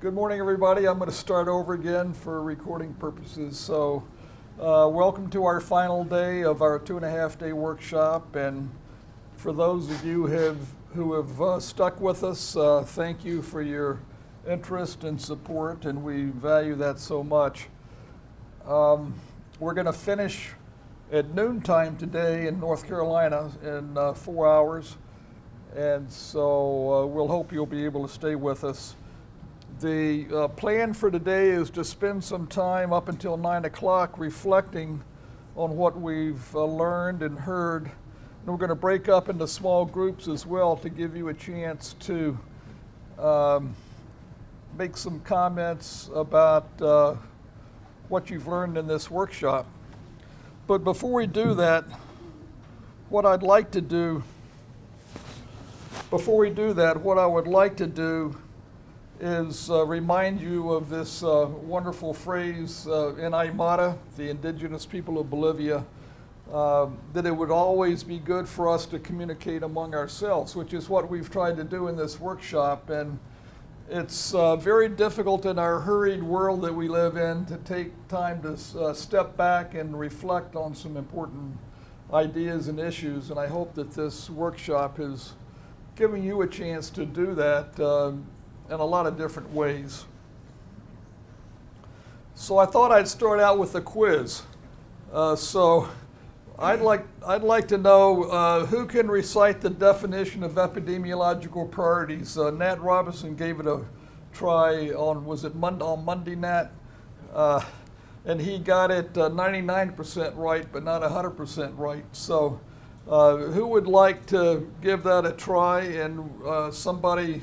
Good morning, everybody. I'm going to start over again for recording purposes. Welcome to our final day of our 2.5-day workshop. And for those of you who have stuck with us, thank you for your interest and support, and we value that so much. We're going to finish at noontime today in North Carolina in 4 hours. And so we'll hope you'll be able to stay with us. The plan for today is to spend some time up until 9 o'clock reflecting on what we've learned and heard. And we're going to break up into small groups as well to give you a chance to make some comments about what you've learned in this workshop. But before we do that, what I would like to do is remind you of this wonderful phrase in Aymara, the indigenous people of Bolivia, that it would always be good for us to communicate among ourselves, which is what we've tried to do in this workshop. And it's very difficult in our hurried world that we live in to take time to step back and reflect on some important ideas and issues. And I hope that this workshop is giving you a chance to do that in a lot of different ways. So I thought I'd start out with a quiz. So I'd like to know who can recite the definition of epidemiological priorities. Nat Robinson gave it a try on, on Monday, Nat? And he got it 99% right, but not 100% right. So who would like to give that a try? And somebody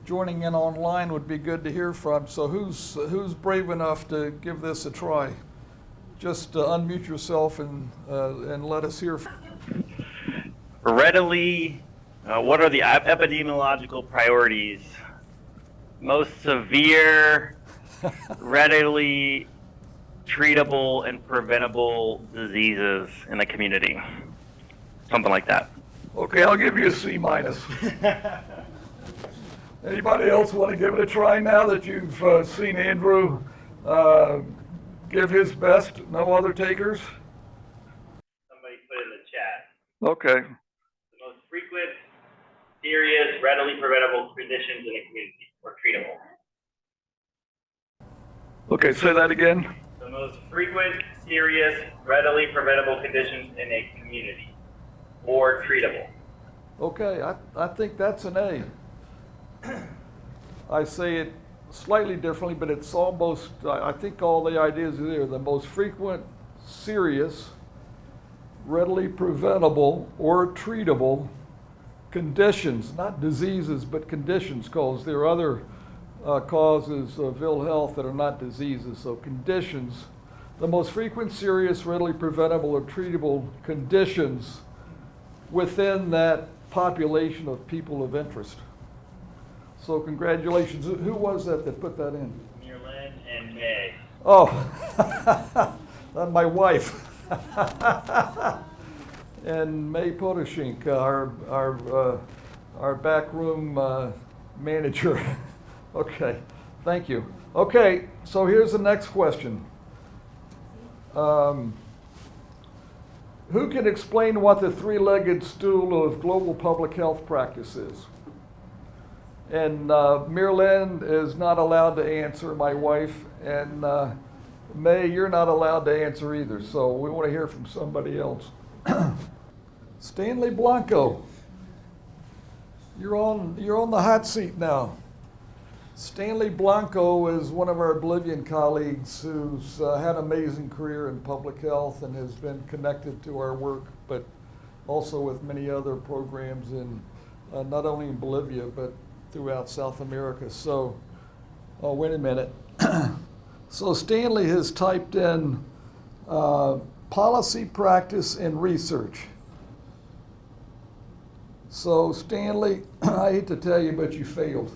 joining in online would be good to hear from. So who's brave enough to give this a try? Just unmute yourself and let us hear. Readily, what are the epidemiological priorities? Most severe, readily treatable and preventable diseases in the community. Something like that. Okay, I'll give you a C-. Anybody else want to give it a try now that you've seen Andrew give his best? No other takers? Somebody put in the chat. Okay. The most frequent, serious, readily preventable conditions in a community, or treatable. Okay, say that again. The most frequent, serious, readily preventable conditions in a community, or treatable. Okay, I think that's an A. I say it slightly differently, but it's almost, I think all the ideas are there. The most frequent, serious, readily preventable, or treatable conditions, not diseases, but conditions, because there are other causes of ill health that are not diseases. So conditions, the most frequent, serious, readily preventable, or treatable conditions within that population of people of interest. So congratulations. Who was that put that in? Mirlyn and May. Oh, my wife. And May Potoshink, our backroom manager. Okay, thank you. Okay, so here's the next question. Who can explain what the three-legged stool of global public health practice is? And Mirlyn is not allowed to answer, my wife, and May, you're not allowed to answer either, so we want to hear from somebody else. Stanley Blanco, you're on the hot seat now. Stanley Blanco is one of our Bolivian colleagues who's had an amazing career in public health and has been connected to our work, but also with many other programs in not only in Bolivia, but throughout South America. So, oh, wait a minute. So Stanley has typed in policy, practice, and research. So Stanley, I hate to tell you, but you failed.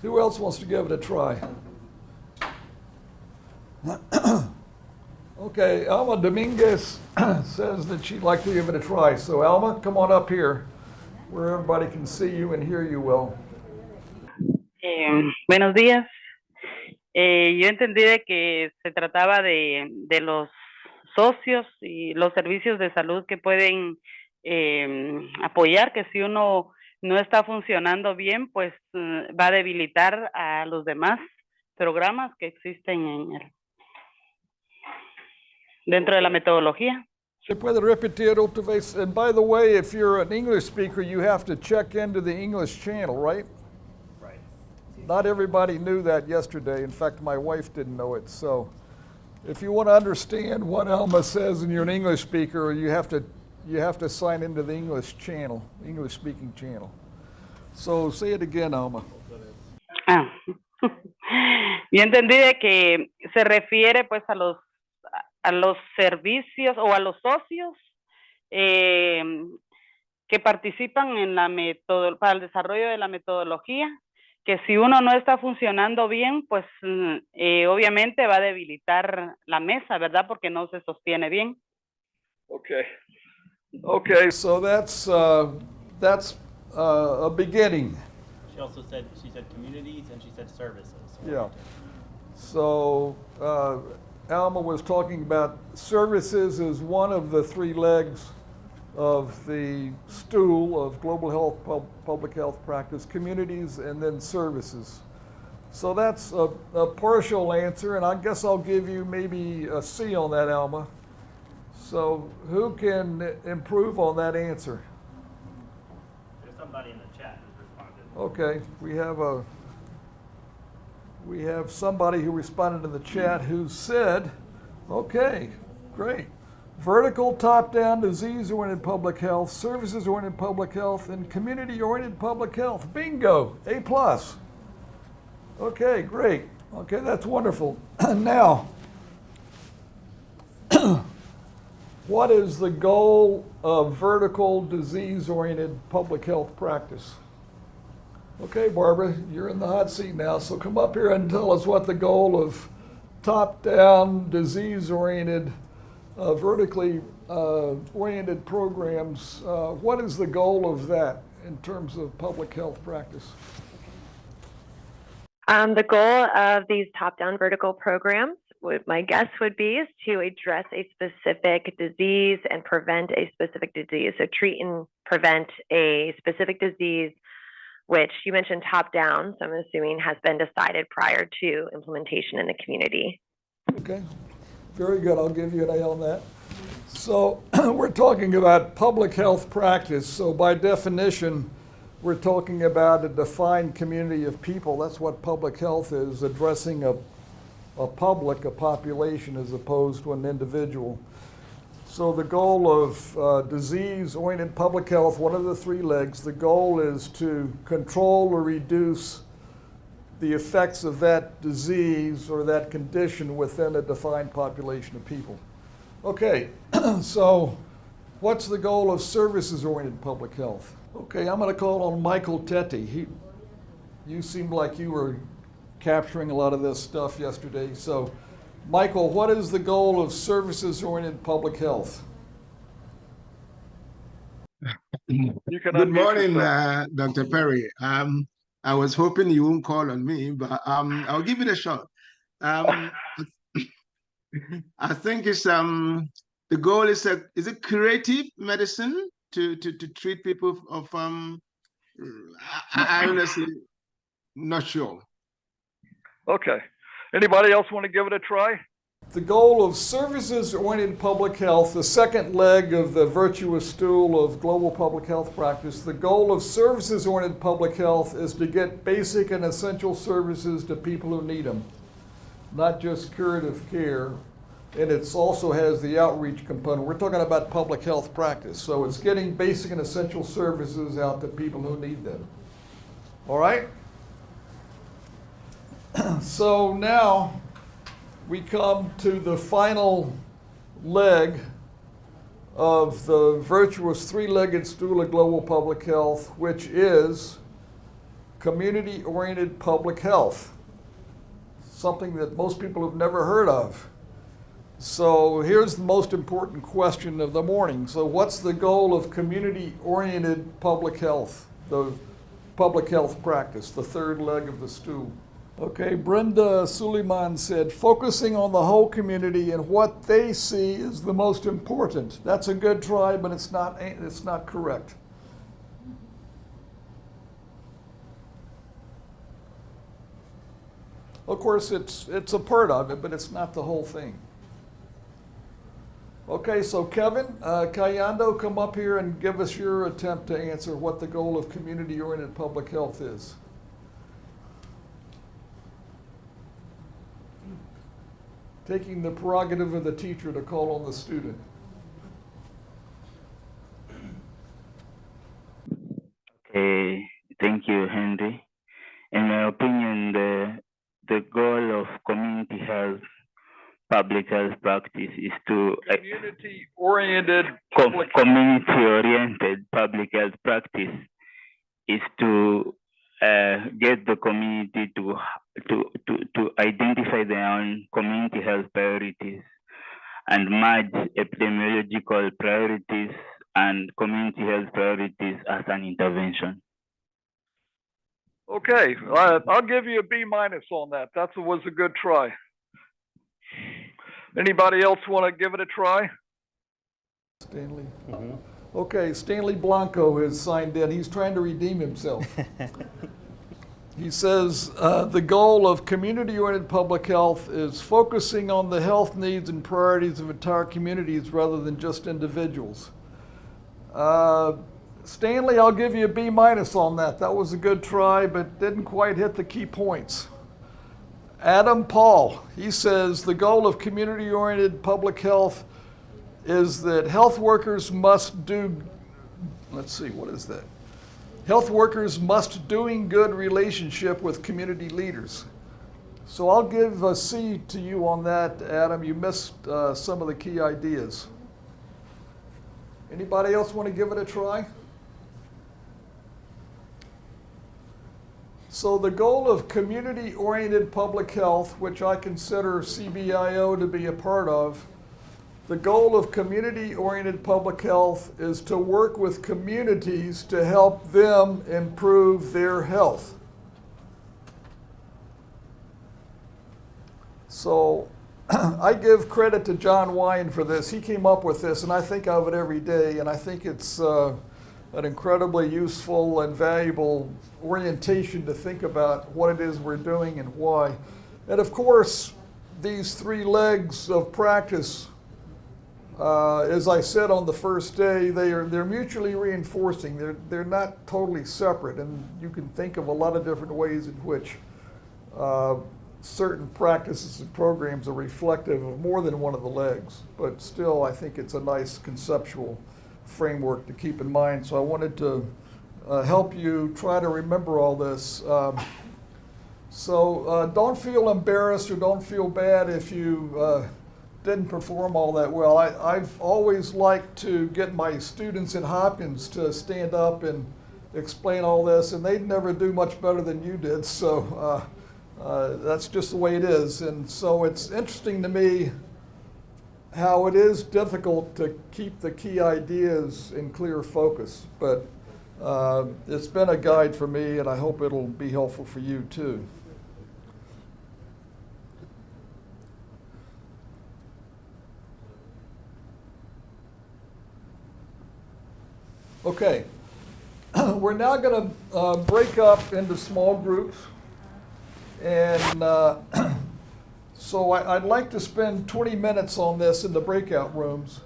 Who else wants to give it a try? Okay, Alma Dominguez says that she'd like to give it a try. So Alma, come on up here where everybody can see you and hear you well. Buenos días. Yo entendí de que se trataba de los socios y los servicios de salud que pueden apoyar, que si uno no está funcionando bien, pues va a debilitar a los demás programas que existen dentro de la metodología. ¿Se puede repetir otra vez? And by the way, if you're an English speaker, you have to check into the English channel, right? Right. Not everybody knew that yesterday. In fact, my wife didn't know it. So if you want to understand what Alma says and you're an English speaker, you have to sign into the English channel, English speaking channel. So say it again, Alma. Ah. Yo entendí de que se refiere pues a los servicios o a los socios que participan en para el desarrollo de la metodología, que si uno no está funcionando bien, pues obviamente va a debilitar la mesa, ¿verdad? Porque no se sostiene bien. Okay, so that's a beginning. She said communities and she said services. Yeah. So Alma was talking about services as one of the three legs of the stool of global health, public health practice, communities, and then services. So that's a partial answer, and I guess I'll give you maybe a C on that, Alma. So who can improve on that answer? There's somebody in the chat who's responded. Okay, we have somebody who responded in the chat who said, okay, great. Vertical top-down disease-oriented public health, services-oriented public health, and community-oriented public health. Bingo, A+. Okay, great. Okay, that's wonderful. Now, what is the goal of vertical disease-oriented public health practice? Okay, Barbara, you're in the hot seat now, so come up here and tell us what the goal of top-down disease-oriented vertically oriented programs, what is the goal of that in terms of public health practice? The goal of these top-down vertical programs, my guess would be, is to address a specific disease and prevent a specific disease. So treat and prevent a specific disease, which you mentioned top-down, so I'm assuming has been decided prior to implementation in the community. Okay. Very good. I'll give you an A on that. So we're talking about public health practice. So by definition, we're talking about a defined community of people. That's what public health is, addressing a population as opposed to an individual. So the goal of disease-oriented public health, one of the three legs, the goal is to control or reduce the effects of that disease or that condition within a defined population of people. Okay, so what's the goal of services-oriented public health? Okay, I'm going to call on Michael Tetti. You seemed like you were capturing a lot of this stuff yesterday. So, Michael, what is the goal of services-oriented public health? Good morning, Dr. Perry. I was hoping you wouldn't call on me, but I'll give it a shot. I think it's the goal is it curative medicine to treat people of I honestly not sure. Okay. Anybody else want to give it a try? The goal of services-oriented public health, the second leg of the virtuous stool of global public health practice, the goal of services-oriented public health is to get basic and essential services to people who need them, not just curative care. And it also has the outreach component. We're talking about public health practice, so it's getting basic and essential services out to people who need them. All right? So now we come to the final leg of the virtuous three-legged stool of global public health, which is community-oriented public health, something that most people have never heard of. So here's the most important question of the morning. So what's the goal of community-oriented public health, the public health practice, the third leg of the stool. Okay, Brenda Suleiman said, focusing on the whole community and what they see is the most important. That's a good try, but it's not correct. Of course, it's a part of it, but it's not the whole thing. Okay, so Kevin Cayando, come up here and give us your attempt to answer what the goal of community-oriented public health is. Taking the prerogative of the teacher to call on the student. Okay, thank you, Henry. In my opinion, the goal of community health, public health practice is to community-oriented community-oriented public health practice is to get the community to identify their own community health priorities and merge epidemiological priorities and community health priorities as an intervention. Okay, I'll give you a B- on that. That was a good try. Anybody else want to give it a try? Stanley? Mm-hmm. Okay, Stanley Blanco has signed in. He's trying to redeem himself. He says, the goal of community-oriented public health is focusing on the health needs and priorities of entire communities rather than just individuals. Stanley, I'll give you a B- on that. That was a good try, but didn't quite hit the key points. Adam Paul, he says, the goal of community-oriented public health is that health workers must do, let's see, what is that? Health workers must doing good relationship with community leaders. So I'll give a C to you on that, Adam. You missed some of the key ideas. Anybody else want to give it a try? So the goal of community-oriented public health, which I consider CBIO to be a part of, the goal of community-oriented public health is to work with communities to help them improve their health. So I give credit to John Wine for this. He came up with this, and I think of it every day, and I think it's an incredibly useful and valuable orientation to think about what it is we're doing and why. And of course, these three legs of practice, as I said on the first day, they're mutually reinforcing. They're not totally separate, and you can think of a lot of different ways in which certain practices and programs are reflective of more than one of the legs. But still, I think it's a nice conceptual framework to keep in mind. So I wanted to help you try to remember all this. So don't feel embarrassed or don't feel bad if you didn't perform all that well. I've always liked to get my students at Hopkins to stand up and explain all this, and they'd never do much better than you did. So that's just the way it is. And so it's interesting to me how it is difficult to keep the key ideas in clear focus. But it's been a guide for me, and I hope it'll be helpful for you too. Okay, we're now going to break up into small groups, and so I'd like to spend 20 minutes on this in the breakout rooms,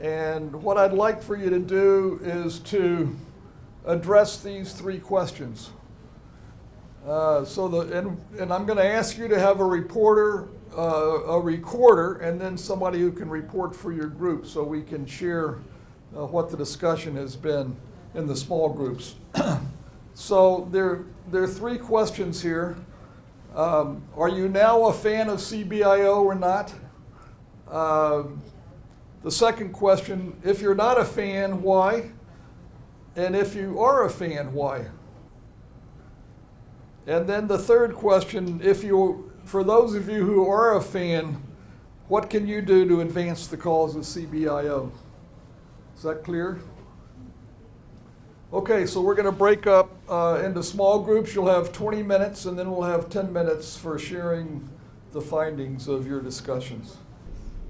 and what I'd like for you to do is to address these three questions. And I'm going to ask you to have a reporter, a recorder, and then somebody who can report for your group so we can share what the discussion has been in the small groups. So there are three questions here. Are you now a fan of CBIO or not? The second question, if you're not a fan, why? And if you are a fan, why? And then the third question, for those of you who are a fan, what can you do to advance the cause of CBIO? Is that clear? Okay, so we're going to break up into small groups. You'll have 20 minutes, and then we'll have 10 minutes for sharing the findings of your discussions.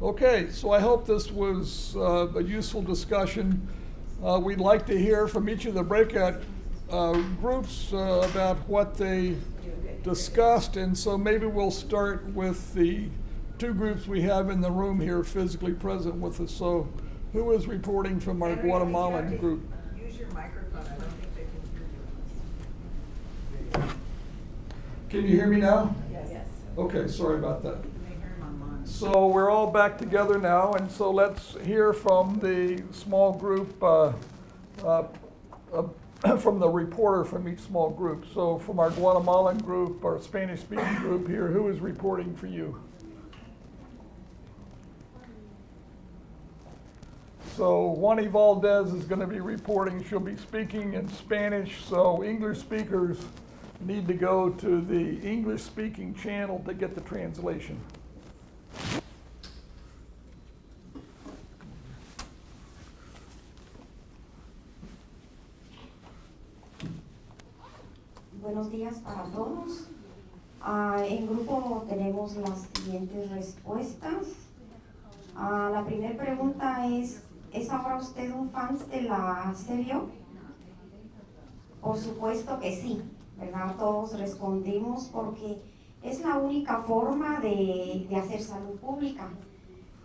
Okay, so I hope this was a useful discussion. We'd like to hear from each of the breakout groups about what they discussed, and so maybe we'll start with the two groups we have in the room here physically present with us. So who is reporting from our Guatemalan group? Use your microphone. I don't think they can hear you. Can you hear me now? Yes. Okay, sorry about that. You may hear him on mine. So we're all back together now, and so let's hear from the small group, from the reporter from each small group. So from our Guatemalan group, our Spanish-speaking group here, who is reporting for you? So Juani Valdez is going to be reporting. She'll be speaking in Spanish, so English speakers need to go to the English-speaking channel to get the translation. Buenos días para todos. En grupo tenemos las siguientes respuestas. La primera pregunta ¿es ahora usted un fan de la CBIO? Por supuesto que sí, ¿verdad? Todos respondimos porque es la única forma de hacer salud pública,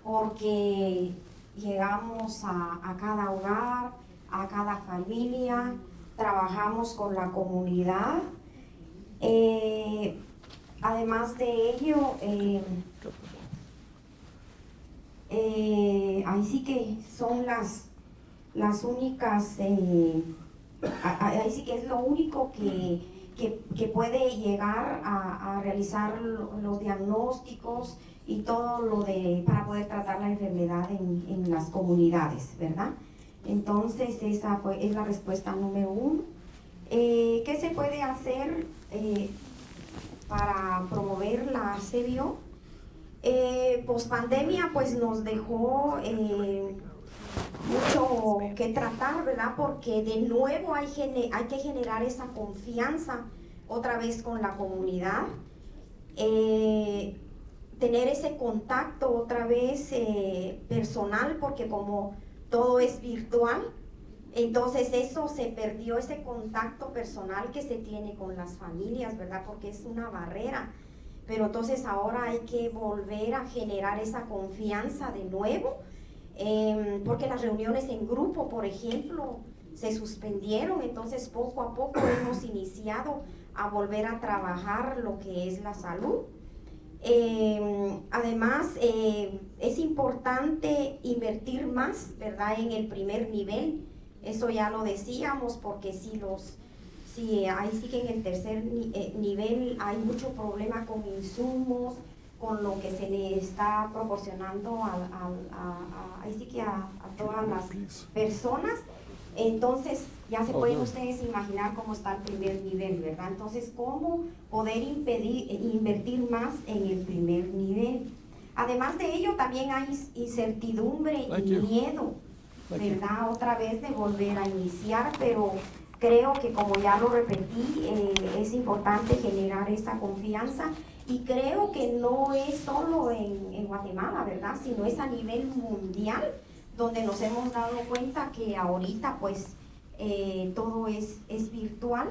porque llegamos a cada hogar, a cada familia, trabajamos con la comunidad. Además de ello, ahí sí que son las únicas, ahí sí que es lo único que puede llegar a realizar los diagnósticos y todo lo para poder tratar la enfermedad en las comunidades, ¿verdad? Entonces esa es la respuesta número 1. ¿Qué se puede hacer para promover la CBIO? Pospandemia pues nos dejó mucho que tratar, ¿verdad? Porque de nuevo hay que generar esa confianza otra vez con la comunidad, tener ese contacto otra vez personal, porque como todo es virtual, entonces eso se perdió, ese contacto personal que se tiene con las familias, ¿verdad? Porque es una barrera. Pero entonces ahora hay que volver a generar esa confianza de nuevo, porque las reuniones en grupo, por ejemplo, se suspendieron, entonces poco a poco hemos iniciado a volver a trabajar lo que es la salud. Además, es importante invertir más, ¿verdad?, en el primer nivel. Eso ya lo decíamos, porque ahí sí que en el tercer nivel hay mucho problema con insumos, con lo que se le está proporcionando ahí sí que a todas las personas. Entonces ya se pueden ustedes imaginar cómo está el primer nivel, ¿verdad? Entonces, ¿cómo poder invertir más en el primer nivel? Además de ello, también hay incertidumbre y miedo, ¿verdad? Otra vez de volver a iniciar, pero creo que, como ya lo repetí, es importante generar esa confianza, y creo que no es solo en Guatemala, ¿verdad?, sino es a nivel mundial, donde nos hemos dado cuenta que ahorita pues todo es virtual,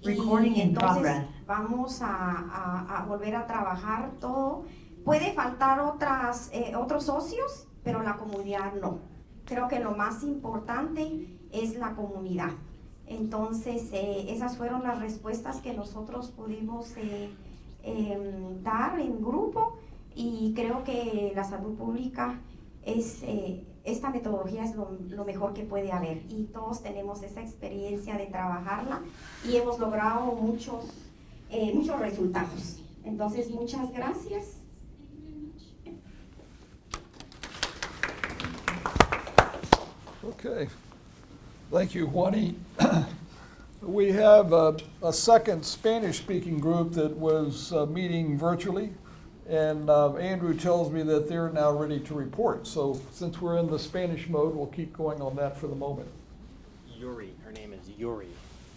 y entonces vamos a volver a trabajar todo. Puede faltar otros socios, pero la comunidad no. Creo que lo más importante es la comunidad. Entonces esas fueron las respuestas que nosotros pudimos dar en grupo, y creo que la salud pública esta metodología es lo mejor que puede haber, y todos tenemos esa experiencia de trabajarla y hemos logrado muchos resultados. Entonces, muchas gracias. Okay, thank you, Juani. We have a second Spanish-speaking group that was meeting virtually. And Andrew tells me that they're now ready to report. So since we're in the Spanish mode, we'll keep going on that for the moment. Yuri. Her name is Yuri.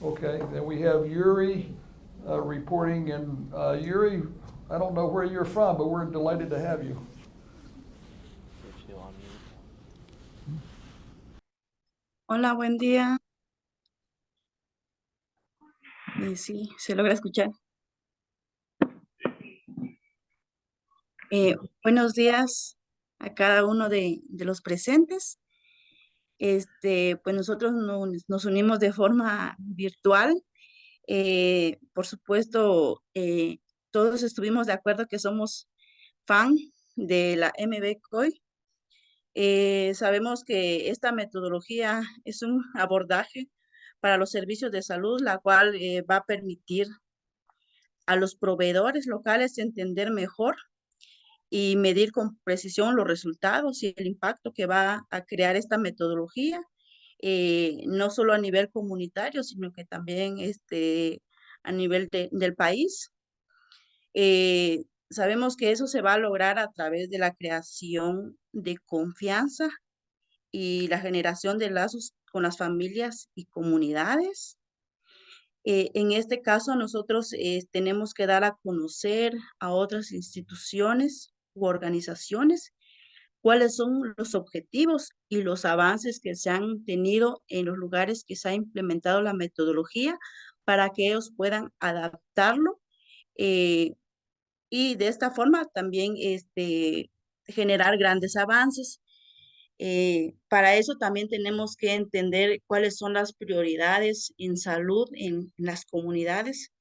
Okay, then we have Yuri reporting, and Yuri, I don't know where you're from, but we're delighted to have you. Hola, buen día. Sí, se logra escuchar. Buenos días a cada uno de los presentes. Pues nosotros nos unimos de forma virtual. Por supuesto, todos estuvimos de acuerdo que somos fan de la MBCOI. Sabemos que esta metodología es un abordaje para los servicios de salud, la cual va a permitir a los proveedores locales entender mejor y medir con precisión los resultados y el impacto que va a crear esta metodología, no solo a nivel comunitario, sino que también a nivel del país. Sabemos que eso se va a lograr a través de la creación de confianza y la generación de lazos con las familias y comunidades. En este caso, nosotros tenemos que dar a conocer a otras instituciones u organizaciones cuáles son los objetivos y los avances que se han tenido en los lugares que se ha implementado la metodología para que ellos puedan adaptarlo y de esta forma también generar grandes avances. Para eso también tenemos que entender cuáles son las prioridades en salud en las comunidades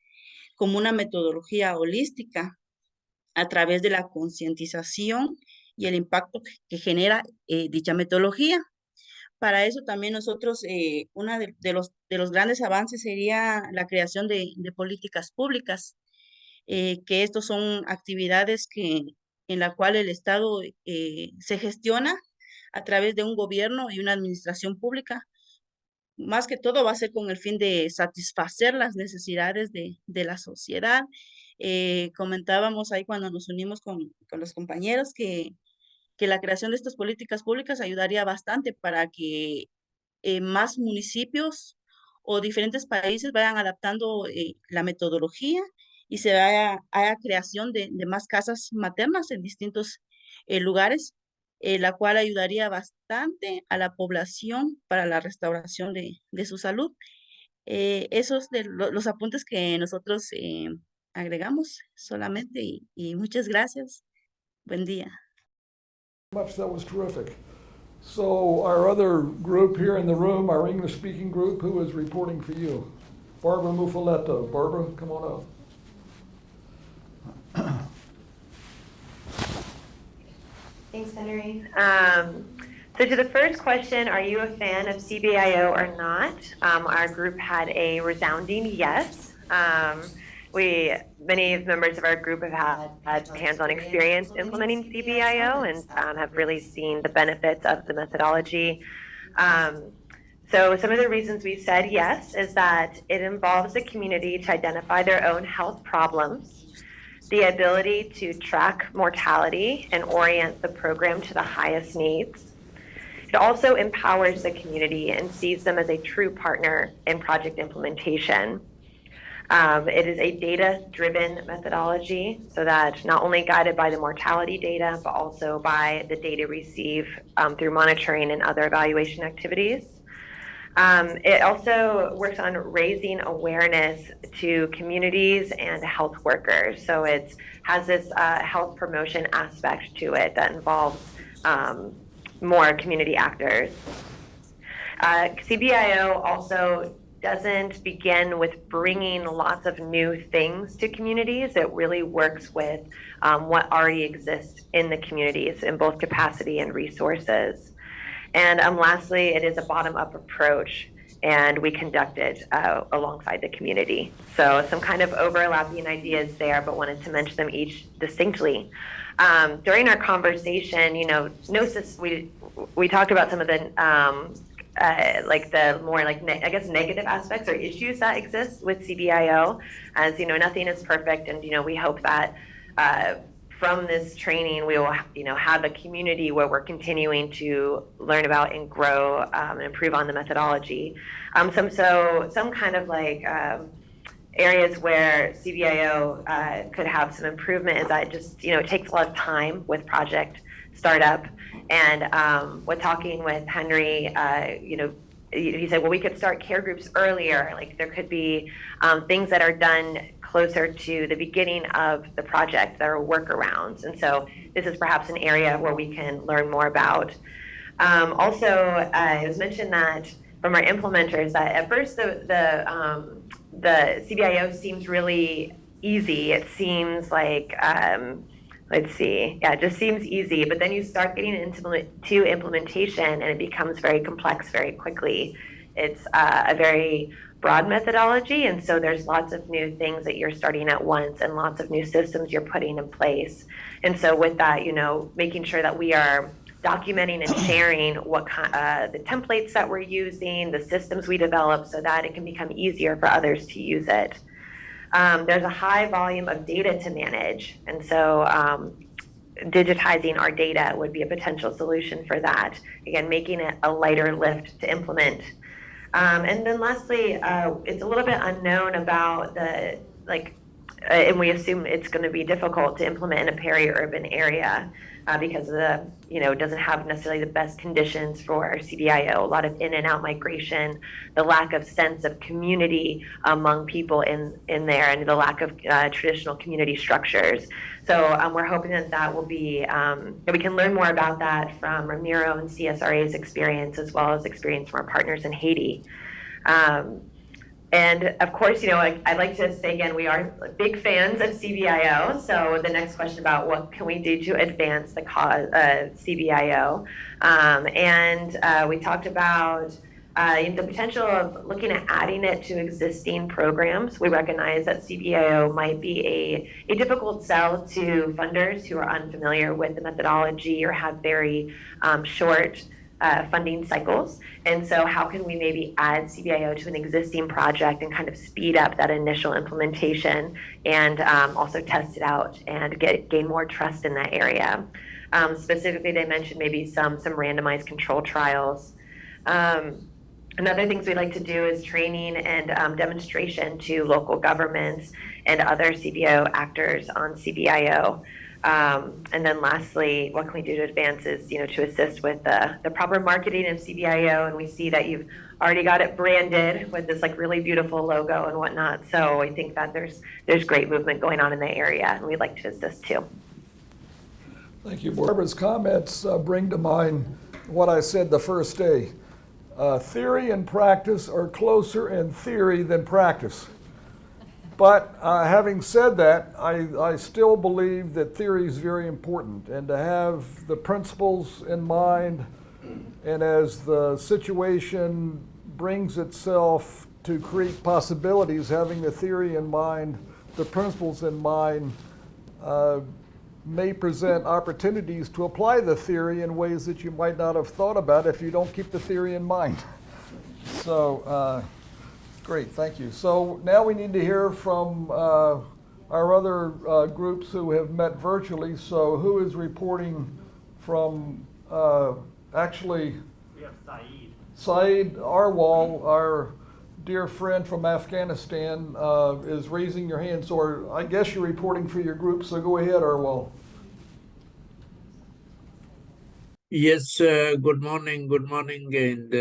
como una metodología holística a través de la concientización y el impacto que genera dicha metodología. Para eso también nosotros, uno de los grandes avances sería la creación de políticas públicas, que estos son actividades en la cual el Estado se gestiona a través de un gobierno y una administración pública. Más que todo va a ser con el fin de satisfacer las necesidades de la sociedad. Comentábamos ahí cuando nos unimos con los compañeros que la creación de estas políticas públicas ayudaría bastante para que más municipios o diferentes países vayan adaptando la metodología y se haya creación de más casas maternas en distintos lugares, la cual ayudaría bastante a la población para la restauración de su salud. Esos de los apuntes que nosotros agregamos solamente y muchas gracias. Buen día. Much, that was terrific. So our other group here in the room, our English-speaking group, who is reporting for you? Barbara Mufaletto. Barbara, come on up. Thanks, Henry. So to the first question, are you a fan of CBIO or not? Our group had a resounding yes. Many of members of our group have had hands-on experience implementing CBIO and have really seen the benefits of the methodology. So some of the reasons we said yes is that it involves the community to identify their own health problems, the ability to track mortality and orient the program to the highest needs. It also empowers the community and sees them as a true partner in project implementation. It is a data-driven methodology, so that not only guided by the mortality data, but also by the data received through monitoring and other evaluation activities. It also works on raising awareness to communities and health workers. So it has this health promotion aspect to it that involves more community actors. CBIO also doesn't begin with bringing lots of new things to communities. It really works with what already exists in the communities in both capacity and resources. And lastly, it is a bottom-up approach, and we conduct it alongside the community. So some kind of overlapping ideas there, but wanted to mention them each distinctly. During our conversation, we talked about some of the the more negative aspects or issues that exist with CBIO. As nothing is perfect, and we hope that from this training, we will, have a community where we're continuing to learn about and grow and improve on the methodology. Some kind of like areas where CBIO could have some improvement is that just, it takes a lot of time with project startup. And with talking with Henry, he said, well, we could start care groups earlier. Like there could be things that are done closer to the beginning of the project that are workarounds. And so this is perhaps an area where we can learn more about. Also, it was mentioned that from our implementers that at first the CBIO seems really easy. It seems like, it just seems easy, but then you start getting into implementation and it becomes very complex very quickly. It's a very broad methodology, and so there's lots of new things that you're starting at once and lots of new systems you're putting in place. And so with that, making sure that we are documenting and sharing what the templates that we're using, the systems we develop, so that it can become easier for others to use it. There's a high volume of data to manage, and so digitizing our data would be a potential solution for that. Again, making it a lighter lift to implement. And then lastly, it's a little bit unknown about and we assume it's going to be difficult to implement in a peri-urban area because of it doesn't have necessarily the best conditions for CBIO, a lot of in and out migration, the lack of sense of community among people in there, and the lack of traditional community structures. So we're hoping that will be, that we can learn more about that from Ramiro and CSRA's experience, as well as experience from our partners in Haiti. And of course, I'd like to say again, we are big fans of CBIO. So the next question about what can we do to advance the cause of CBIO. We talked about the potential of looking at adding it to existing programs. We recognize that CBIO might be a difficult sell to funders who are unfamiliar with the methodology or have very short funding cycles. And so how can we maybe add CBIO to an existing project and kind of speed up that initial implementation and also test it out and gain more trust in that area. Specifically, they mentioned maybe some randomized control trials. And other things we like to do is training and demonstration to local governments and other CBIO actors on CBIO. And then lastly, what can we do to advance is, to assist with the proper marketing of CBIO. And we see that you've already got it branded with this really beautiful logo and whatnot. So I think that there's great movement going on in the area, and we'd like to assist too. Thank you. Barbara's comments bring to mind what I said the first day. Theory and practice are closer in theory than practice. But having said that, I still believe that theory is very important, and to have the principles in mind, and as the situation brings itself to create possibilities, having the theory in mind, the principles in mind, may present opportunities to apply the theory in ways that you might not have thought about if you don't keep the theory in mind. So, great, thank you. So now we need to hear from our other groups who have met virtually. So who is reporting from, actually, We have Saeed. Saeed Arwal, our dear friend from Afghanistan, is raising your hand. So I guess you're reporting for your group, so go ahead, Arwal. Yes, good morning, and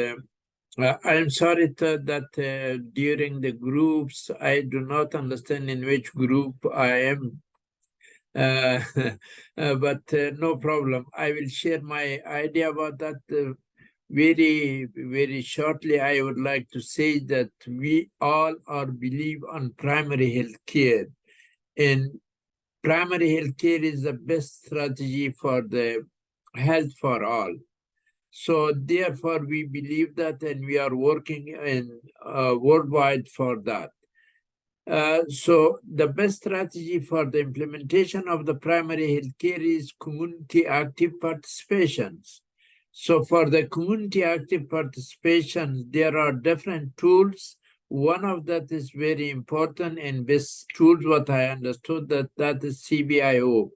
I'm sorry that during the groups, I do not understand in which group I am, but no problem. I will share my idea about that very, very shortly. I would like to say that we all believe on primary health care, and primary health care is the best strategy for the health for all. So therefore, we believe that, and we are working worldwide for that. So the best strategy for the implementation of the primary health care is community active participations. So for the community active participation, there are different tools. One of that is very important and best tools, what I understood, that is CBIO.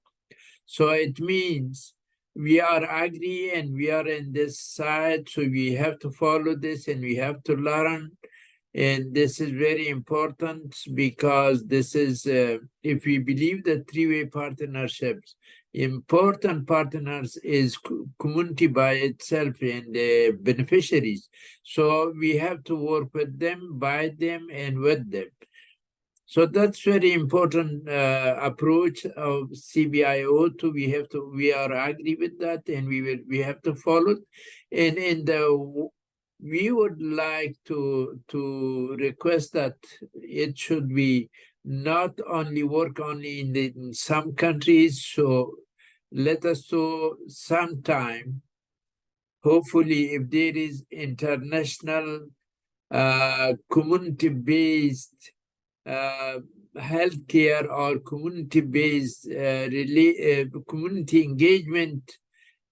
So it means we are agree and we are in this side, so we have to follow this and we have to learn. And this is very important because this is, if we believe that three-way partnerships, important partners is community by itself and beneficiaries. So we have to work with them, by them, and with them. So that's very important approach of CBIO too. We are agree with that, and we have to follow. And we would like to request that it should be not only work only in some countries. So let us do sometime. Hopefully, if there is international community-based healthcare or community-based community engagement,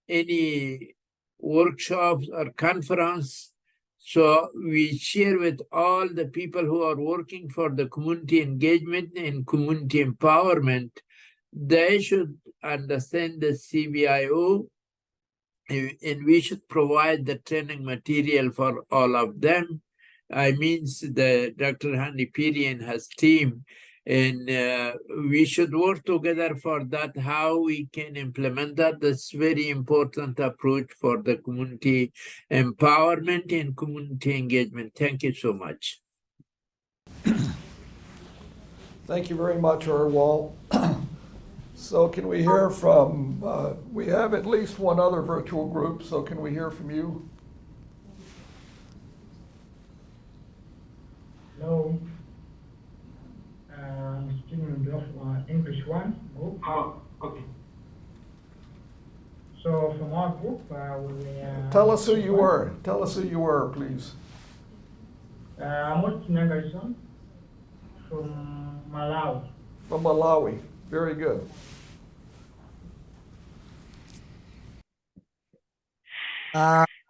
any workshops or conference. So we share with all the people who are working for the community engagement and community empowerment. They should understand the CBIO, and we should provide the training material for all of them. I mean, the Dr. Handy Piri and his team, and we should work together for that, how we can implement that. That's very important approach for the community empowerment and community engagement. Thank you so much. Thank you very much, Orwal. So can we hear from, we have at least one other virtual group, so can we hear from you? Hello, I'm student of English 1 group. Oh, okay. So from our group, we Tell us who you were. Tell us who you were, please. I'm Nangarson from Malawi. From Malawi. Very good.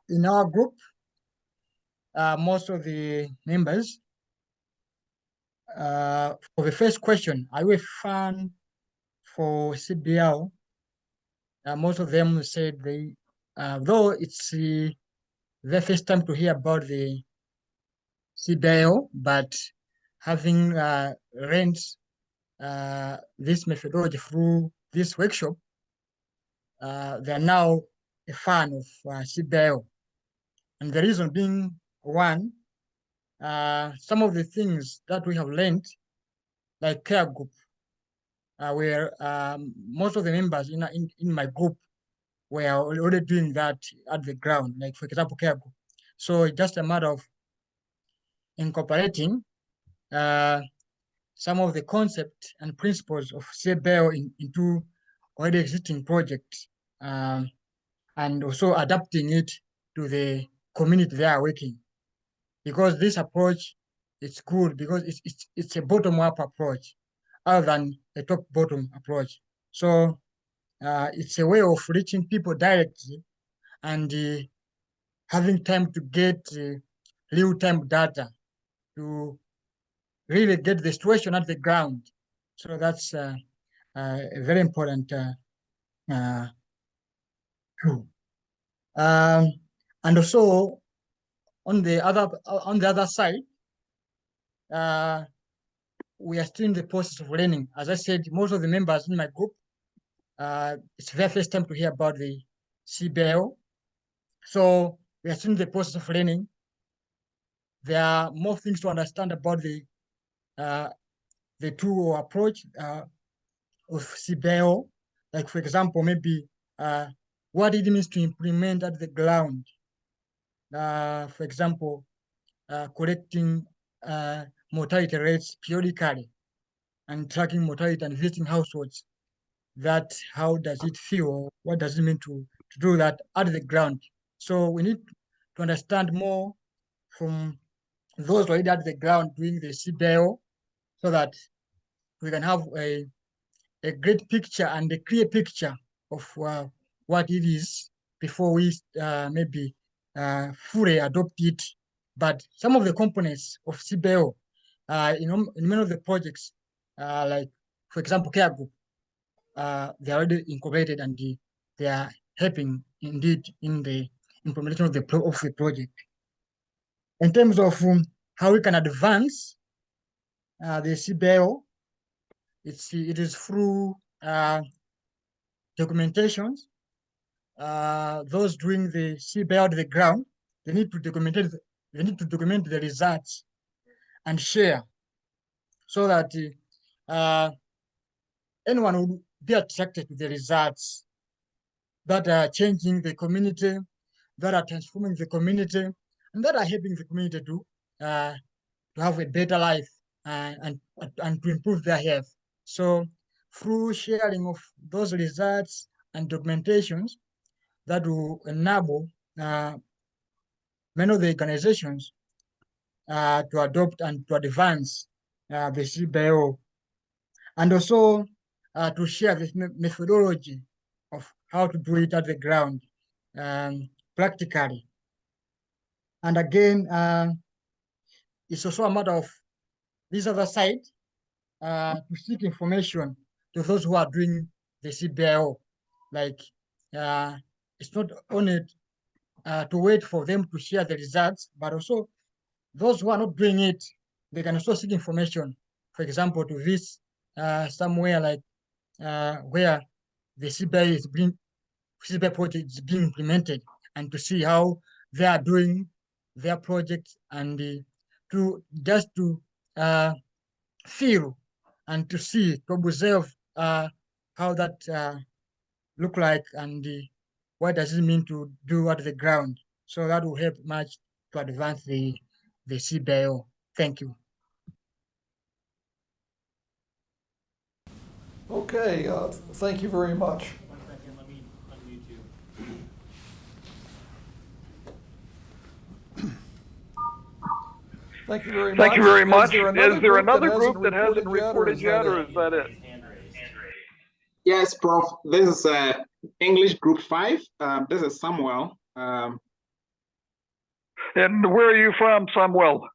In our group, most of the members, for the first question, are you a fan for CBIO? Most of them said they, though it's their first time to hear about the CBIO, but having learned this methodology through this workshop, they are now a fan of CBIO. And the reason being, one, some of the things that we have learned, like care group, where most of the members in my group were already doing that at the ground, like for example, care group. So it's just a matter of incorporating some of the concepts and principles of CBIO into already existing projects, and also adapting it to the community they are working. Because this approach is good because it's a bottom-up approach other than a top-bottom approach. So it's a way of reaching people directly and having time to get real-time data to really get the situation at the ground. So that's a very important tool. And also on the other side, we are still in the process of learning. As I said, most of the members in my group, it's their first time to hear about the CBIO. So we are still in the process of learning. There are more things to understand about the tool approach of CBIO. Like for example, maybe what it means to implement at the ground. For example, collecting mortality rates periodically and tracking mortality and visiting households. That how does it feel? What does it mean to do that at the ground? So we need to understand more from those already at the ground doing the CBIO so that we can have a great picture and a clear picture of what it is before we maybe fully adopt it. But some of the components of CBIO, in many of the projects, like for example, care group, they are already incorporated and they are helping indeed in the implementation of the project. In terms of how we can advance the CBIO, it is through documentations. Those doing the CBIO on the ground, they need to document the results and share, so that anyone will be attracted to the results that are changing the community, that are transforming the community, and that are helping the community to have a better life and to improve their health. So through sharing of those results and documentations, that will enable many of the organizations to adopt and to advance the CBIO, and also to share this methodology of how to do it at the ground practically. And again, it's also a matter of this other side to seek information to those who are doing the CBIO. Like, it's not only to wait for them to share the results, but also those who are not doing it, they can also seek information. For example, to visit somewhere like where the CBIO project is being implemented, and to see how they are doing their project, and to feel and to see, to observe how that look like, and what does it mean to do at the ground. So that will help much to advance the CBIO. Thank you. Okay, thank you very much. 1 second, let me unmute you. Thank you very much. Thank you very much. Is there another group that hasn't reported yet, or is that it? Yes, Prof. This is English Group 5. This is Samuel. And where are you from, Samuel?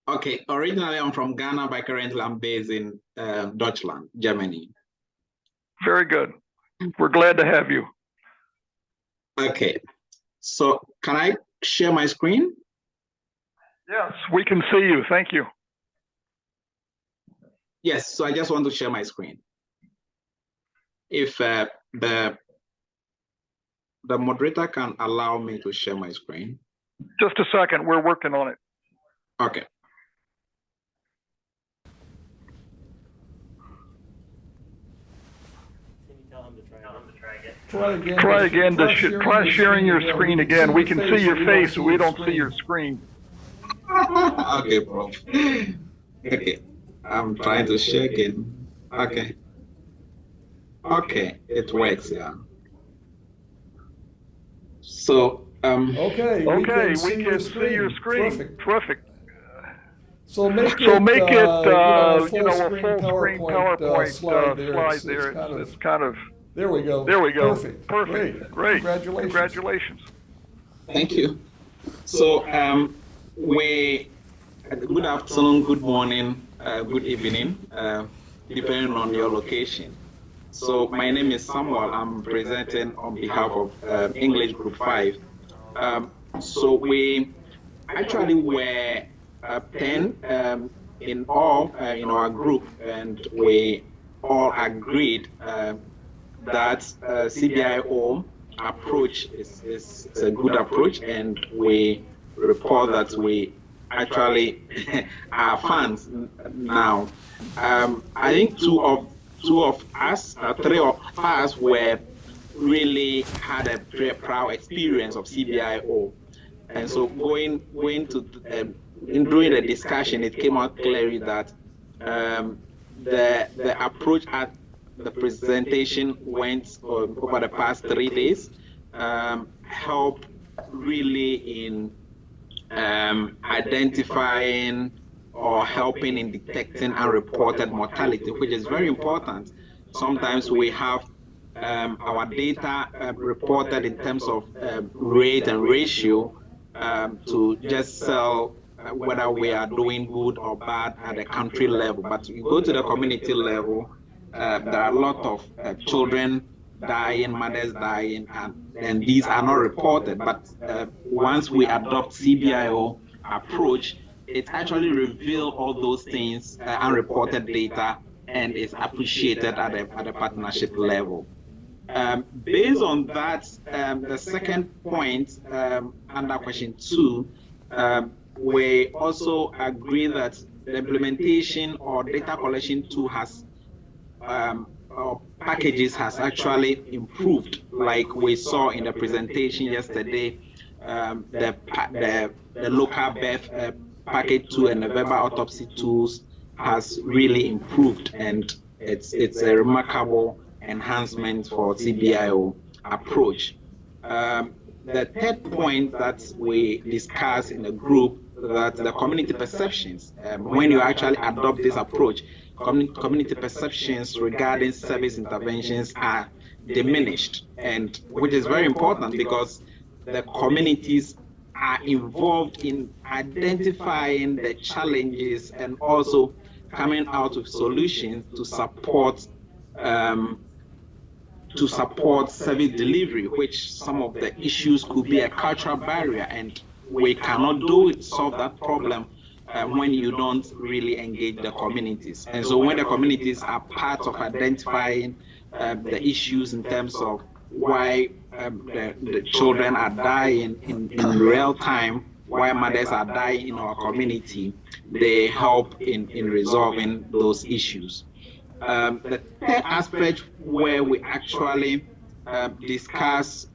Okay, originally I'm from Ghana, but currently I'm based in Deutschland, Germany. Very good. We're glad to have you. Okay, so can I share my screen? Yes, we can see you. Thank you. Yes, so I just want to share my screen. If the moderator can allow me to share my screen. Just a second, we're working on it. Okay. Can you tell him to try again? Try again. Try sharing your screen again. We can see your face, we don't see your screen. Okay, Prof. Okay, I'm trying to share again. Okay. Okay, it works, yeah. So, okay, we can see your screen. Terrific. So make it, a full screen PowerPoint slide there. It's kind of, there we go. Perfect. Great. Congratulations. Thank you. So, good afternoon, good morning, good evening, depending on your location. So my name is Samuel. I'm presenting on behalf of English Group 5. So we actually were 10 in all in our group, and we all agreed that CBIO approach is a good approach, and we report that we actually are fans now. I think two of us, three of us were really had a very proud experience of CBIO, and so going to during the discussion, it came out clearly that the approach at the presentation went over the past 3 days helped really in identifying or helping in detecting unreported mortality, which is very important. Sometimes we have our data reported in terms of rate and ratio to just sell whether we are doing good or bad at the country level. But you go to the community level, there are a lot of children dying, mothers dying, and these are not reported. But once we adopt CBIO approach, it actually reveals all those things, unreported data, and is appreciated at a partnership level. Based on that, the second point under question 2, we also agree that the implementation or data collection tool has or packages has actually improved, like we saw in the presentation yesterday. The local birth package 2 and the verbal autopsy tools has really improved, and it's a remarkable enhancement for CBIO approach. The third point that we discussed in the group, that the community perceptions, when you actually adopt this approach, community perceptions regarding service interventions are diminished, and which is very important because the communities are involved in identifying the challenges and also coming out with solutions to support service delivery, which some of the issues could be a cultural barrier, and we cannot solve that problem when you don't really engage the communities. And so when the communities are part of identifying the issues in terms of why the children are dying in real time, why mothers are dying in our community, they help in resolving those issues. The third aspect where we actually discuss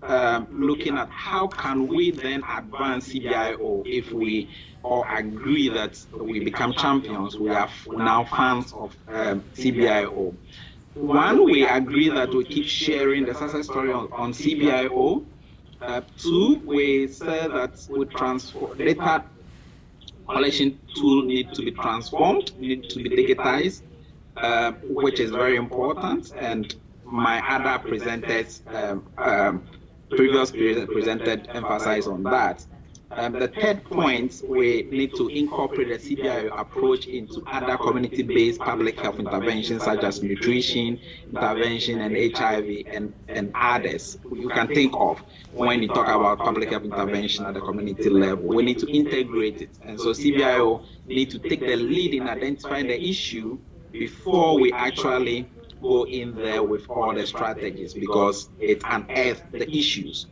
looking at how can we then advance CBIO if we all agree that we become champions, we are now fans of CBIO. One, we agree that we keep sharing the success story on CBIO. Two, we say that we transform data collection tool need to be transformed, need to be digitized, which is very important, and my other presenters, previous presenters emphasize on that. The third point, we need to incorporate the CBIO approach into other community-based public health interventions such as nutrition intervention and HIV and others you can think of when you talk about public health intervention at the community level. We need to integrate it, and so CBIO need to take the lead in identifying the issue before we actually go in there with all the strategies, because it unearths the issues.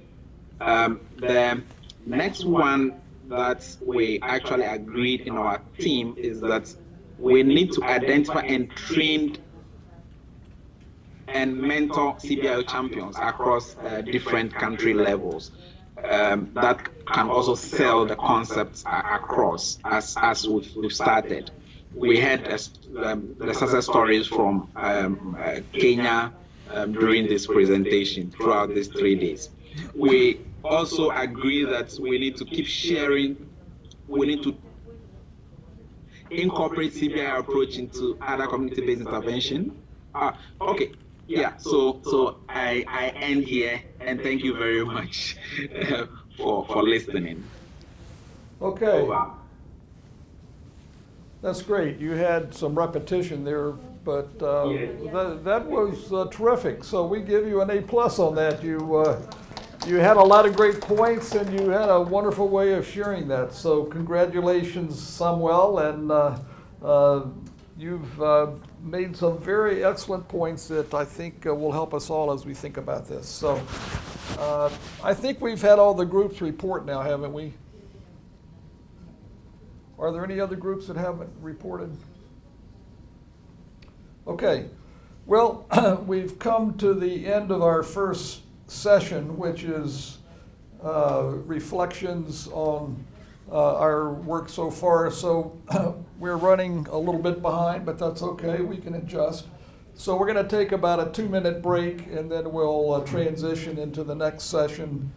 The next one that we actually agreed in our team is that we need to identify and train and mentor CBIO champions across different country levels that can also sell the concepts across as we've started. We had the success stories from Kenya during this presentation throughout these 3 days. We also agree that we need to keep sharing, we need to incorporate CBI approach into other community-based intervention. Okay, yeah, so I end here, and thank you very much for listening. Okay. Over. That's great. You had some repetition there, but that was terrific. So we give you an A+ on that. You had a lot of great points, and you had a wonderful way of sharing that. So congratulations, Samuel, and you've made some very excellent points that I think will help us all as we think about this. So I think we've had all the groups report now, haven't we? Are there any other groups that haven't reported? Okay. Well, we've come to the end of our first session, which is reflections on our work so far. So we're running a little bit behind, but that's okay. We can adjust. So we're going to take about a 2-minute break, and then we'll transition into the next session,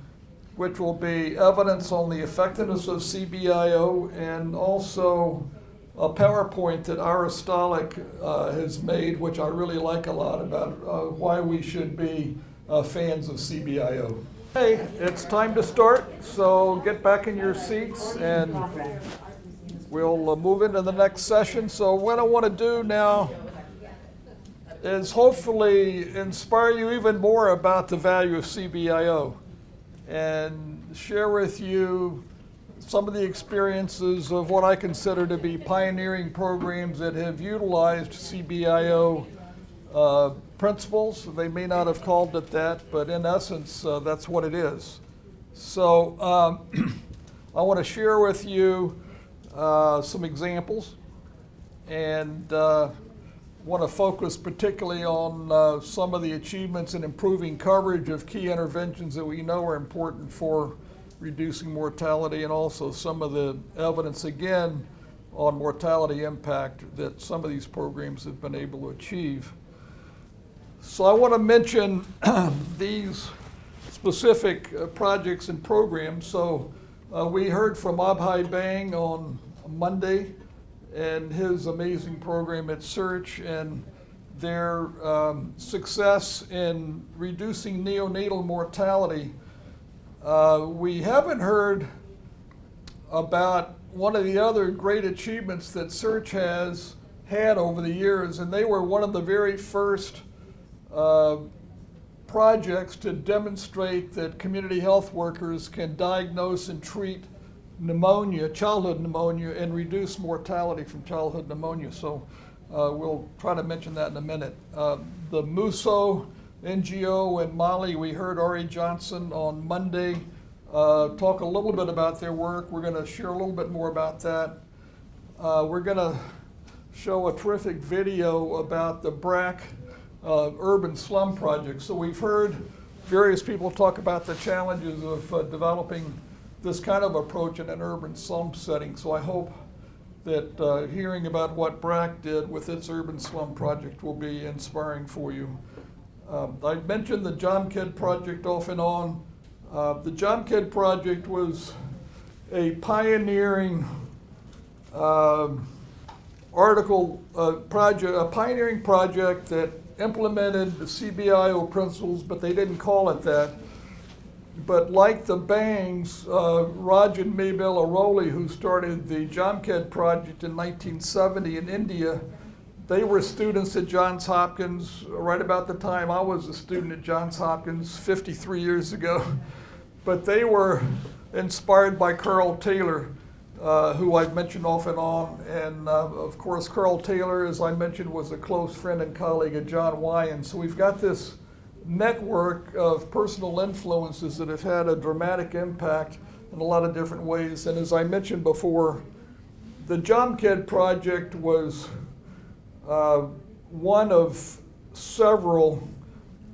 which will be evidence on the effectiveness of CBIO, and also a PowerPoint that Aristolic has made, which I really like a lot, about why we should be fans of CBIO. Okay, it's time to start, so get back in your seats and we'll move into the next session. So what I want to do now is hopefully inspire you even more about the value of CBIO and share with you some of the experiences of what I consider to be pioneering programs that have utilized CBIO principles. They may not have called it that, but in essence, that's what it is. So I want to share with you some examples, and want to focus particularly on some of the achievements in improving coverage of key interventions that we know are important for reducing mortality, and also some of the evidence, again, on mortality impact that some of these programs have been able to achieve. So I want to mention these specific projects and programs. So we heard from Abhay Bang on Monday and his amazing program at Search and their success in reducing neonatal mortality. We haven't heard about one of the other great achievements that Search has had over the years, and they were one of the very first projects to demonstrate that community health workers can diagnose and treat pneumonia, childhood pneumonia, and reduce mortality from childhood pneumonia. So we'll try to mention that in a minute. The MUSO NGO in Mali, we heard Ari Johnson on Monday talk a little bit about their work. We're going to share a little bit more about that. We're going to show a terrific video about the BRAC urban slum project. So we've heard various people talk about the challenges of developing this kind of approach in an urban slum setting. So I hope that hearing about what BRAC did with its urban slum project will be inspiring for you. I mentioned the JomKed project off and on. The JomKed project was a pioneering pioneering project that implemented the CBIO principles, but they didn't call it that. But like the Bangs, Raj and Mabel Aroli, who started the JomKed project in 1970 in India, they were students at Johns Hopkins right about the time I was a student at Johns Hopkins 53 years ago. But they were inspired by Carl Taylor, who I've mentioned off and on. And of course, Carl Taylor, as I mentioned, was a close friend and colleague of John Wyan. So we've got this network of personal influences that have had a dramatic impact in a lot of different ways. And as I mentioned before, the JomKed project was one of several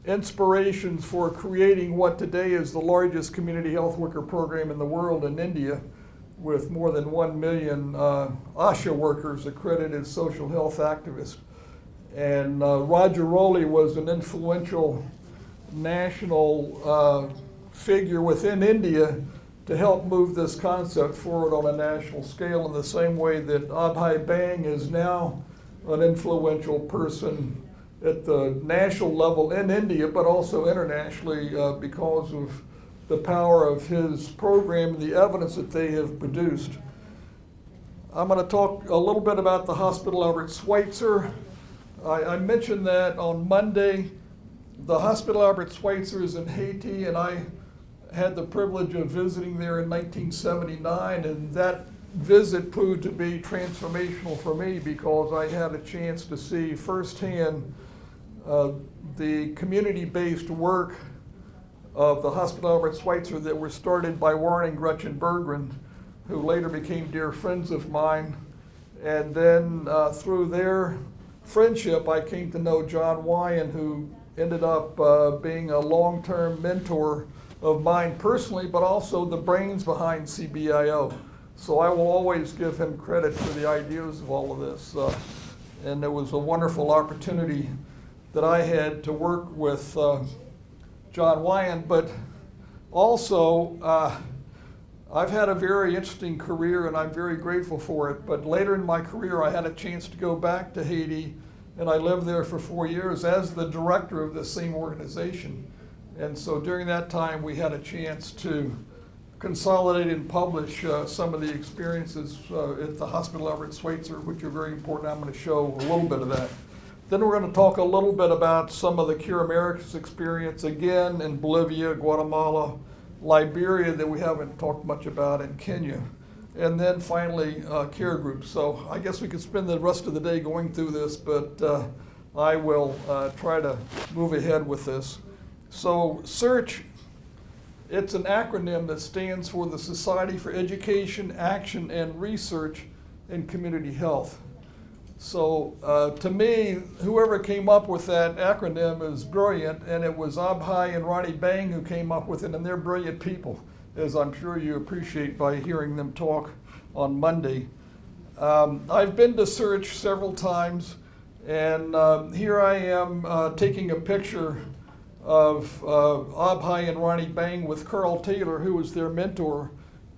inspirations for creating what today is the largest community health worker program in the world in India, with more than 1 million ASHA workers accredited as social health activists. And Roger Rowley was an influential national figure within India to help move this concept forward on a national scale, in the same way that Abhay Bang is now an influential person at the national level in India, but also internationally because of the power of his program and the evidence that they have produced. I'm going to talk a little bit about the Hospital Albert Schweitzer. I mentioned that on Monday. The Hospital Albert Schweitzer is in Haiti, and I had the privilege of visiting there in 1979, and that visit proved to be transformational for me because I had a chance to see firsthand the community-based work of the Hospital Albert Schweitzer that were started by Warren and Gretchen Berggren, who later became dear friends of mine. And then through their friendship, I came to know John Wyan, who ended up being a long-term mentor of mine personally, but also the brains behind CBIO. So I will always give him credit for the ideas of all of this. And it was a wonderful opportunity that I had to work with John Wyan, but also I've had a very interesting career, and I'm very grateful for it. But later in my career, I had a chance to go back to Haiti, and I lived there for 4 years as the director of the same organization. And so during that time, we had a chance to consolidate and publish some of the experiences at the Hospital Albert Schweitzer, which are very important. I'm going to show a little bit of that. Then we're going to talk a little bit about some of the Cure America's experience again in Bolivia, Guatemala, Liberia that we haven't talked much about, in Kenya. And then finally, care groups. So I guess we could spend the rest of the day going through this, but I will try to move ahead with this. So SEARCH, it's an acronym that stands for the Society for Education, Action, and Research in Community Health. So to me, whoever came up with that acronym is brilliant, and it was Abhay and Ronnie Bang who came up with it, and they're brilliant people, as I'm sure you appreciate by hearing them talk on Monday. I've been to SEARCH several times, and here I am taking a picture of Abhay and Ronnie Bang with Carl Taylor, who was their mentor,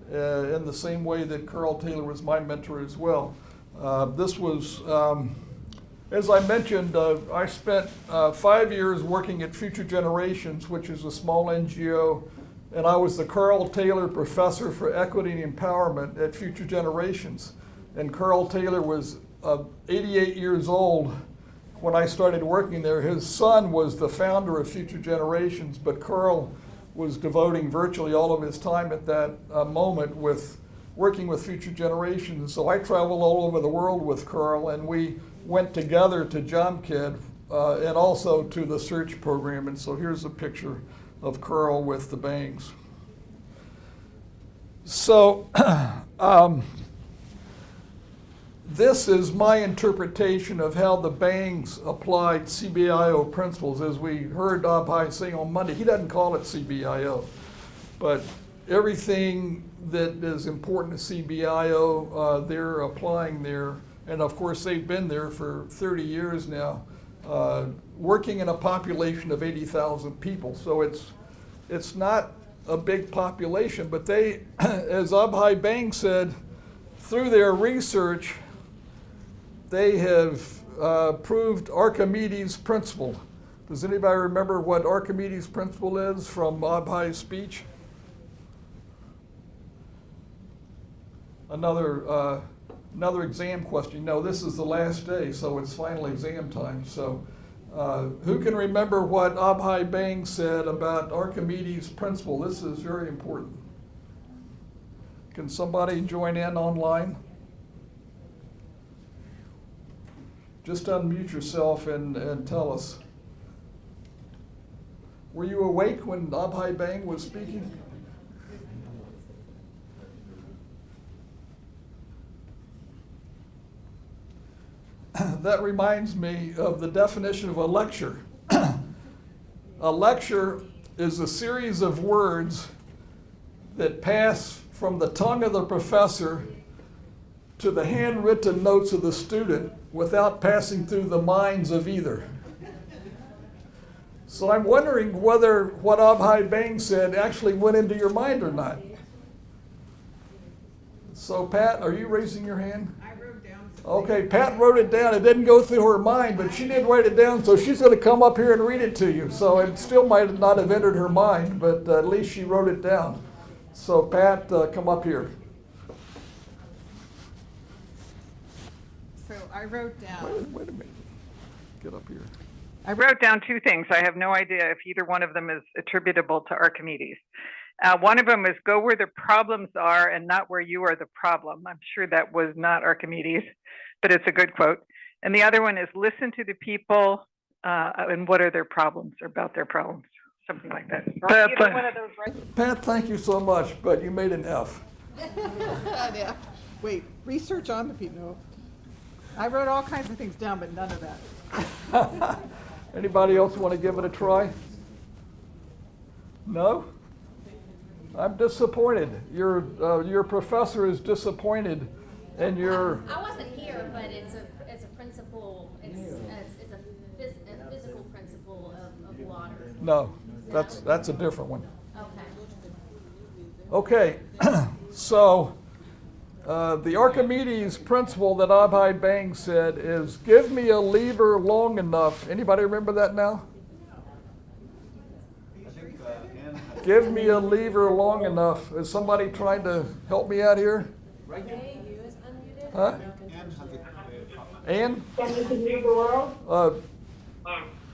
in the same way that Carl Taylor was my mentor as well. This was, as I mentioned, I spent 5 years working at Future Generations, which is a small NGO, and I was the Carl Taylor Professor for Equity and Empowerment at Future Generations. And Carl Taylor was 88 years old when I started working there. His son was the founder of Future Generations, but Carl was devoting virtually all of his time at that moment with working with Future Generations. So I traveled all over the world with Carl, and we went together to JomKid and also to the SEARCH program. And so here's a picture of Carl with the Bangs. So this is my interpretation of how the Bangs applied CBIO principles, as we heard Abhay say on Monday. He doesn't call it CBIO, but everything that is important to CBIO, they're applying there. And of course, they've been there for 30 years now, working in a population of 80,000 people. So it's not a big population, but they, as Abhay Bang said, through their research, they have proved Archimedes' principle. Does anybody remember what Archimedes' principle is from Abhay's speech? Another exam question. No, this is the last day, so it's final exam time. So who can remember what Abhay Bang said about Archimedes' principle? This is very important. Can somebody join in online? Just unmute yourself and tell us. Were you awake when Abhay Bang was speaking? That reminds me of the definition of a lecture. A lecture is a series of words that pass from the tongue of the professor to the handwritten notes of the student without passing through the minds of either. So I'm wondering whether what Abhay Bang said actually went into your mind or not. So Pat, are you raising your hand? Okay, Pat wrote it down. It didn't go through her mind, but she did write it down, so she's going to come up here and read it to you. So it still might not have entered her mind, but at least she wrote it down. So Pat, come up here. So I wrote down. Wait a minute. Get up here. I wrote down two things. I have no idea if either one of them is attributable to Archimedes. One of them is go where the problems are and not where you are the problem. I'm sure that was not Archimedes, but it's a good quote. And the other one is listen to the people and what are their problems or about their problems, something like that. One of those, right? Pat, thank you so much, but you made an F. Yeah. Wait, research on the people. No. I wrote all kinds of things down, but none of that. Anybody else want to give it a try? No? I'm disappointed. Your professor is disappointed, and you're. I wasn't here, but it's a principle. It's a physical principle of water. No, that's a different one. Okay. Okay, so the Archimedes principle that Abhay Bang said is give me a lever long enough. Anybody remember that now? Give me a lever long enough. Is somebody trying to help me out here? Huh? Ann? Can you leave the world?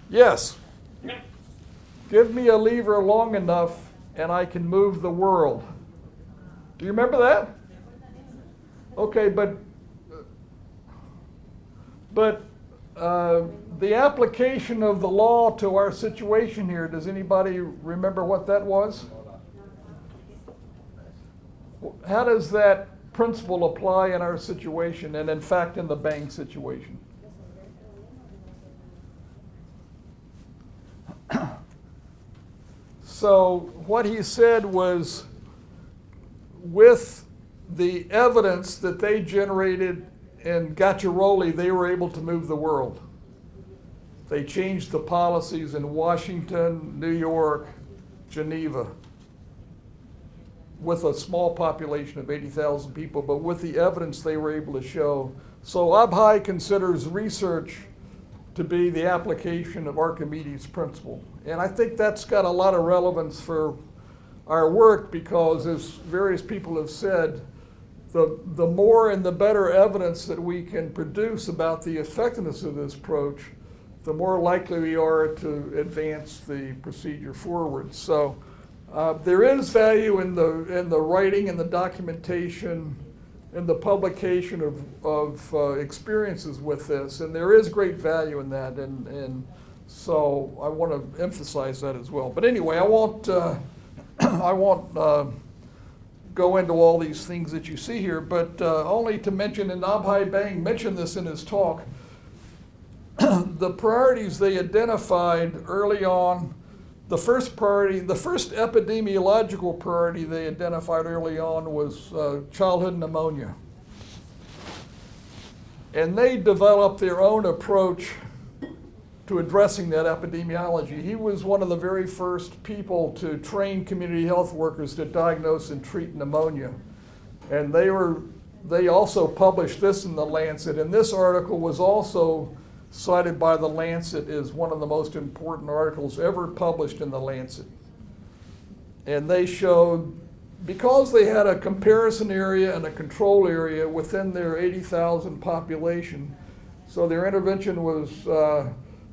Yes. Give me a lever long enough and I can move the world. Do you remember that? Okay, but the application of the law to our situation here, does anybody remember what that was? How does that principle apply in our situation and in fact in the Bang situation? So what he said was, with the evidence that they generated in Gacciaroli, they were able to move the world. They changed the policies in Washington, New York, Geneva, with a small population of 80,000 people, but with the evidence they were able to show. So Abhay considers research to be the application of Archimedes' principle. And I think that's got a lot of relevance for our work because, as various people have said, the more and the better evidence that we can produce about the effectiveness of this approach, the more likely we are to advance the procedure forward. So there is value in the writing and the documentation and the publication of experiences with this, and there is great value in that, and so I want to emphasize that as well. But anyway, I won't go into all these things that you see here, but only to mention, and Abhay Bang mentioned this in his talk, the priorities they identified early on. The first priority, the first epidemiological priority they identified early on was childhood pneumonia. And they developed their own approach to addressing that epidemiology. He was one of the very first people to train community health workers to diagnose and treat pneumonia. And they also published this in the Lancet, and this article was also cited by the Lancet as one of the most important articles ever published in the Lancet. And they showed, because they had a comparison area and a control area within their 80,000 population, so their intervention was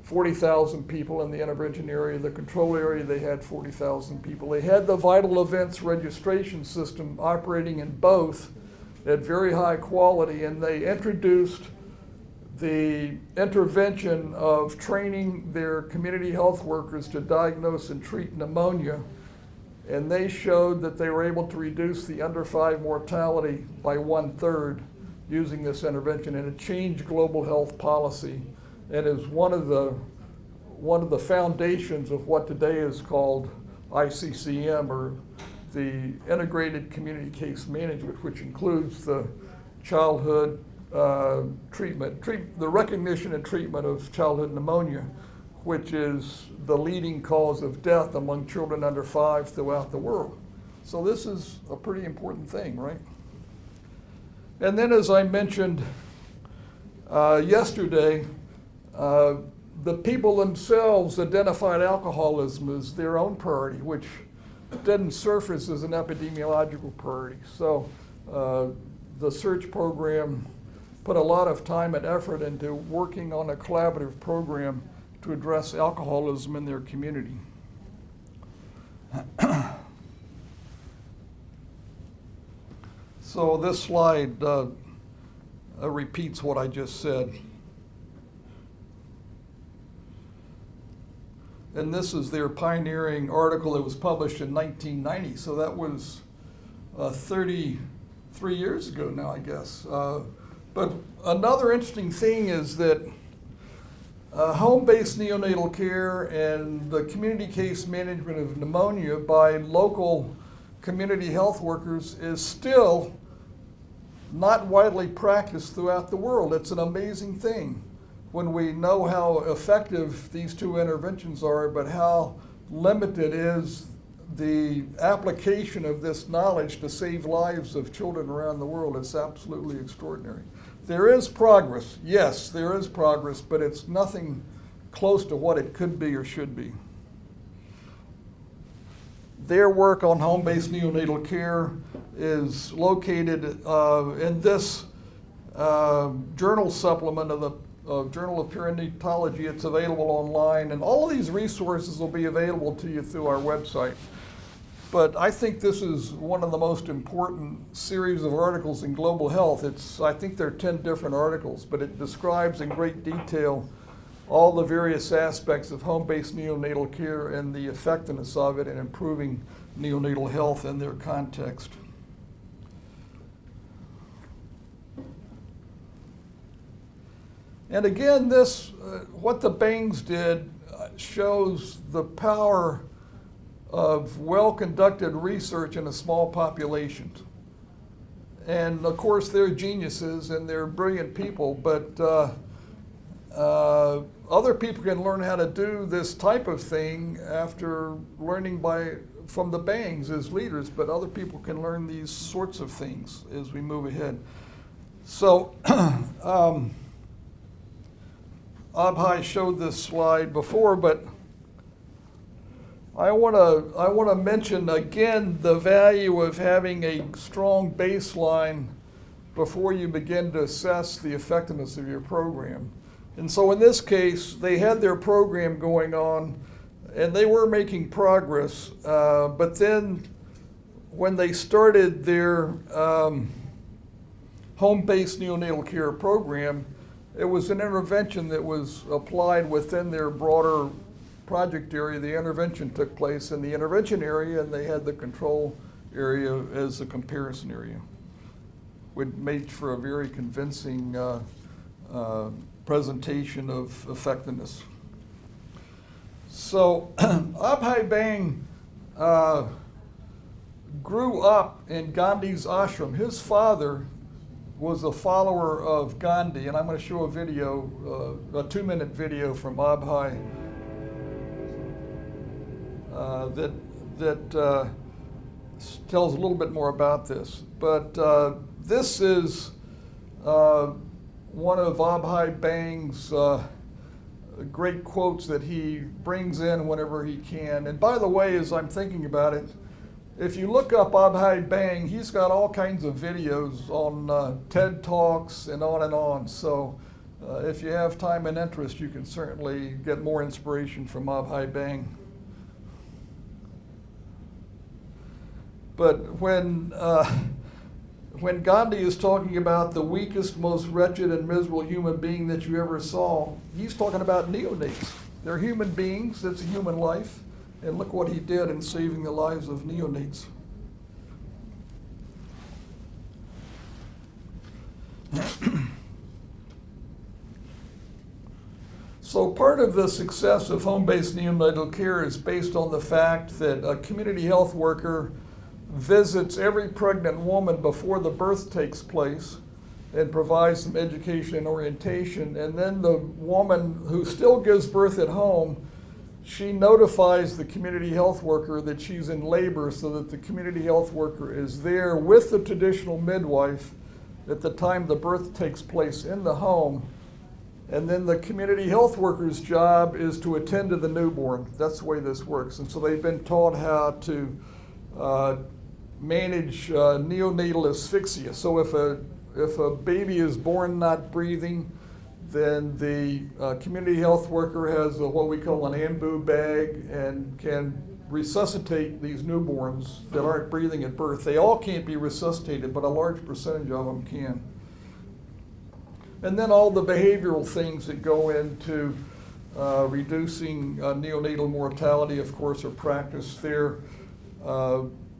40,000 people in the intervention area. The control area, they had 40,000 people. They had the vital events registration system operating in both at very high quality, and they introduced the intervention of training their community health workers to diagnose and treat pneumonia. And they showed that they were able to reduce the under 5 mortality by 1/3 using this intervention, and it changed global health policy, and is one of the foundations of what today is called ICCM, or the Integrated Community Case Management, which includes the childhood the recognition and treatment of childhood pneumonia, which is the leading cause of death among children under 5 throughout the world. So this is a pretty important thing, right? And then, as I mentioned yesterday, the people themselves identified alcoholism as their own priority, which didn't surface as an epidemiological priority. So the search program put a lot of time and effort into working on a collaborative program to address alcoholism in their community. So this slide repeats what I just said. And this is their pioneering article that was published in 1990. So that was 33 years ago now, I guess. But another interesting thing is that home-based neonatal care and the community case management of pneumonia by local community health workers is still not widely practiced throughout the world. It's an amazing thing when we know how effective these two interventions are, but how limited is the application of this knowledge to save lives of children around the world. It's absolutely extraordinary. There is progress, yes, there is progress, but it's nothing close to what it could be or should be. Their work on home-based neonatal care is located in this journal supplement of the Journal of Perinatology. It's available online, and all of these resources will be available to you through our website. But I think this is one of the most important series of articles in global health. I think there are 10 different articles, but it describes in great detail all the various aspects of home-based neonatal care and the effectiveness of it in improving neonatal health in their context. And again, what the Bangs did shows the power of well-conducted research in a small population. And of course, they're geniuses and they're brilliant people, but other people can learn how to do this type of thing after learning from the Bangs as leaders, but other people can learn these sorts of things as we move ahead. So, Abhay showed this slide before, but I want to mention again the value of having a strong baseline before you begin to assess the effectiveness of your program. And so in this case, they had their program going on, and they were making progress. But then when they started their home-based neonatal care program, it was an intervention that was applied within their broader project area. The intervention took place in the intervention area, and they had the control area as the comparison area, which made for a very convincing presentation of effectiveness. So Abhay Bang grew up in Gandhi's ashram. His father was a follower of Gandhi, and I'm going to show a video, a 2-minute video from Abhay that tells a little bit more about this. But this is one of Abhay Bang's great quotes that he brings in whenever he can. And by the way, as I'm thinking about it, if you look up Abhay Bang, he's got all kinds of videos on TED Talks and on and on. So if you have time and interest, you can certainly get more inspiration from Abhay Bang. But when Gandhi is talking about the weakest, most wretched and miserable human being that you ever saw, he's talking about neonates. They're human beings, it's a human life, and look what he did in saving the lives of neonates. So part of the success of home-based neonatal care is based on the fact that a community health worker visits every pregnant woman before the birth takes place and provides some education and orientation. And then the woman who still gives birth at home, she notifies the community health worker that she's in labor so that the community health worker is there with the traditional midwife at the time the birth takes place in the home. And then the community health worker's job is to attend to the newborn. That's the way this works. And so they've been taught how to manage neonatal asphyxia. So if a baby is born not breathing, then the community health worker has what we call an ambu bag and can resuscitate these newborns that aren't breathing at birth. They all can't be resuscitated, but a large percentage of them can. And then all the behavioral things that go into reducing neonatal mortality, of course, are practiced there.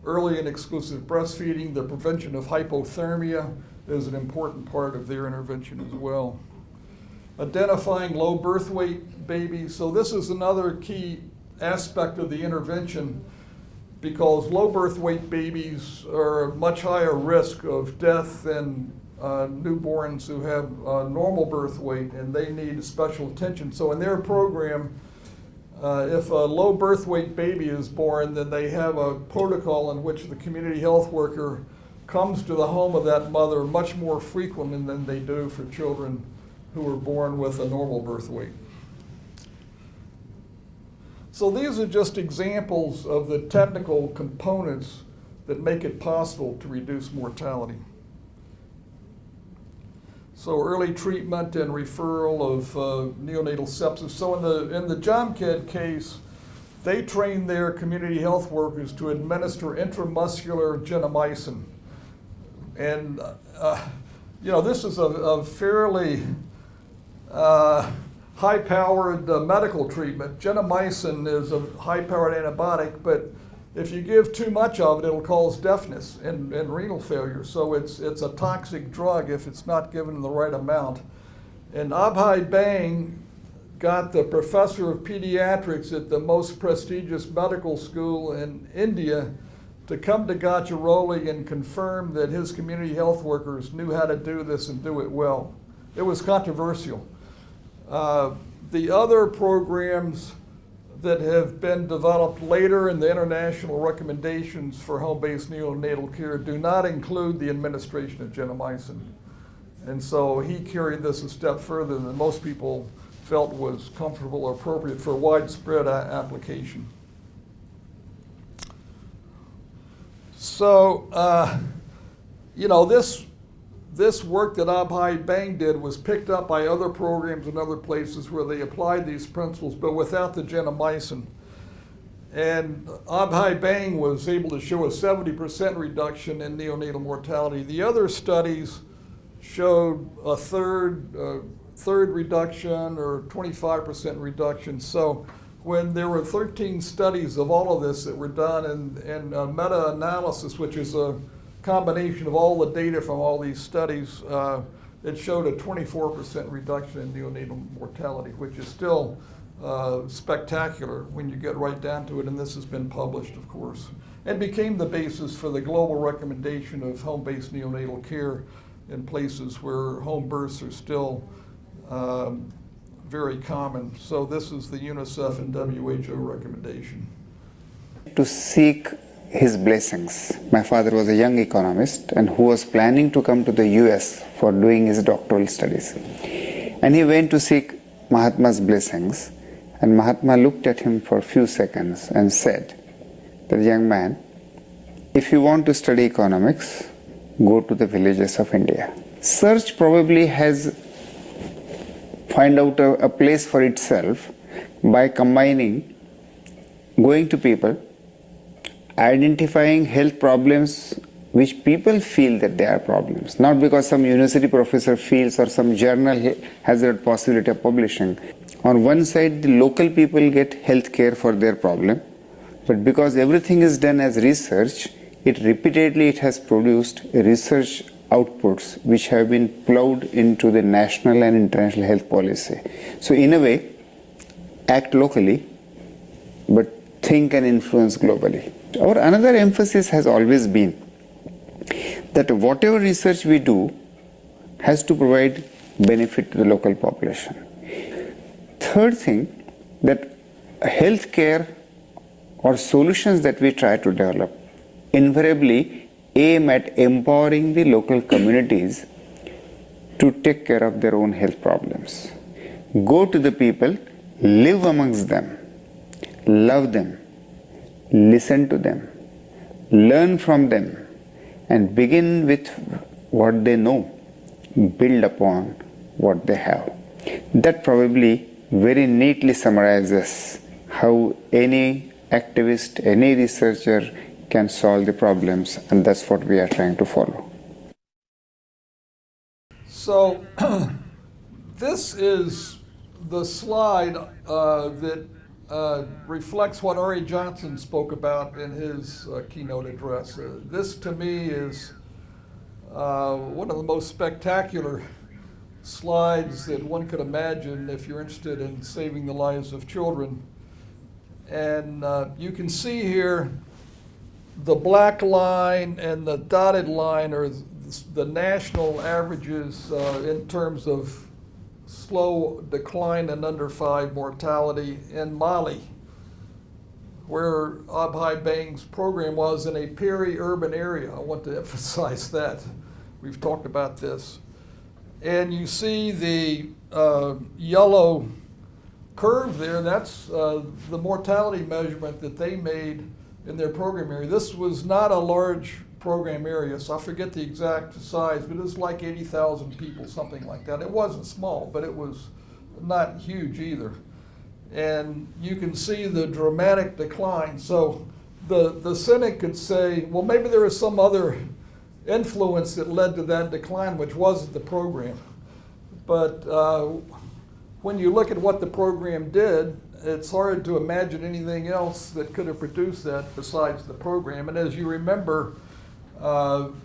Early and exclusive breastfeeding, the prevention of hypothermia is an important part of their intervention as well. Identifying low birth weight babies. So this is another key aspect of the intervention because low birth weight babies are much higher risk of death than newborns who have normal birth weight, and they need special attention. So in their program, if a low birth weight baby is born, then they have a protocol in which the community health worker comes to the home of that mother much more frequently than they do for children who are born with a normal birth weight. So these are just examples of the technical components that make it possible to reduce mortality. So early treatment and referral of neonatal sepsis. So in the JOMCAD case, they trained their community health workers to administer intramuscular gentamicin. And, this is a fairly high-powered medical treatment. Gentamicin is a high-powered antibiotic, but if you give too much of it, it'll cause deafness and renal failure. So it's a toxic drug if it's not given in the right amount. And Abhay Bang got the professor of pediatrics at the most prestigious medical school in India to come to Gachiroli and confirm that his community health workers knew how to do this and do it well. It was controversial. The other programs that have been developed later in the international recommendations for home-based neonatal care do not include the administration of gentamicin. And so he carried this a step further than most people felt was comfortable or appropriate for widespread application. So, this work that Abhay Bang did was picked up by other programs in other places where they applied these principles, but without the gentamicin. And Abhay Bang was able to show a 70% reduction in neonatal mortality. The other studies showed a third reduction or 25% reduction. So when there were 13 studies of all of this that were done and a meta-analysis, which is a combination of all the data from all these studies, it showed a 24% reduction in neonatal mortality, which is still spectacular when you get right down to it, and this has been published, of course, and became the basis for the global recommendation of home-based neonatal care in places where home births are still very common. So this is the UNICEF and WHO recommendation. To seek his blessings. My father was a young economist and who was planning to come to the US for doing his doctoral studies. And he went to seek Mahatma's blessings, and Mahatma looked at him for a few seconds and said, "The young man, if you want to study economics, go to the villages of India." Search probably has find out a place for itself by combining going to people, identifying health problems which people feel that they are problems, not because some university professor feels or some journal has a possibility of publishing. On one side, the local people get health care for their problem, but because everything is done as research, it repeatedly has produced research outputs which have been plowed into the national and international health policy. So in a way, act locally, but think and influence globally. Our another emphasis has always been that whatever research we do has to provide benefit to the local population. Third thing, that healthcare or solutions that we try to develop invariably aim at empowering the local communities to take care of their own health problems. Go to the people, live amongst them, love them, listen to them, learn from them, and begin with what they know, build upon what they have. That probably very neatly summarizes how any activist, any researcher can solve the problems, and that's what we are trying to follow. So this is the slide that reflects what R.A. Johnson spoke about in his keynote address. This to me is one of the most spectacular slides that one could imagine if you're interested in saving the lives of children. And you can see here the black line and the dotted line are the national averages in terms of slow decline and under 5 mortality in Mali, where Abhay Bang's program was in a peri-urban area. I want to emphasize that. We've talked about this. And you see the yellow curve there, that's the mortality measurement that they made in their program area. This was not a large program area, so I forget the exact size, but it was like 80,000 people, something like that. It wasn't small, but it was not huge either. And you can see the dramatic decline. So the cynic could say, well, maybe there was some other influence that led to that decline, which wasn't the program. But when you look at what the program did, it's hard to imagine anything else that could have produced that besides the program. And as you remember,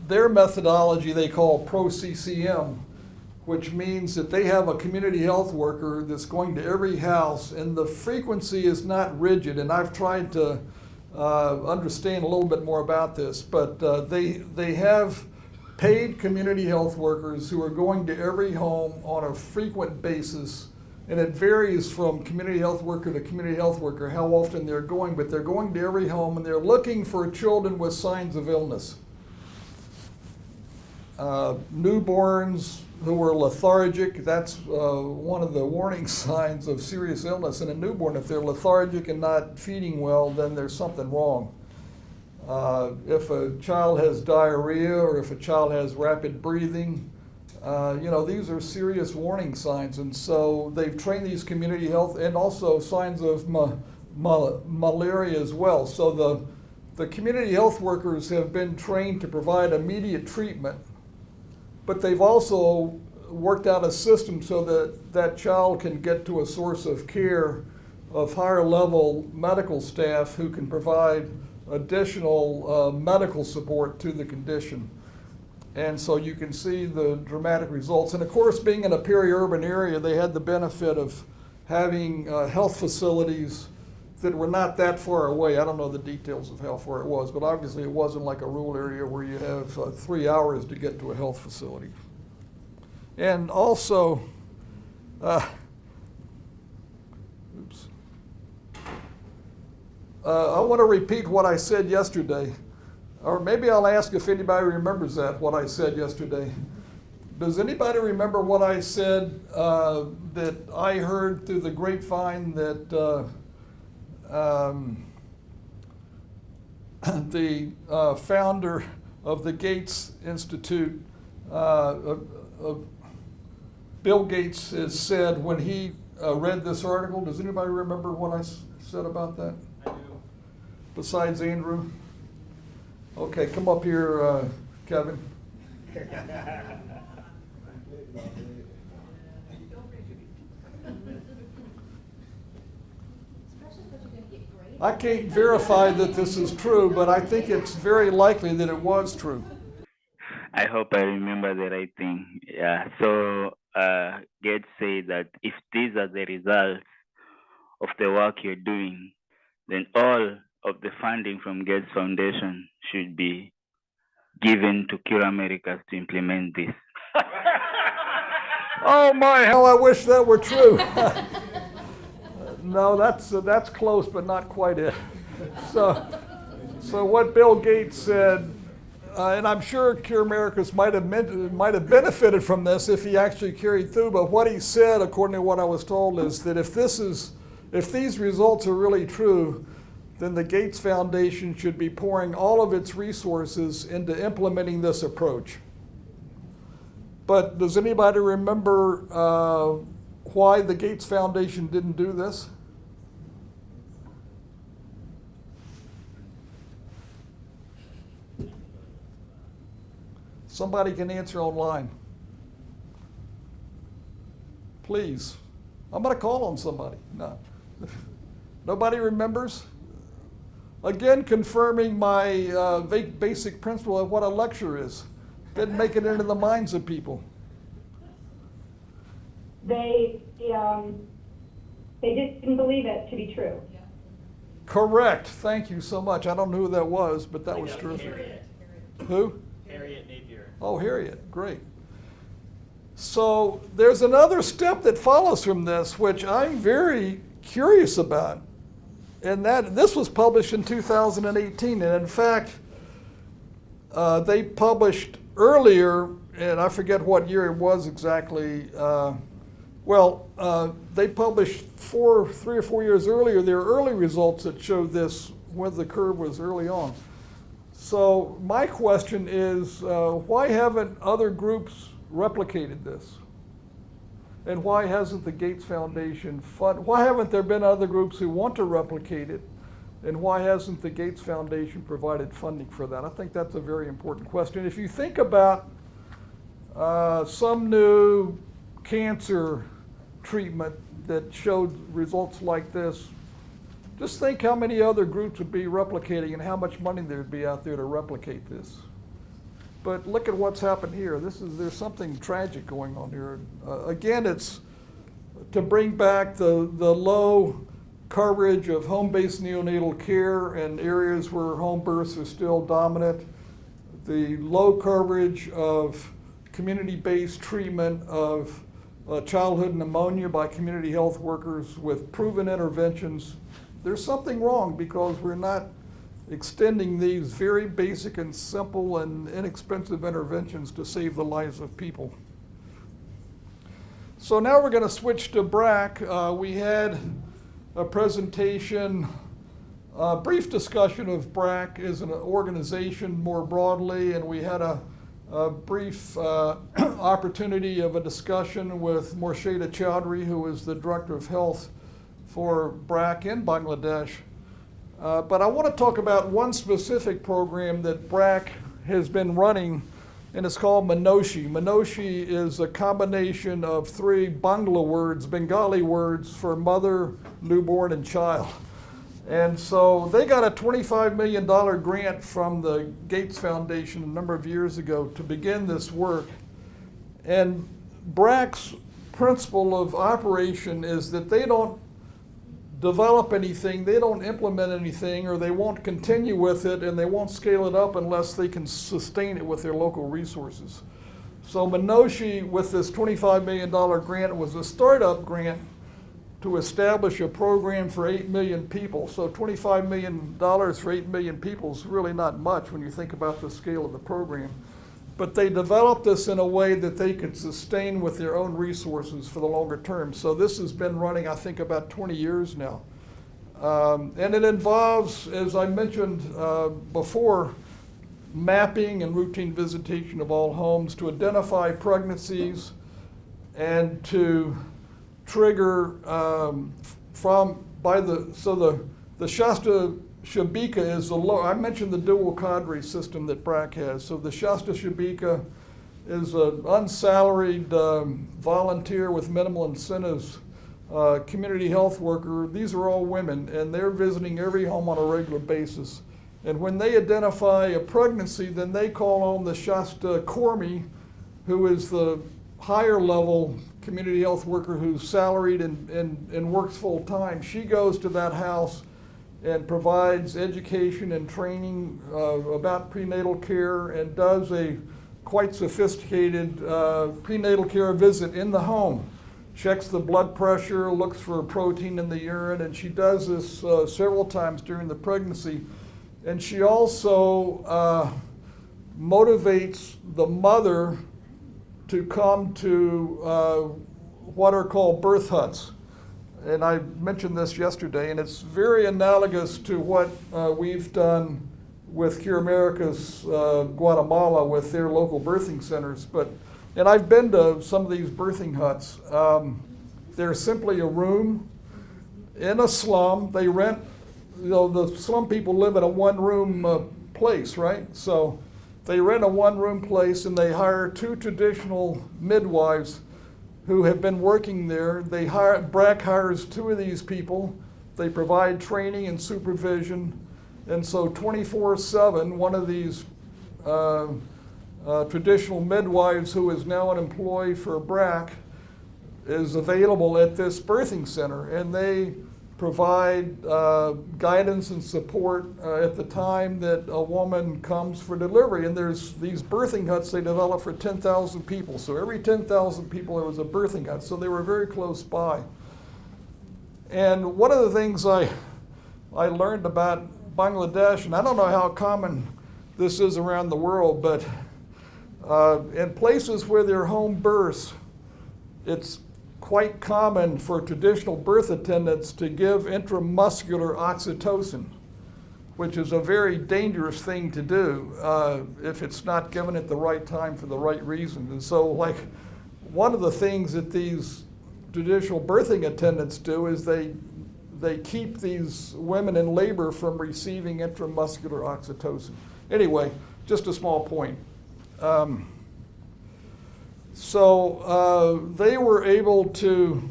their methodology they call pro-CCM, which means that they have a community health worker that's going to every house, and the frequency is not rigid. And I've tried to understand a little bit more about this, but they have paid community health workers who are going to every home on a frequent basis, and it varies from community health worker to community health worker how often they're going, but they're going to every home and they're looking for children with signs of illness. Newborns who are lethargic, that's one of the warning signs of serious illness in a newborn. If they're lethargic and not feeding well, then there's something wrong. If a child has diarrhea or if a child has rapid breathing, these are serious warning signs. And so they've trained these community health, and also signs of malaria as well. So the community health workers have been trained to provide immediate treatment, but they've also worked out a system so that that child can get to a source of care of higher level medical staff who can provide additional medical support to the condition. And so you can see the dramatic results. And of course, being in a peri-urban area, they had the benefit of having health facilities that were not that far away. I don't know the details of how far it was, but obviously it wasn't like a rural area where you have 3 hours to get to a health facility. And also, I want to repeat what I said yesterday, or maybe I'll ask if anybody remembers what I said yesterday. Does anybody remember what I said that I heard through the grapevine that the founder of the Gates Institute, Bill Gates, has said when he read this article? Does anybody remember what I said about that? I do. Besides Andrew? Okay, come up here, Kevin. I can't verify that this is true, but I think it's very likely that it was true. I hope I remember the right thing. Yeah. So Gates said that if these are the results of the work you're doing, then all of the funding from Gates Foundation should be given to Cure Americas to implement this. Oh my, how I wish that were true. No, that's close, but not quite it. So what Bill Gates said, and I'm sure Cure Americas might have benefited from this if he actually carried through. But what he said, according to what I was told, is that if these results are really true, then the Gates Foundation should be pouring all of its resources into implementing this approach. But does anybody remember why the Gates Foundation didn't do this? Somebody can answer online. Please. I'm going to call on somebody. No. Nobody remembers? Again, confirming my basic principle of what a lecture is. Didn't make it into the minds of people. They didn't believe it to be true. Correct. Thank you so much. I don't know who that was, but that was terrific. Harriet. Who? Harriet Napier. Oh, Harriet. Great. So there's another step that follows from this, which I'm very curious about. And this was published in 2018. And in fact, they published earlier, and I forget what year it was exactly. They published 3 or 4 years earlier their early results that showed this, whether the curve was early on. So my question is, why haven't other groups replicated this? And why hasn't the Gates Foundation why haven't there been other groups who want to replicate it? And why hasn't the Gates Foundation provided funding for that? I think that's a very important question. If you think about some new cancer treatment that showed results like this, just think how many other groups would be replicating and how much money there'd be out there to replicate this. But look at what's happened here. There's something tragic going on here. Again, it's to bring back the low coverage of home-based neonatal care in areas where home births are still dominant, the low coverage of community-based treatment of childhood pneumonia by community health workers with proven interventions. There's something wrong because we're not extending these very basic and simple and inexpensive interventions to save the lives of people. So now we're going to switch to BRAC. We had a presentation, a brief discussion of BRAC as an organization more broadly, and we had a brief opportunity of a discussion with Morsheda Chowdhury, who is the Director of Health for BRAC in Bangladesh. But I want to talk about one specific program that BRAC has been running, and it's called Manoshi. Manoshi is a combination of three Bangla words, Bengali words for mother, newborn, and child. And so they got a $25 million grant from the Gates Foundation a number of years ago to begin this work. And BRAC's principle of operation is that they don't develop anything, they don't implement anything, or they won't continue with it, and they won't scale it up unless they can sustain it with their local resources. So Manoshi, with this $25 million grant, was a startup grant to establish a program for 8 million people. So $25 million for 8 million people is really not much when you think about the scale of the program. But they developed this in a way that they could sustain with their own resources for the longer term. So this has been running, I think, about 20 years now. And it involves, as I mentioned before, mapping and routine visitation of all homes to identify pregnancies and to trigger the Shasta Shabika is I mentioned the dual cadre system that BRAC has. So the Shasta Shabika is an unsalaried volunteer with minimal incentives, community health worker. These are all women, and they're visiting every home on a regular basis. And when they identify a pregnancy, then they call on the Shasta Kormi, who is the higher level community health worker who's salaried and works full time. She goes to that house and provides education and training about prenatal care and does a quite sophisticated prenatal care visit in the home. Checks the blood pressure, looks for protein in the urine, and she does this several times during the pregnancy. And she also motivates the mother to come to what are called birth huts. And I mentioned this yesterday, and it's very analogous to what we've done with Cure America's Guatemala with their local birthing centers. And I've been to some of these birthing huts. They're simply a room in a slum. They rent, the slum people live in a one-room place, right? So they rent a one-room place, and they hire two traditional midwives who have been working there. BRAC hires two of these people. They provide training and supervision. And so 24/7, one of these traditional midwives who is now an employee for BRAC is available at this birthing center. And they provide guidance and support at the time that a woman comes for delivery. And there's these birthing huts they develop for 10,000 people. So every 10,000 people there was a birthing hut. So they were very close by. And one of the things I learned about Bangladesh, and I don't know how common this is around the world, but in places where there are home births, it's quite common for traditional birth attendants to give intramuscular oxytocin, which is a very dangerous thing to do if it's not given at the right time for the right reasons. And so, like, one of the things that these judicial birthing attendants do is they keep these women in labor from receiving intramuscular oxytocin. Anyway, just a small point. So they were able to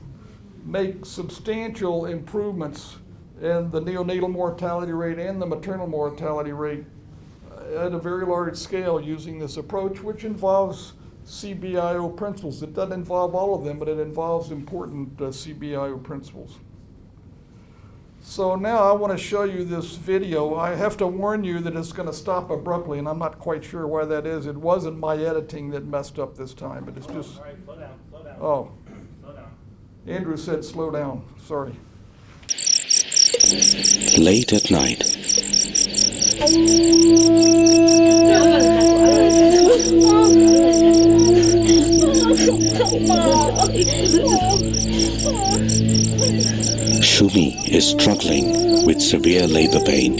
make substantial improvements in the neonatal mortality rate and the maternal mortality rate at a very large scale using this approach, which involves CBIO principles. It doesn't involve all of them, but it involves important CBIO principles. So now I want to show you this video. I have to warn you that it's going to stop abruptly, and I'm not quite sure why that is. It wasn't my editing that messed up this time, but it's just... All right, slow down, slow down. Oh. Slow down. Andrew said slow down. Sorry. Late at night. Shumi is struggling with severe labor pain.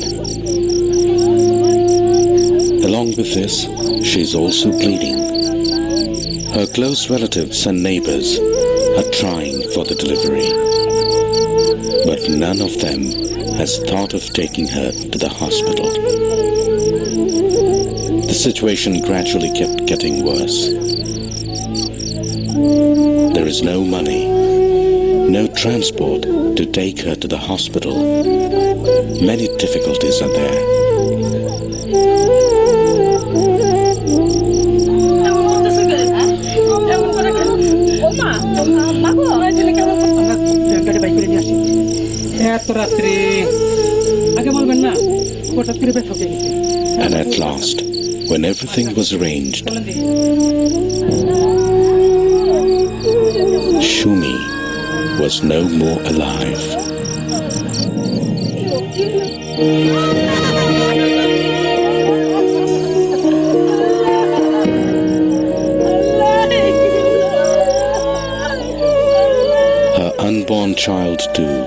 Along with this, she is also bleeding. Her close relatives and neighbors are trying for the delivery, but none of them has thought of taking her to the hospital. The situation gradually kept getting worse. There is no money, no transport to take her to the hospital. Many difficulties are there. And at last, when everything was arranged, Shumi was no more alive. Her unborn child, too,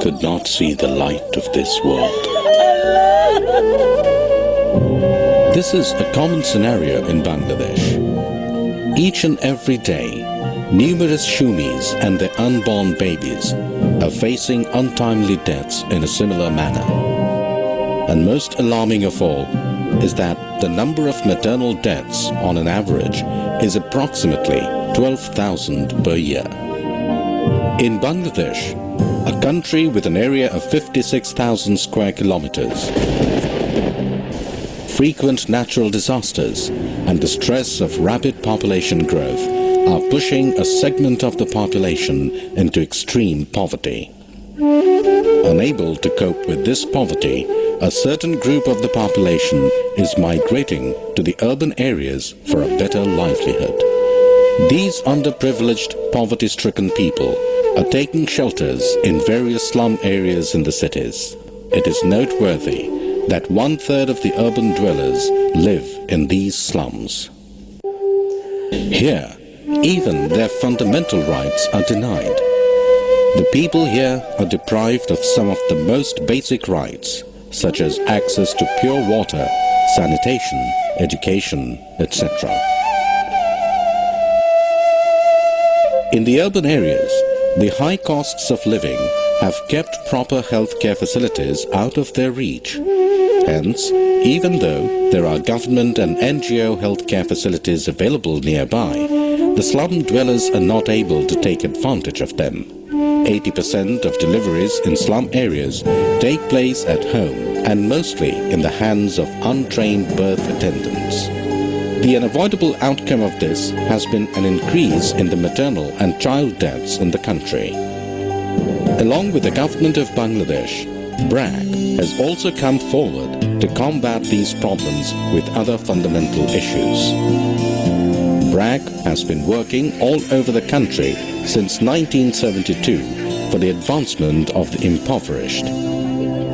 could not see the light of this world. This is a common scenario in Bangladesh. Each and every day, numerous Shumis and their unborn babies are facing untimely deaths in a similar manner. And most alarming of all is that the number of maternal deaths on an average is approximately 12,000 per year. In Bangladesh, a country with an area of 56,000 square kilometers, frequent natural disasters and the stress of rapid population growth are pushing a segment of the population into extreme poverty. Unable to cope with this poverty, a certain group of the population is migrating to the urban areas for a better livelihood. These underprivileged, poverty-stricken people are taking shelters in various slum areas in the cities. It is noteworthy that 1/3 of the urban dwellers live in these slums. Here, even their fundamental rights are denied. The people here are deprived of some of the most basic rights, such as access to pure water, sanitation, education, etc. In the urban areas, the high costs of living have kept proper healthcare facilities out of their reach. Hence, even though there are government and NGO healthcare facilities available nearby, the slum dwellers are not able to take advantage of them. 80% of deliveries in slum areas take place at home and mostly in the hands of untrained birth attendants. The unavoidable outcome of this has been an increase in the maternal and child deaths in the country. Along with the government of Bangladesh, BRAC has also come forward to combat these problems with other fundamental issues. BRAC has been working all over the country since 1972 for the advancement of the impoverished.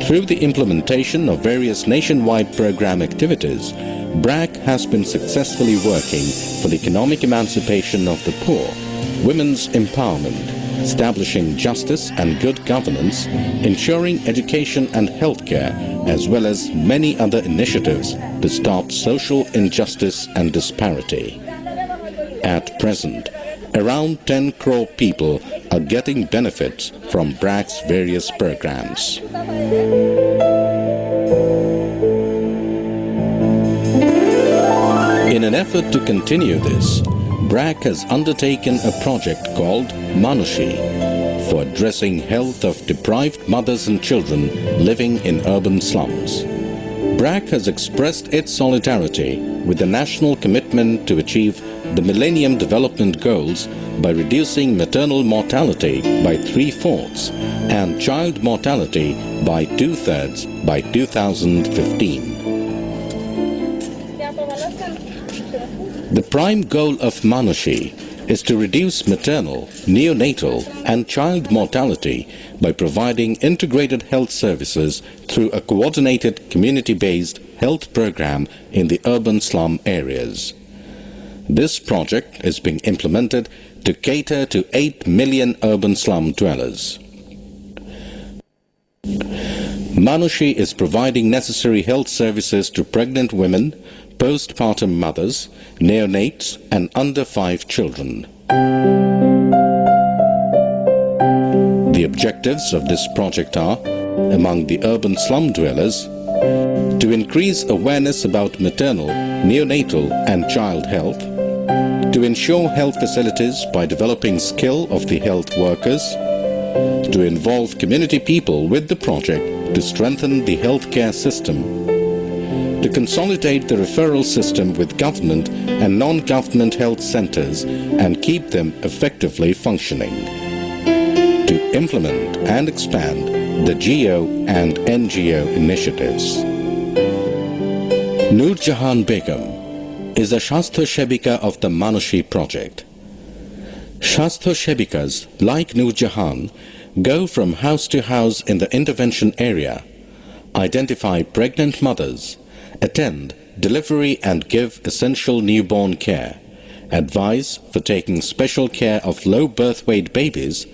Through the implementation of various nationwide program activities, BRAC has been successfully working for the economic emancipation of the poor, women's empowerment, establishing justice and good governance, ensuring education and healthcare as well as many other initiatives to stop social injustice and disparity. At present, around 10 crore people are getting benefits from BRAC's various programs. In an effort to continue this, BRAC has undertaken a project called Manushi for addressing health of deprived mothers and children living in urban slums. BRAC has expressed its solidarity with the national commitment to achieve the Millennium Development Goals by reducing maternal mortality by 3/4 and child mortality by 2/3 by 2015. The prime goal of Manushi is to reduce maternal, neonatal and child mortality by providing integrated health services through a coordinated community-based health program in the urban slum areas. This project is being implemented to cater to 8 million urban slum dwellers. Manushi is providing necessary health services to pregnant women, postpartum mothers, neonates and under 5 children. The objectives of this project are, among the urban slum dwellers, to increase awareness about maternal, neonatal and child health, to ensure health facilities by developing skill of the health workers, to involve community people with the project to strengthen the healthcare system, to consolidate the referral system with government and non-government health centers and keep them effectively functioning, to implement and expand the GEO and NGO initiatives. Noor Jahan Begum is a Shastha Shebika of the Manushi project. Shastha Shebikas, like Noor Jahan, go from house to house in the intervention area, identify pregnant mothers, attend delivery and give essential newborn care, advise for taking special care of low birth weight babies,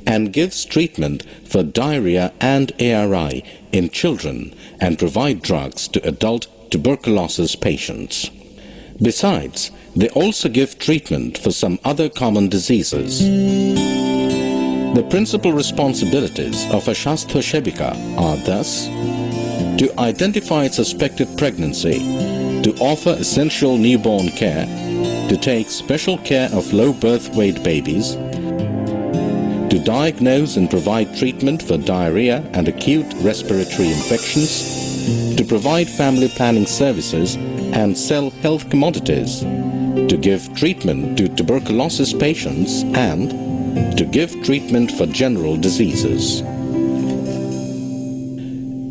and gives treatment for diarrhea and ARI in children and provide drugs to adult tuberculosis patients. Besides, they also give treatment for some other common diseases. The principal responsibilities of a Shastha Shebika are thus: to identify suspected pregnancy, to offer essential newborn care, to take special care of low birth weight babies, to diagnose and provide treatment for diarrhea and acute respiratory infections, to provide family planning services and sell health commodities, to give treatment to tuberculosis patients, and to give treatment for general diseases.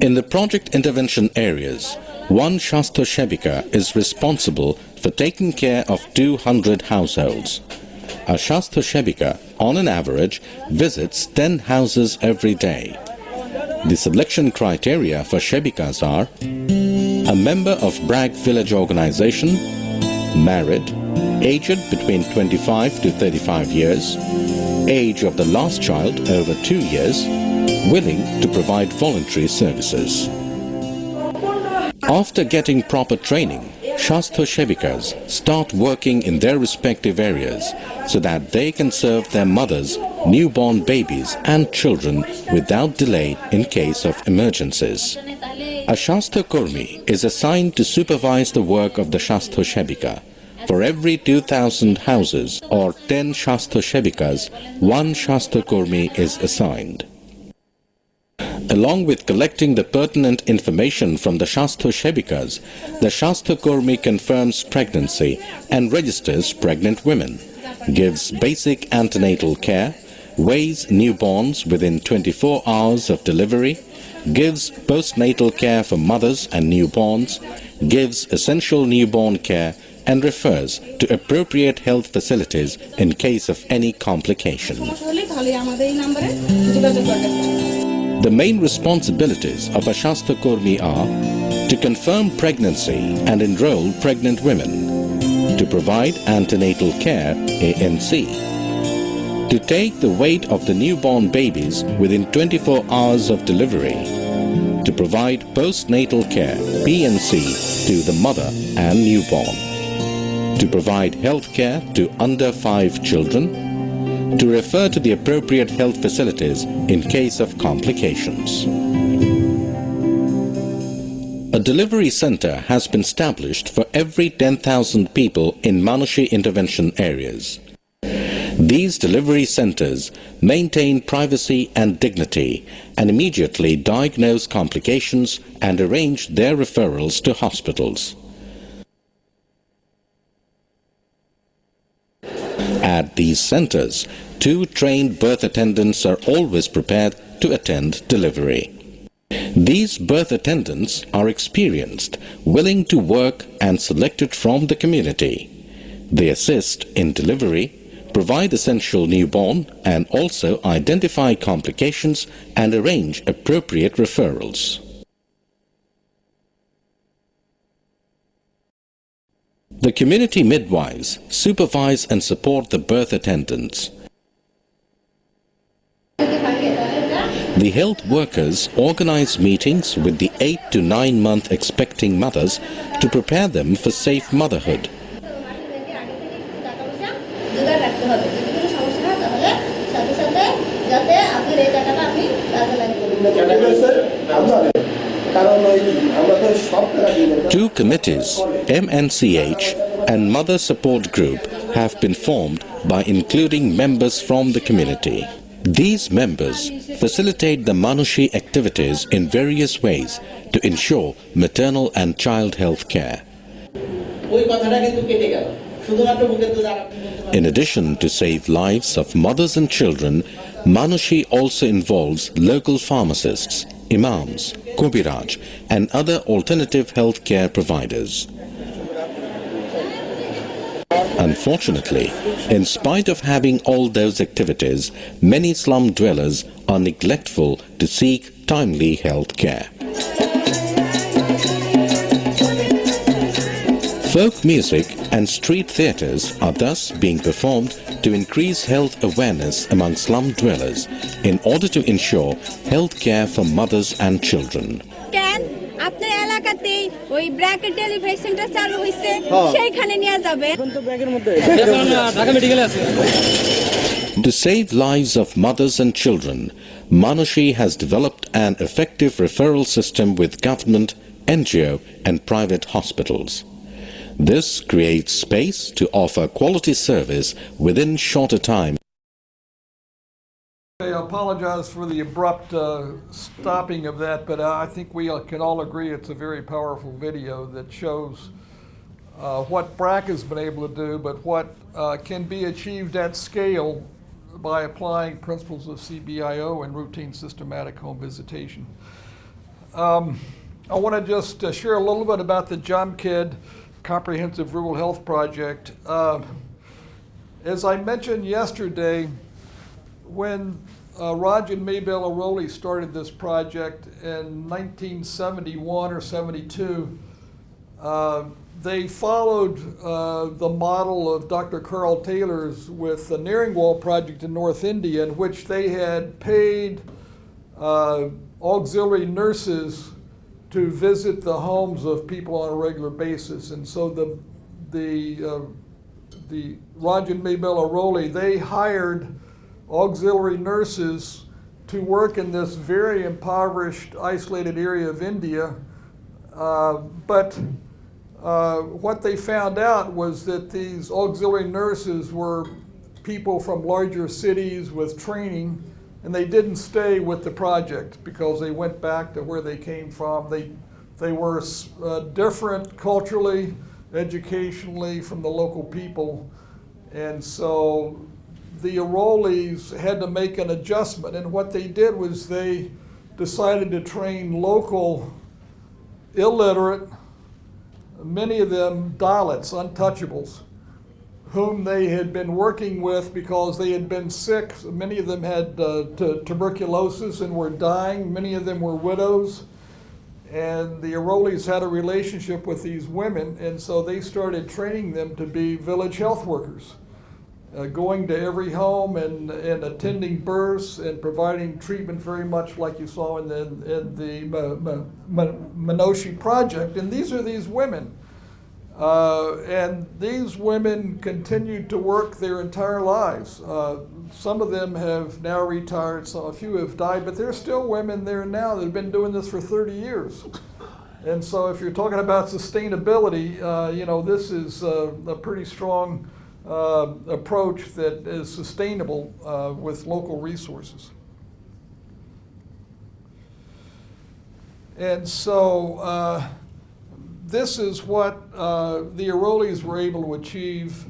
In the project intervention areas, one Shastha Shebika is responsible for taking care of 200 households. A Shastha Shebika, on an average, visits 10 houses every day. The selection criteria for Shebikas are: a member of BRAC village organization, married, aged between 25 to 35 years, age of the last child over 2 years, willing to provide voluntary services. After getting proper training, Shastha Shebikas start working in their respective areas so that they can serve their mothers, newborn babies and children without delay in case of emergencies. A Shastha Kurmi is assigned to supervise the work of the Shastha Shebika. For every 2,000 houses or 10 Shastha Shebikas, one Shastha Kurmi is assigned. Along with collecting the pertinent information from the Shastha Shebikas, the Shastha Kurmi confirms pregnancy and registers pregnant women, gives basic antenatal care, weighs newborns within 24 hours of delivery, gives postnatal care for mothers and newborns, gives essential newborn care, and refers to appropriate health facilities in case of any complication. The main responsibilities of a Shastha Kurmi are to confirm pregnancy and enroll pregnant women, to provide antenatal care ANC, to take the weight of the newborn babies within 24 hours of delivery, to provide postnatal care (PNC) to the mother and newborn, to provide health care to under 5 children, to refer to the appropriate health facilities in case of complications. A delivery center has been established for every 10,000 people in Manushi intervention areas. These delivery centers maintain privacy and dignity and immediately diagnose complications and arrange their referrals to hospitals. At these centers, 2 trained birth attendants are always prepared to attend delivery. These birth attendants are experienced, willing to work and selected from the community. They assist in delivery, provide essential newborn and also identify complications and arrange appropriate referrals. The community midwives supervise and support the birth attendants. The health workers organize meetings with the 8 to 9 month expecting mothers to prepare them for safe motherhood. Two committees, MNCH and Mother Support Group, have been formed by including members from the community. These members facilitate the Manushi activities in various ways to ensure maternal and child health care. In addition to save lives of mothers and children, Manushi also involves local pharmacists, imams, Kubiraj, and other alternative health care providers. Unfortunately, in spite of having all those activities, many slum dwellers are neglectful to seek timely health care. Folk music and street theatres are thus being performed to increase health awareness among slum dwellers in order to ensure health care for mothers and children. To save lives of mothers and children, Manushi has developed an effective referral system with government, NGO and private hospitals. This creates space to offer quality service within shorter time. I apologize for the abrupt stopping of that, but I think we can all agree it's a very powerful video that shows what BRAC has been able to do, but what can be achieved at scale by applying principles of CBIO and routine systematic home visitation. I want to just share a little bit about the JOMKID Comprehensive Rural Health Project. As I mentioned yesterday, when Rajan Maybell Aroli started this project in 1971 or 72, they followed the model of Dr. Carl Taylor's with the Naringwal project in North India, in which they had paid auxiliary nurses to visit the homes of people on a regular basis. And so the Rajan Maybell Aroli, they hired auxiliary nurses to work in this very impoverished, isolated area of India. But what they found out was that these auxiliary nurses were people from larger cities with training, and they didn't stay with the project because they went back to where they came from. They were different culturally, educationally from the local people. And so the Arolis had to make an adjustment. And what they did was they decided to train local illiterate, many of them Dalits, untouchables, whom they had been working with because they had been sick. Many of them had tuberculosis and were dying. Many of them were widows. And the Arolis had a relationship with these women, and so they started training them to be village health workers. going to every home and attending births and providing treatment very much like you saw in the Minoshi Project. And these are these women. And these women continued to work their entire lives. Some of them have now retired, so a few have died, but there's still women there now that have been doing this for 30 years. And so if you're talking about sustainability, this is a pretty strong approach that is sustainable with local resources. And so this is what the Arolis were able to achieve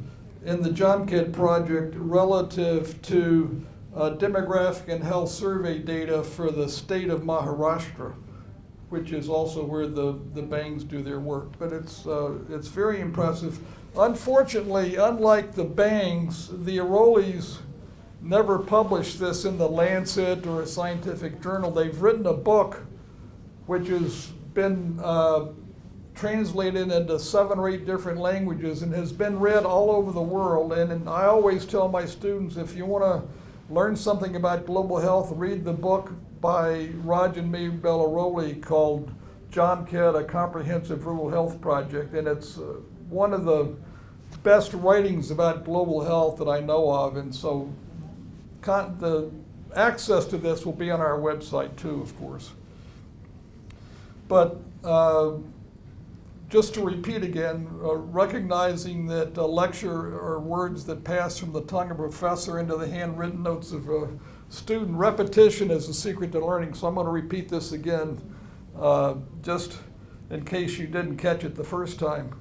in the JOMKED project relative to demographic and health survey data for the state of Maharashtra, which is also where the Bangs do their work. But it's very impressive. Unfortunately, unlike the Bangs, the Arolis never published this in the Lancet or a scientific journal. They've written a book which has been translated into 7 or 8 different languages and has been read all over the world. And I always tell my students, if you want to learn something about global health, read the book by Raj and Maybell Aroli called JOMKED, A Comprehensive Rural Health Project. And it's one of the best writings about global health that I know of. And so the access to this will be on our website too, of course. But just to repeat again, recognizing that a lecture are words that pass from the tongue of a professor into the handwritten notes of a student. Repetition is the secret to learning, so I'm going to repeat this again just in case you didn't catch it the first time.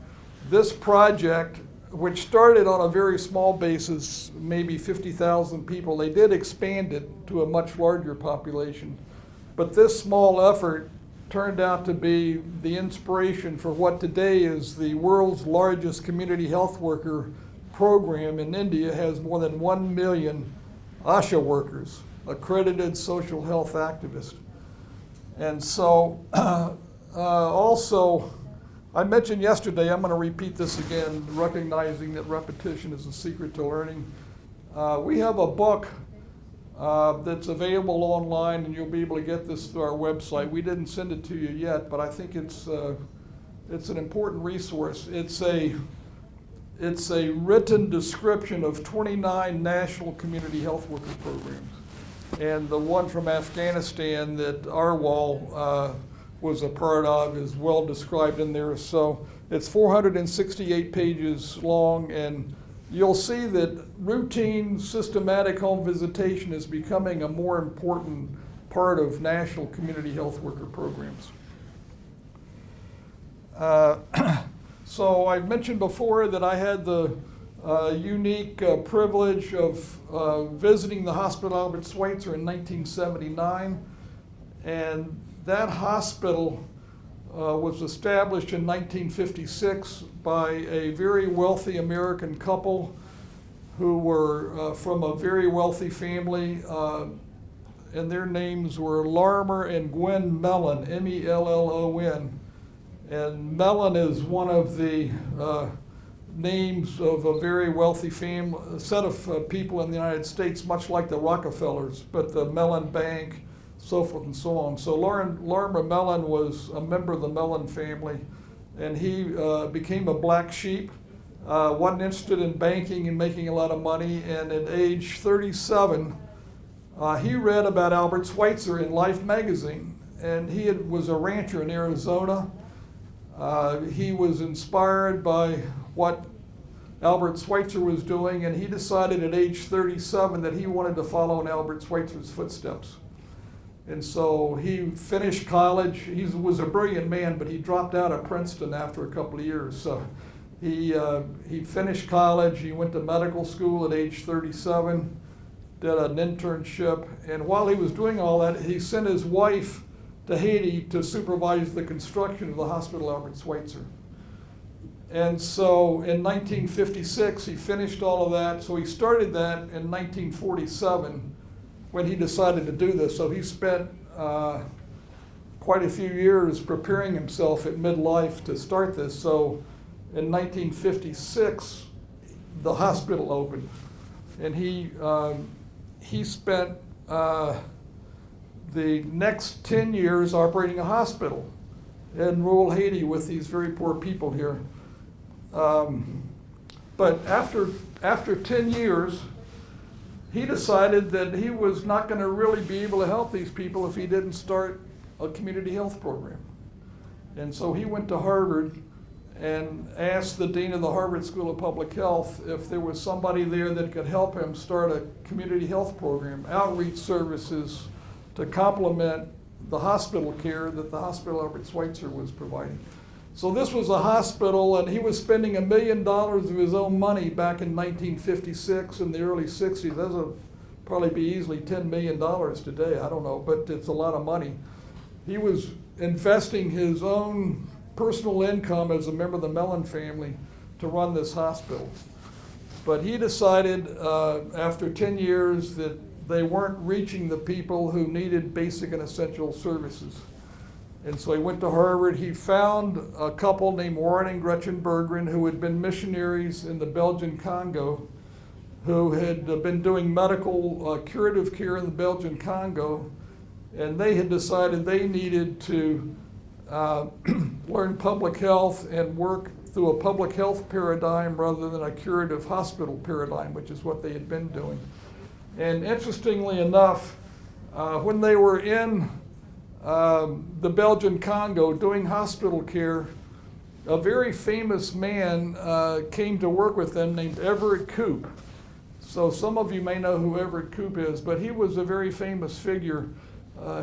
This project, which started on a very small basis, maybe 50,000 people, they did expand it to a much larger population. But this small effort turned out to be the inspiration for what today is the world's largest community health worker program in India. Has more than 1 million ASHA workers, accredited social health activists. And so also, I mentioned yesterday, I'm going to repeat this again, recognizing that repetition is the secret to learning. We have a book that's available online, and you'll be able to get this through our website. We didn't send it to you yet, but I think it's an important resource. It's a written description of 29 national community health worker programs. And the one from Afghanistan that Arwal was a part of is well described in there. So it's 468 pages long, and you'll see that routine, systematic home visitation is becoming a more important part of national community health worker programs. So I mentioned before that I had the unique privilege of visiting the Hospital Albert Schweitzer in 1979, and that hospital was established in 1956 by a very wealthy American couple who were from a very wealthy family, and their names were Larmer and Gwen Mellon, M-E-L-L-O-N. And Mellon is one of the names of a very wealthy family, set of people in the United States, much like the Rockefellers, but the Mellon Bank, so forth and so on. So Larmer Mellon was a member of the Mellon family, and he became a black sheep, wasn't interested in banking and making a lot of money, and at age 37, he read about Albert Schweitzer in Life magazine, and he was a rancher in Arizona. He was inspired by what Albert Schweitzer was doing, and he decided at age 37 that he wanted to follow in Albert Schweitzer's footsteps. And so he finished college. He was a brilliant man, but he dropped out of Princeton after a couple of years. So he finished college. He went to medical school at age 37, did an internship, and while he was doing all that, he sent his wife to Haiti to supervise the construction of the Hospital Albert Schweitzer. And so in 1956, he finished all of that. So he started that in 1947 when he decided to do this. So he spent quite a few years preparing himself at midlife to start this. So in 1956, the hospital opened. and he spent the next 10 years operating a hospital in rural Haiti with these very poor people here. But after 10 years, he decided that he was not going to really be able to help these people if he didn't start a community health program. And so he went to Harvard and asked the dean of the Harvard School of Public Health if there was somebody there that could help him start a community health program, outreach services to complement the hospital care that the Hospital Albert Schweitzer was providing. So this was a hospital, and he was spending $1 million of his own money back in 1956 in the early 60s. That would probably be easily $10 million today, I don't know, but it's a lot of money. He was investing his own personal income as a member of the Mellon family to run this hospital. But he decided after 10 years that they weren't reaching the people who needed basic and essential services. And so he went to Harvard. He found a couple named Warren and Gretchen Berggren who had been missionaries in the Belgian Congo, who had been doing medical curative care in the Belgian Congo, and they had decided they needed to learn public health and work through a public health paradigm rather than a curative hospital paradigm, which is what they had been doing. And interestingly enough, when they were in the Belgian Congo doing hospital care, a very famous man came to work with them named Everett Koop. So some of you may know who Everett Koop is, but he was a very famous figure.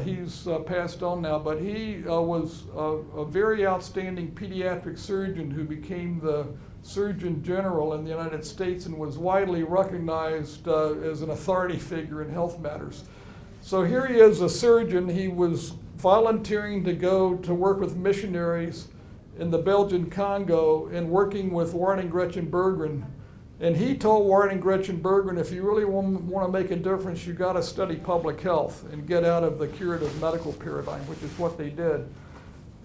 He's passed on now, but he was a very outstanding pediatric surgeon who became the Surgeon General in the United States and was widely recognized as an authority figure in health matters. So here he is, a surgeon. He was volunteering to go to work with missionaries in the Belgian Congo and working with Warren and Gretchen Berggren. And he told Warren and Gretchen Berggren, if you really want to make a difference, you've got to study public health and get out of the curative medical paradigm, which is what they did.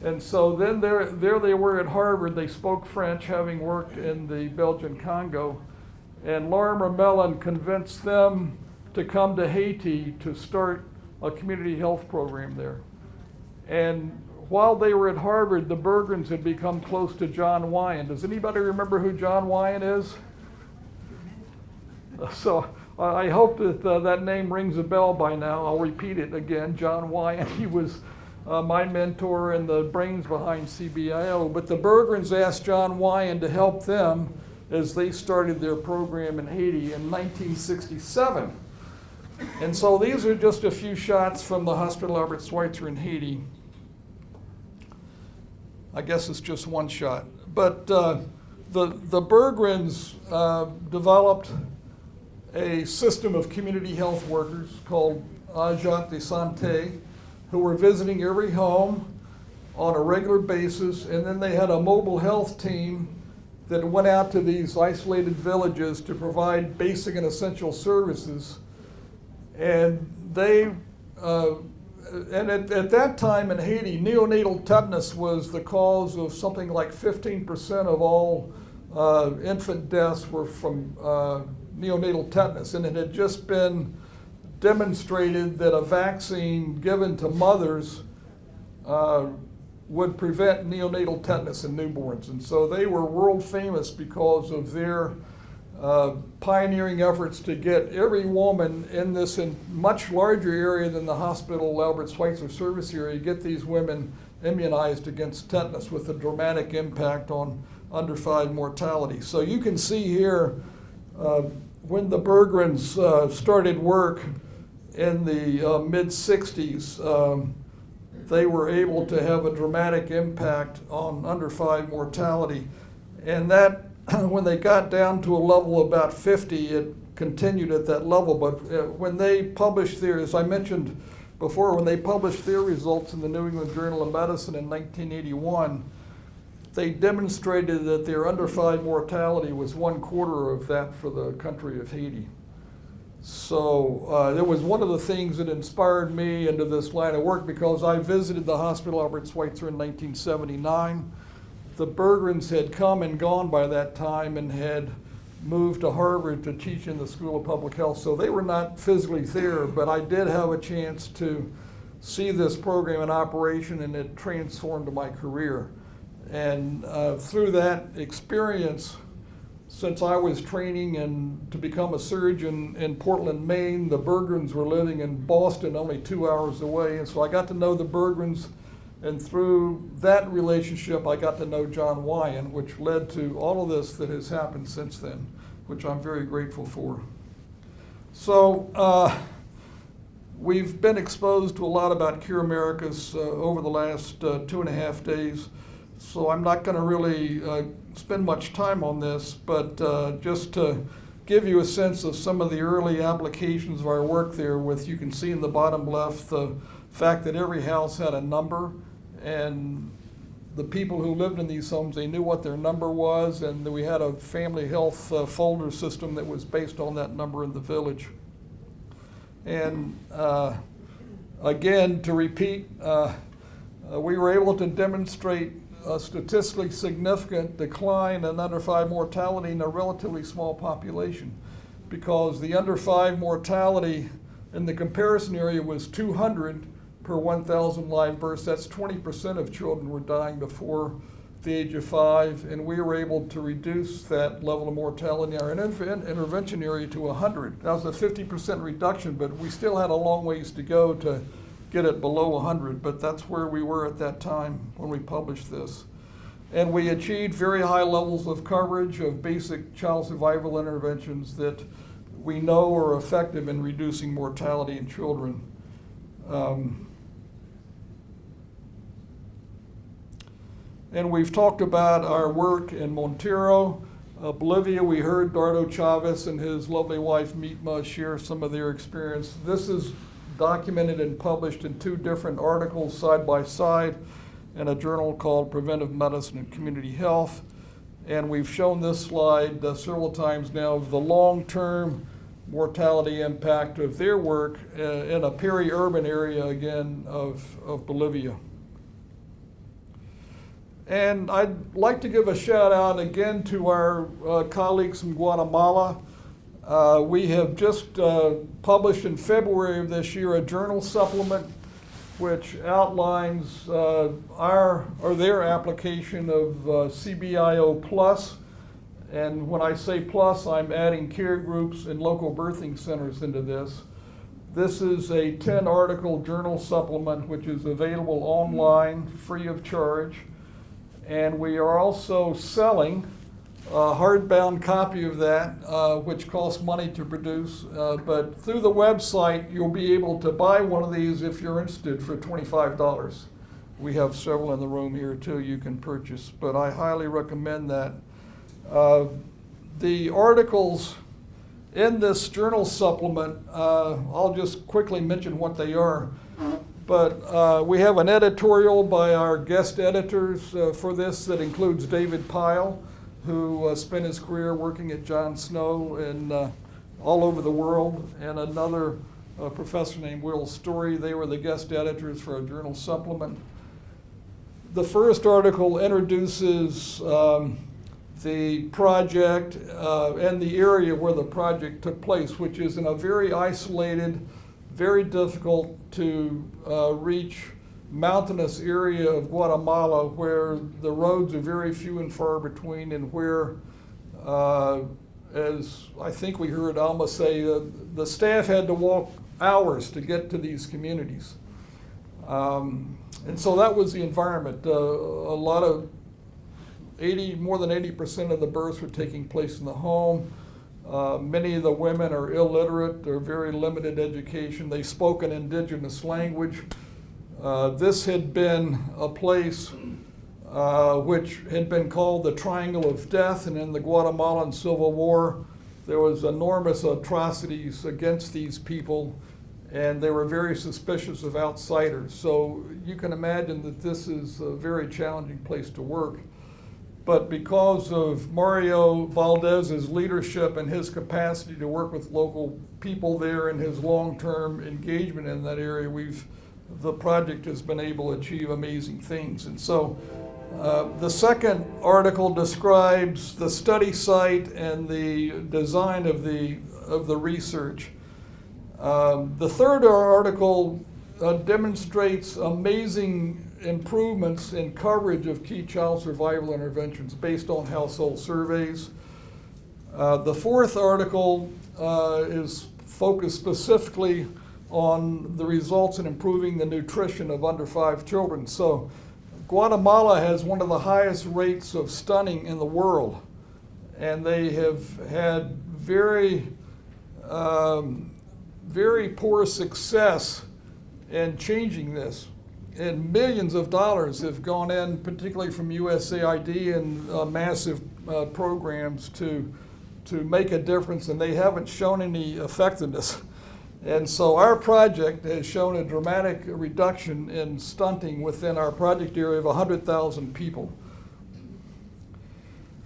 And so then there they were at Harvard. They spoke French, having worked in the Belgian Congo. And Lorimer Mellon convinced them to come to Haiti to start a community health program there. And while they were at Harvard, the Berggrens had become close to John Wyan. Does anybody remember who John Wyan is? So I hope that that name rings a bell by now. I'll repeat it again. John Wyan, he was my mentor and the brains behind CBIO. But the Berggrens asked John Wyan to help them as they started their program in Haiti in 1967. And so these are just a few shots from the Hospital Albert Schweitzer in Haiti. I guess it's just one shot. But the Berggrens developed a system of community health workers called Agents de Santé, who were visiting every home on a regular basis, and then they had a mobile health team that went out to these isolated villages to provide basic and essential services. And they, and at that time in Haiti, neonatal tetanus was the cause of something like 15% of all infant deaths were from neonatal tetanus, and it had just been demonstrated that a vaccine given to mothers would prevent neonatal tetanus in newborns. And so they were world famous because of their pioneering efforts to get every woman in this much larger area than the Hospital Albert Schweitzer service area, get these women immunized against tetanus with a dramatic impact on under 5 mortality. So you can see here when the Berggrens started work in the mid-60s, they were able to have a dramatic impact on under 5 mortality. And that, when they got down to a level of about 50, it continued at that level. But when they published their, as I mentioned before, when they published their results in the New England Journal of Medicine in 1981, they demonstrated that their under 5 mortality was 1/4 of that for the country of Haiti. So it was one of the things that inspired me into this line of work, because I visited the Hospital Albert Schweitzer in 1979. The Berggrens had come and gone by that time and had moved to Harvard to teach in the School of Public Health. So they were not physically there, but I did have a chance to see this program in operation, and it transformed my career. And through that experience, since I was training and to become a surgeon in Portland, Maine, the Bergrens were living in Boston, only 2 hours away. And so I got to know the Bergrens, and through that relationship, I got to know John Wyan, which led to all of this that has happened since then, which I'm very grateful for. So we've been exposed to a lot about Cure Americas over the last 2.5 days. So I'm not going to really spend much time on this, but just to give you a sense of some of the early applications of our work there with, you can see in the bottom left, the fact that every house had a number, and the people who lived in these homes, they knew what their number was, and we had a family health folder system that was based on that number in the village. And again, to repeat, we were able to demonstrate a statistically significant decline in under 5 mortality in a relatively small population, because the under 5 mortality in the comparison area was 200 per 1,000 live births. That's 20% of children were dying before the age of 5, and we were able to reduce that level of mortality in our intervention area to 100. That was a 50% reduction, but we still had a long ways to go to get it below 100, but that's where we were at that time when we published this. And we achieved very high levels of coverage of basic child survival interventions that we know are effective in reducing mortality in children. And we've talked about our work in Montero, Bolivia. We heard Dardo Chavez and his lovely wife Mitma share some of their experience. This is documented and published in 2 different articles side by side in a journal called Preventive Medicine and Community Health. And we've shown this slide several times now of the long-term mortality impact of their work in a peri-urban area, again, of Bolivia. And I'd like to give a shout out again to our colleagues from Guatemala. We have just published in February of this year a journal supplement which outlines their application of CBIO Plus. And when I say plus, I'm adding care groups and local birthing centers into this. This is a 10-article journal supplement which is available online free of charge. And we are also selling a hardbound copy of that, which costs money to produce. But through the website, you'll be able to buy one of these if you're interested for $25. We have several in the room here too you can purchase, but I highly recommend that. The articles in this journal supplement, I'll just quickly mention what they are. But we have an editorial by our guest editors for this that includes David Pyle, who spent his career working at John Snow and all over the world, and another professor named Will Story. They were the guest editors for a journal supplement. The first article introduces the project and the area where the project took place, which is in a very isolated, very difficult to reach mountainous area of Guatemala, where the roads are very few and far between, and where, as I think we heard Alma say, the staff had to walk hours to get to these communities. And so that was the environment. A lot of more than 80% of the births were taking place in the home. Many of the women are illiterate or very limited education. They spoke an indigenous language. This had been a place which had been called the Triangle of Death, and in the Guatemalan Civil War, there was enormous atrocities against these people, and they were very suspicious of outsiders. So you can imagine that this is a very challenging place to work. But because of Mario Valdez's leadership and his capacity to work with local people there and his long-term engagement in that area, the project has been able to achieve amazing things. And so The second article describes the study site and the design of the research. The third article demonstrates amazing improvements in coverage of key child survival interventions based on household surveys. The fourth article is focused specifically on the results in improving the nutrition of under 5 children. So Guatemala has one of the highest rates of stunting in the world, and they have had very poor success in changing this. And millions of dollars have gone in, particularly from USAID and massive programs to make a difference, and they haven't shown any effectiveness. And so our project has shown a dramatic reduction in stunting within our project area of 100,000 people.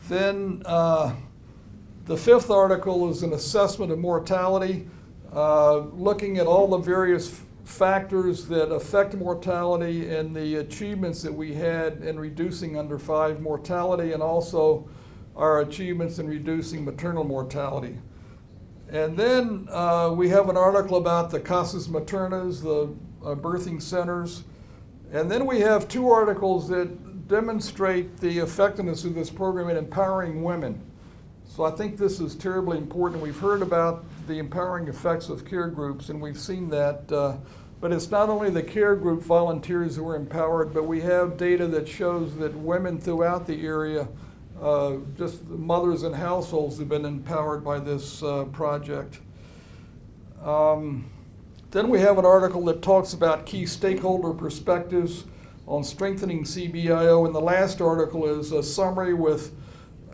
Then the fifth article is an assessment of mortality, looking at all the various factors that affect mortality and the achievements that we had in reducing under 5 mortality, and also our achievements in reducing maternal mortality. And then we have an article about the casas maternas, the birthing centers. And then we have 2 articles that demonstrate the effectiveness of this program in empowering women. So I think this is terribly important. We've heard about the empowering effects of care groups, and we've seen that. But it's not only the care group volunteers who are empowered, but we have data that shows that women throughout the area, just mothers and households, have been empowered by this project. Then we have an article that talks about key stakeholder perspectives on strengthening CBIO, and the last article is a summary with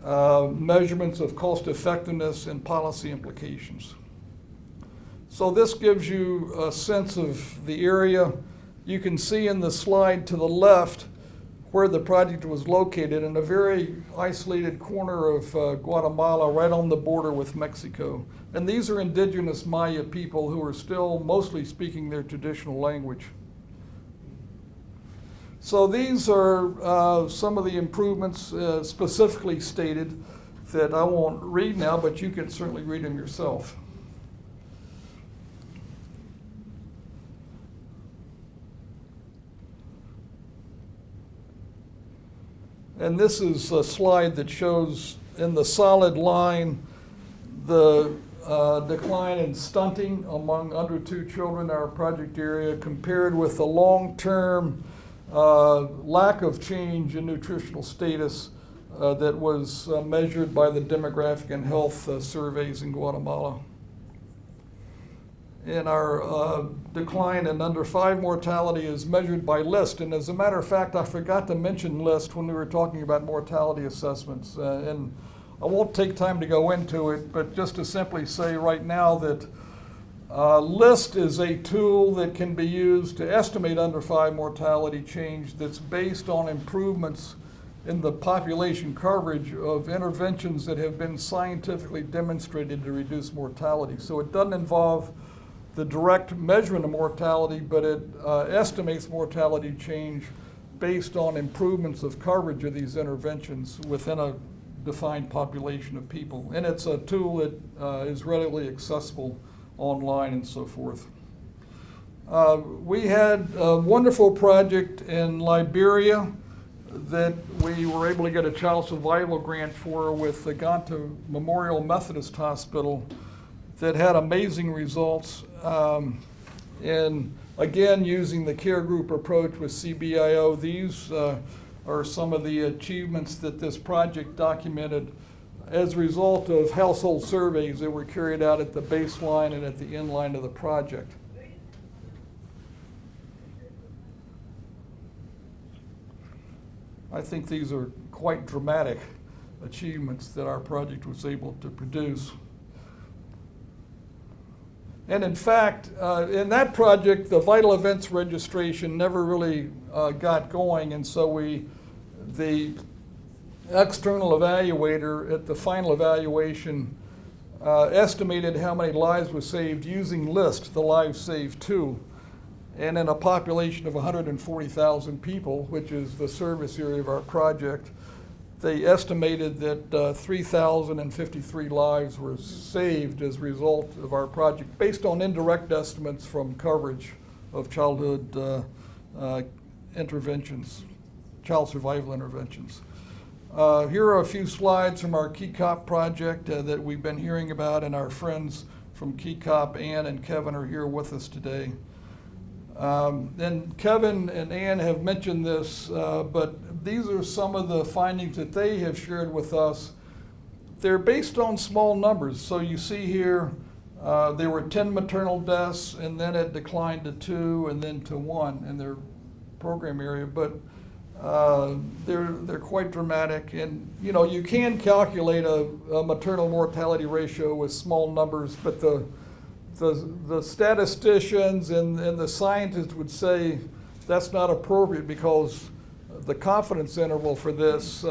measurements of cost effectiveness and policy implications. So this gives you a sense of the area. You can see in the slide to the left where the project was located, in a very isolated corner of Guatemala, right on the border with Mexico. And these are indigenous Maya people who are still mostly speaking their traditional language. So these are some of the improvements specifically stated that I won't read now, but you can certainly read them yourself. And this is a slide that shows in the solid line the decline in stunting among under 2 children in our project area compared with the long-term lack of change in nutritional status that was measured by the demographic and health surveys in Guatemala. And our decline in under 5 mortality is measured by LIST. And as a matter of fact, I forgot to mention LIST when we were talking about mortality assessments. And I won't take time to go into it, but just to simply say right now that LIST is a tool that can be used to estimate under 5 mortality change that's based on improvements in the population coverage of interventions that have been scientifically demonstrated to reduce mortality. So it doesn't involve the direct measurement of mortality, but it estimates mortality change based on improvements of coverage of these interventions within a defined population of people. And it's a tool that is readily accessible online and so forth. We had a wonderful project in Liberia that we were able to get a child survival grant for with the Ganta Memorial Methodist Hospital that had amazing results. And again, using the care group approach with CBIO, these are some of the achievements that this project documented as a result of household surveys that were carried out at the baseline and at the end line of the project. I think these are quite dramatic achievements that our project was able to produce. And in fact, in that project, the vital events registration never really got going, and so the external evaluator at the final evaluation estimated how many lives were saved using LIST, the Lives Saved tool. And in a population of 140,000 people, which is the service area of our project, they estimated that 3,053 lives were saved as a result of our project, based on indirect estimates from coverage of childhood interventions, child survival interventions. Here are a few slides from our KeyCop project that we've been hearing about, and our friends from KeyCop, Ann and Kevin, are here with us today. And Kevin and Ann have mentioned this, but these are some of the findings that they have shared with us. They're based on small numbers. So you see here, there were 10 maternal deaths, and then it declined to 2 and then to 1 in their program area. But they're quite dramatic. And you know, you can calculate a maternal mortality ratio with small numbers, but the statisticians and the scientists would say that's not appropriate, because the confidence interval for this,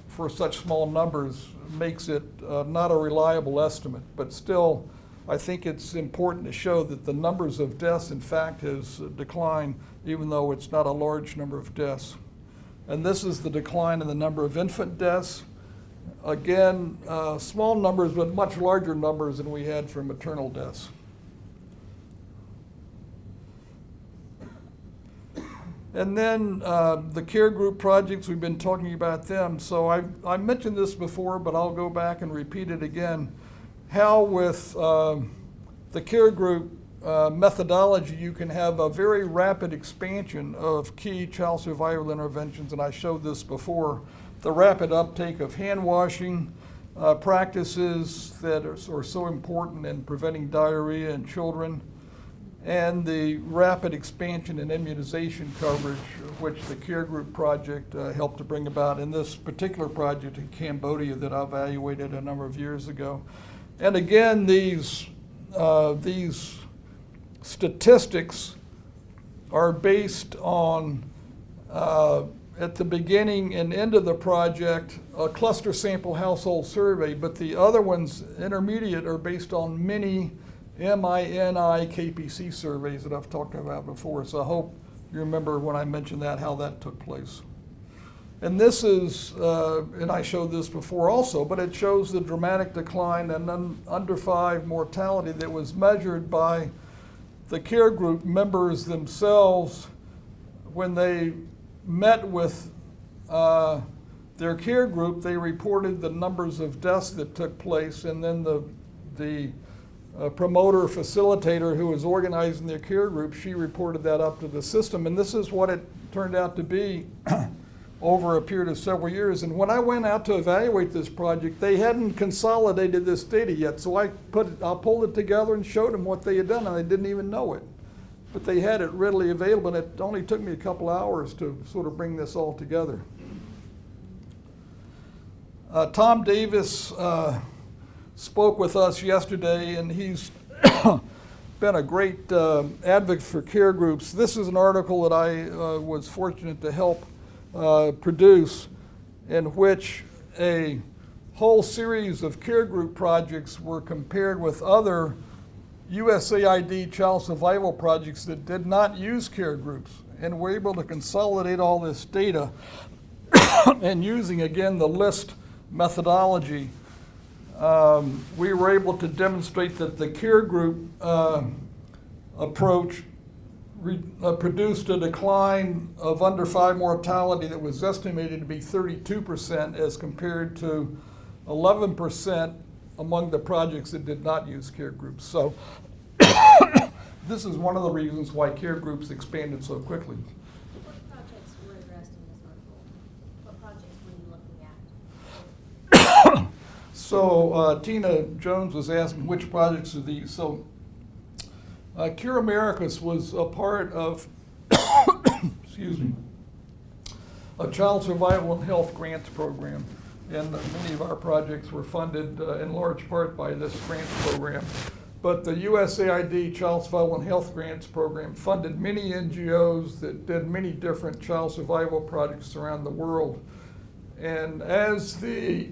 for such small numbers, makes it not a reliable estimate. But still, I think it's important to show that the numbers of deaths, in fact, has declined, even though it's not a large number of deaths. And this is the decline in the number of infant deaths. Again, small numbers, but much larger numbers than we had for maternal deaths. And then the care group projects, we've been talking about them. So I mentioned this before, but I'll go back and repeat it again. How with the care group methodology, you can have a very rapid expansion of key child survival interventions, and I showed this before. The rapid uptake of hand washing practices that are so important in preventing diarrhea in children, and the rapid expansion in immunization coverage, which the care group project helped to bring about in this particular project in Cambodia that I evaluated a number of years ago. And again, these statistics are based on, at the beginning and end of the project, a cluster sample household survey, but the other ones, intermediate, are based on mini MINI KPC surveys that I've talked about before. So I hope you remember when I mentioned that, how that took place. And this is, and I showed this before also, but it shows the dramatic decline in under 5 mortality that was measured by the care group members themselves when they met with their care group. They reported the numbers of deaths that took place, and then the promoter, facilitator who was organizing their care group, she reported that up to the system. And this is what it turned out to be over a period of several years. And when I went out to evaluate this project, they hadn't consolidated this data yet. So I pulled it together and showed them what they had done, and they didn't even know it. But they had it readily available, and it only took me a couple hours to sort of bring this all together. Tom Davis spoke with us yesterday, and he's been a great advocate for care groups. This is an article that I was fortunate to help produce, in which a whole series of care group projects were compared with other USAID child survival projects that did not use care groups, and we're able to consolidate all this data and using, again, the LIST methodology. We were able to demonstrate that the care group approach produced a decline of under 5 mortality that was estimated to be 32% as compared to 11% among the projects that did not use care groups. So this is one of the reasons why care groups expanded so quickly. What projects were addressed in this article? What projects were you looking at? So Tina Jones was asking which projects are these. So Cure Americas was a part of, excuse me, a child survival and health grants program. And many of our projects were funded in large part by this grants program. But the USAID Child Survival and Health Grants Program funded many NGOs that did many different child survival projects around the world. And as the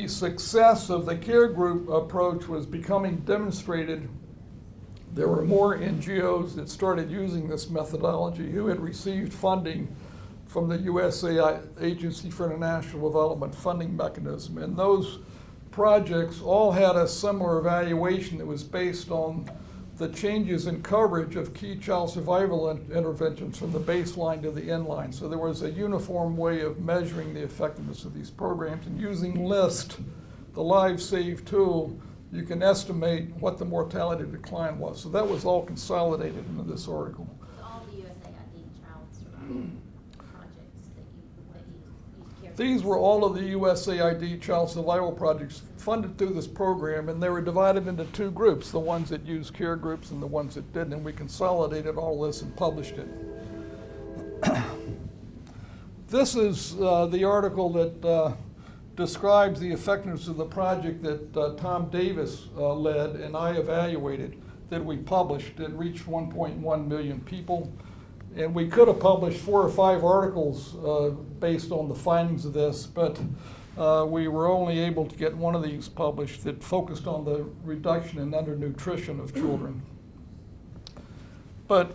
success of the care group approach was becoming demonstrated, there were more NGOs that started using this methodology who had received funding from the USA Agency for International Development funding mechanism. And those projects all had a similar evaluation that was based on the changes in coverage of key child survival interventions from the baseline to the end line. So there was a uniform way of measuring the effectiveness of these programs, and using LIST, the Lives Saved tool, you can estimate what the mortality decline was. So that was all consolidated into this article. So all the USAID child survival projects that you used care. These were all of the USAID child survival projects funded through this program, and they were divided into two groups, the ones that used care groups and the ones that didn't, and we consolidated all this and published it. This is the article that describes the effectiveness of the project that Tom Davis led and I evaluated, that we published. It reached 1.1 million people. And we could have published 4 or 5 articles based on the findings of this, but we were only able to get one of these published that focused on the reduction in undernutrition of children. But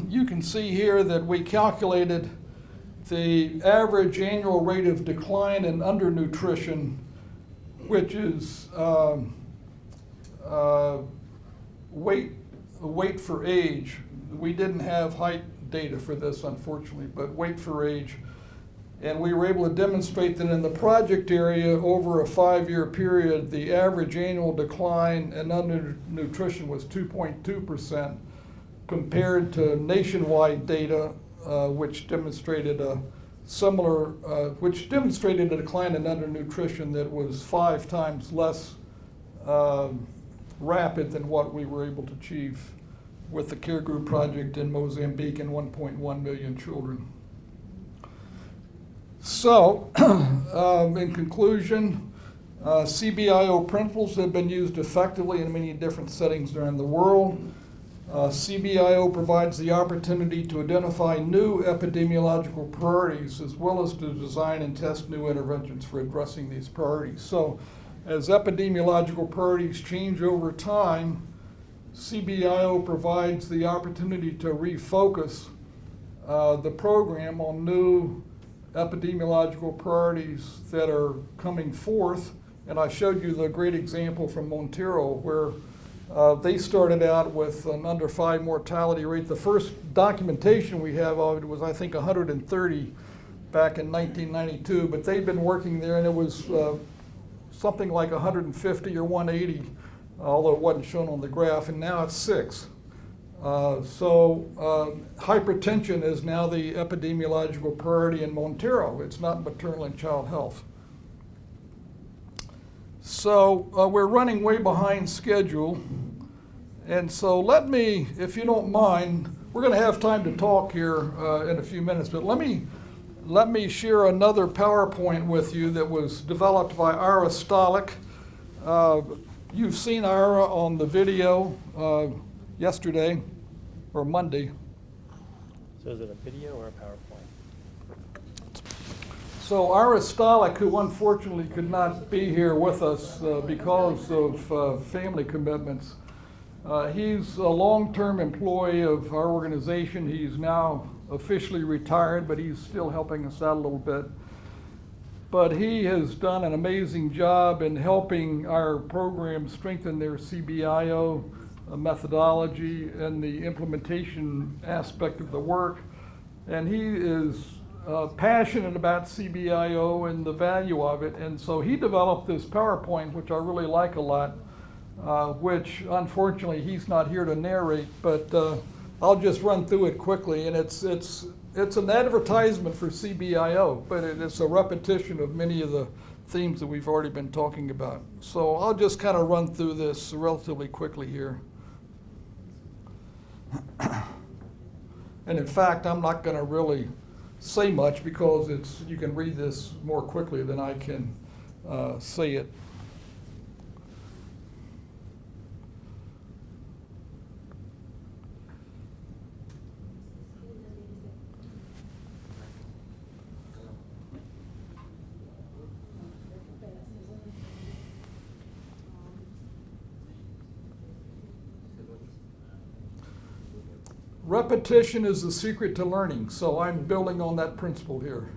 you can see here that we calculated the average annual rate of decline in undernutrition, which is weight for age. We didn't have height data for this, unfortunately, but weight for age. And we were able to demonstrate that in the project area over a 5-year period, the average annual decline in undernutrition was 2.2% compared to nationwide data, which demonstrated a similar, which demonstrated a decline in undernutrition that was 5 times less rapid than what we were able to achieve with the Care Group project in Mozambique and 1.1 million children. So, in conclusion, CBIO principles have been used effectively in many different settings around the world. CBIO provides the opportunity to identify new epidemiological priorities as well as to design and test new interventions for addressing these priorities. So, as epidemiological priorities change over time, CBIO provides the opportunity to refocus the program on new epidemiological priorities that are coming forth. And I showed you the great example from Montero where they started out with an under 5 mortality rate. The first documentation we have of it was, I think, 130 back in 1992, but they'd been working there and it was something like 150 or 180, although it wasn't shown on the graph, and now it's 6. Hypertension is now the epidemiological priority in Montero. It's not maternal and child health. So we're running way behind schedule. And so let me, if you don't mind, we're going to have time to talk here in a few minutes, but let me share another PowerPoint with you that was developed by Ira Stolick. You've seen Ira on the video yesterday or Monday. So is it a video or a PowerPoint? So Ira Stolick, who unfortunately could not be here with us because of family commitments, he's a long-term employee of our organization. He's now officially retired, but he's still helping us out a little bit. But he has done an amazing job in helping our program strengthen their CBIO methodology and the implementation aspect of the work. And he is passionate about CBIO and the value of it. And so he developed this PowerPoint, which I really like a lot, which unfortunately he's not here to narrate, but I'll just run through it quickly. And it's an advertisement for CBIO, but it's a repetition of many of the themes that we've already been talking about. So I'll just kind of run through this relatively quickly here. And in fact, I'm not going to really say much because you can read this more quickly than I can say it. Repetition is the secret to learning, so I'm building on that principle here.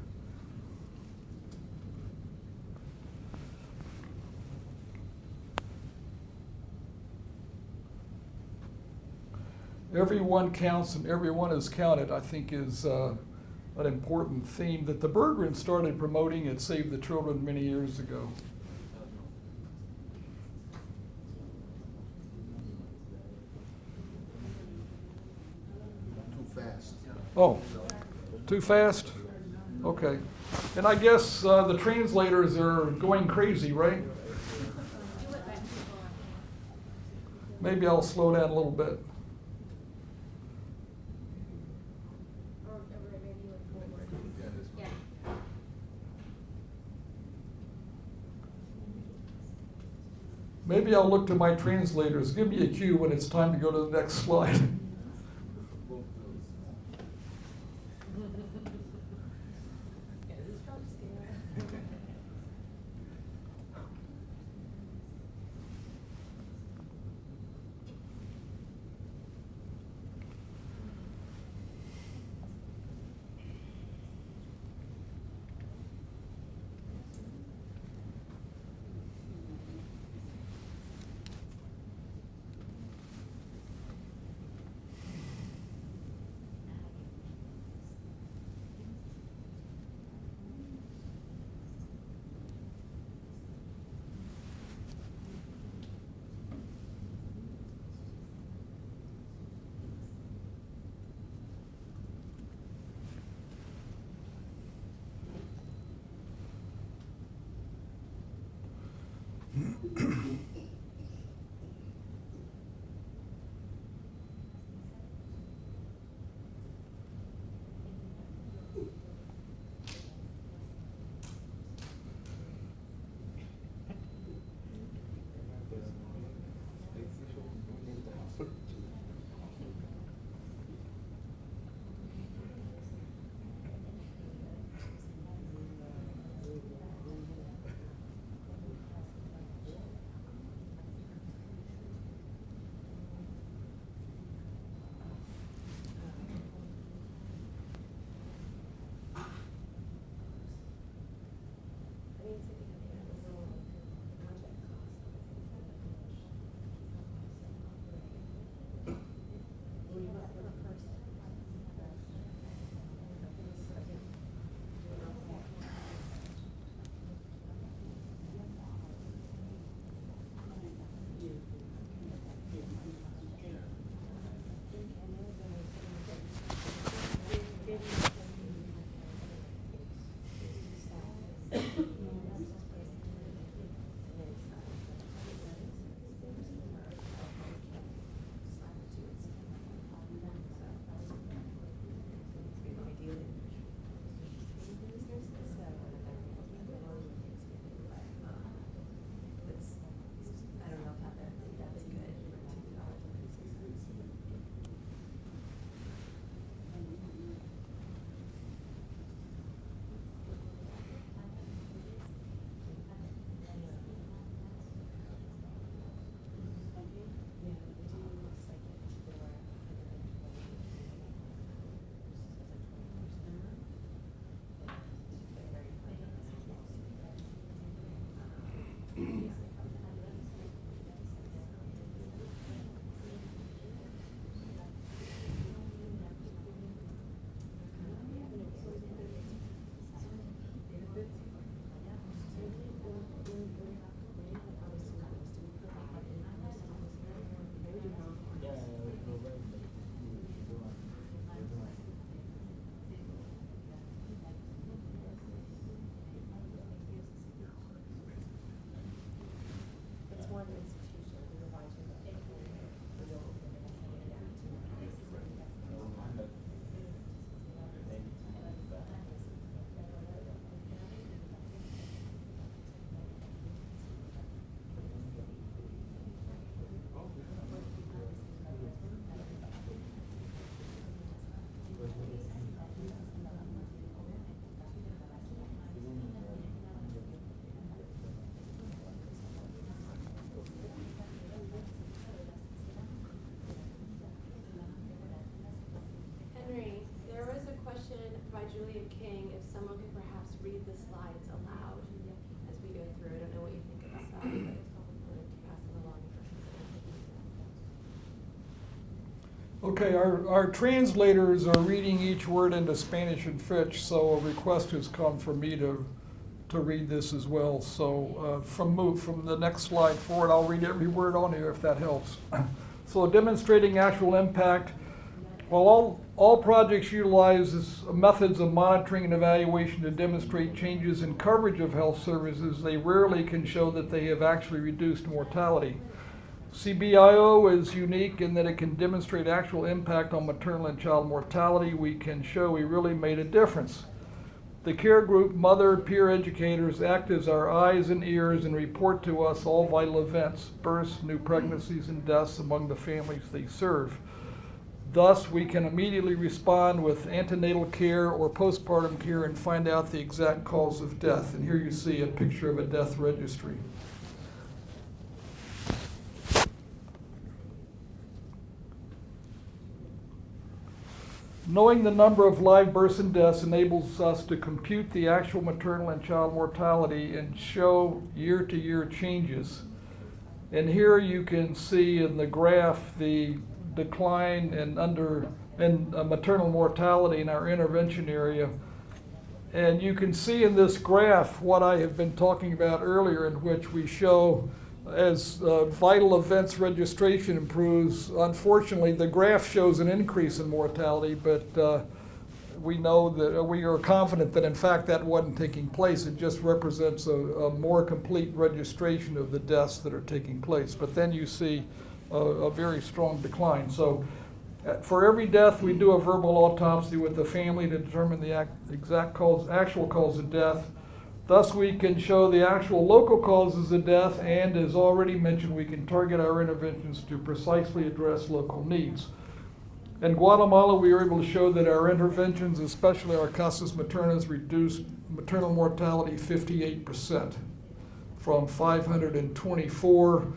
Everyone counts and everyone is counted, I think, is an important theme that the Berggrens started promoting at Save the Children many years ago. Too fast. Oh, too fast? Okay. And I guess the translators are going crazy, right? Maybe I'll slow down a little bit. Maybe I'll look to my translators. Give me a cue when it's time to go to the next slide. asking if someone could perhaps read the slides aloud as we go through. I don't know what you think of this, but if someone wanted to pass them along for Okay, our translators are reading each word into Spanish and French, so a request has come for me to read this as well. So from the next slide forward, I'll read every word on here if that helps. So demonstrating actual impact. While all projects utilize methods of monitoring and evaluation to demonstrate changes in coverage of health services, they rarely can show that they have actually reduced mortality. CBIO is unique in that it can demonstrate actual impact on maternal and child mortality. We can show we really made a difference. The care group, mother, peer educators act as our eyes and ears and report to us all vital events, births, new pregnancies, and deaths among the families they serve. Thus, we can immediately respond with antenatal care or postpartum care and find out the exact cause of death. And here you see a picture of a death registry. Knowing the number of live births and deaths enables us to compute the actual maternal and child mortality and show year-to-year changes. And here you can see in the graph the decline in maternal mortality in our intervention area. And you can see in this graph what I have been talking about earlier, in which we show as vital events registration improves. Unfortunately, the graph shows an increase in mortality, but we know that we are confident that in fact that wasn't taking place. It just represents a more complete registration of the deaths that are taking place. But then you see a very strong decline. So for every death, we do a verbal autopsy with the family to determine the actual cause of death. Thus, we can show the actual local causes of death, and as already mentioned, we can target our interventions to precisely address local needs. In Guatemala, we were able to show that our interventions, especially our casas maternas, reduced maternal mortality 58%, from 524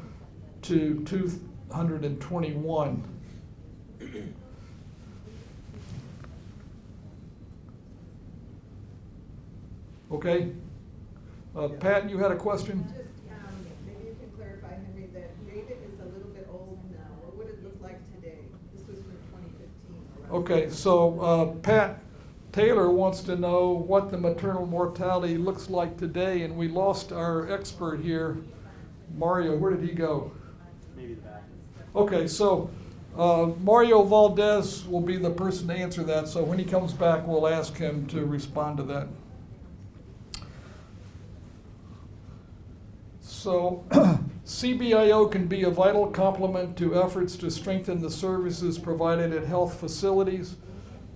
to 221. Okay? Pat, you had a question? Just maybe you can clarify, Henry, that data is a little bit old now. What would it look like today? This was from 2015. Okay, so Pat Taylor wants to know what the maternal mortality looks like today, and we lost our expert here. Mario, where did he go? Maybe the back. Okay, so Mario Valdez will be the person to answer that, so when he comes back, we'll ask him to respond to that. So CBIO can be a vital complement to efforts to strengthen the services provided at health facilities,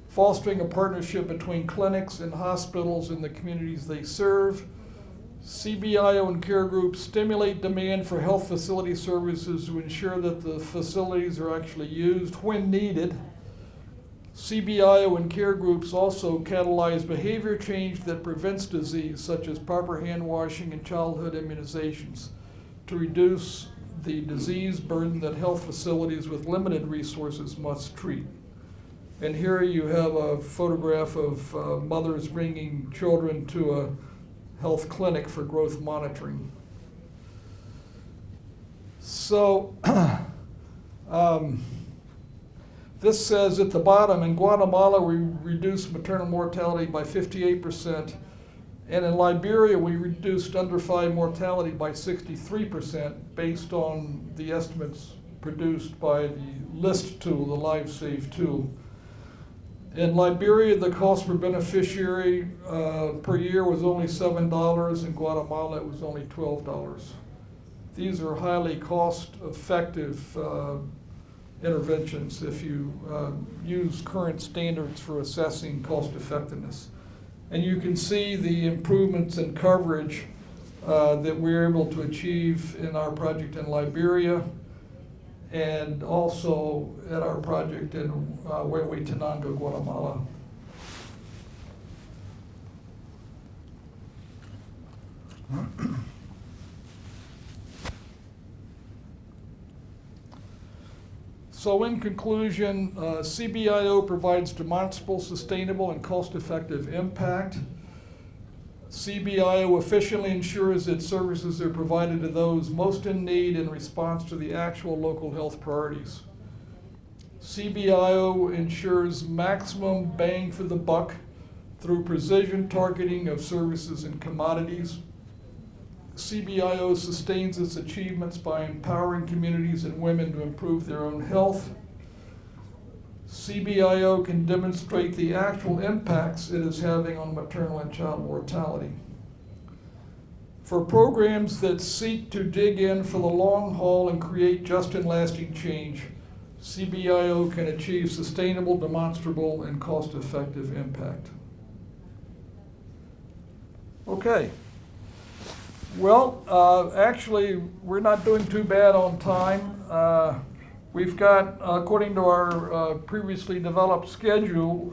fostering a partnership between clinics and hospitals in the communities they serve. CBIO and care groups stimulate demand for health facility services to ensure that the facilities are actually used when needed. CBIO and care groups also catalyze behavior change that prevents disease, such as proper hand washing and childhood immunizations, to reduce the disease burden that health facilities with limited resources must treat. And here you have a photograph of mothers bringing children to a health clinic for growth monitoring. So, this says at the bottom, in Guatemala, we reduced maternal mortality by 58%, and in Liberia, we reduced under 5 mortality by 63% based on the estimates produced by the LIST tool, the LiveSave tool. In Liberia, the cost per beneficiary per year was only $7. In Guatemala, it was only $12. These are highly cost-effective interventions if you use current standards for assessing cost effectiveness. And you can see the improvements in coverage that we're able to achieve in our project in Liberia and also at our project in Huehuetenango, Guatemala. So in conclusion, CBIO provides demonstrable, sustainable, and cost-effective impact. CBIO efficiently ensures that services are provided to those most in need in response to the actual local health priorities. CBIO ensures maximum bang for the buck through precision targeting of services and commodities. CBIO sustains its achievements by empowering communities and women to improve their own health. CBIO can demonstrate the actual impacts it is having on maternal and child mortality. For programs that seek to dig in for the long haul and create just and lasting change, CBIO can achieve sustainable, demonstrable, and cost-effective impact. Okay. Well, actually, we're not doing too bad on time. We've got, according to our previously developed schedule,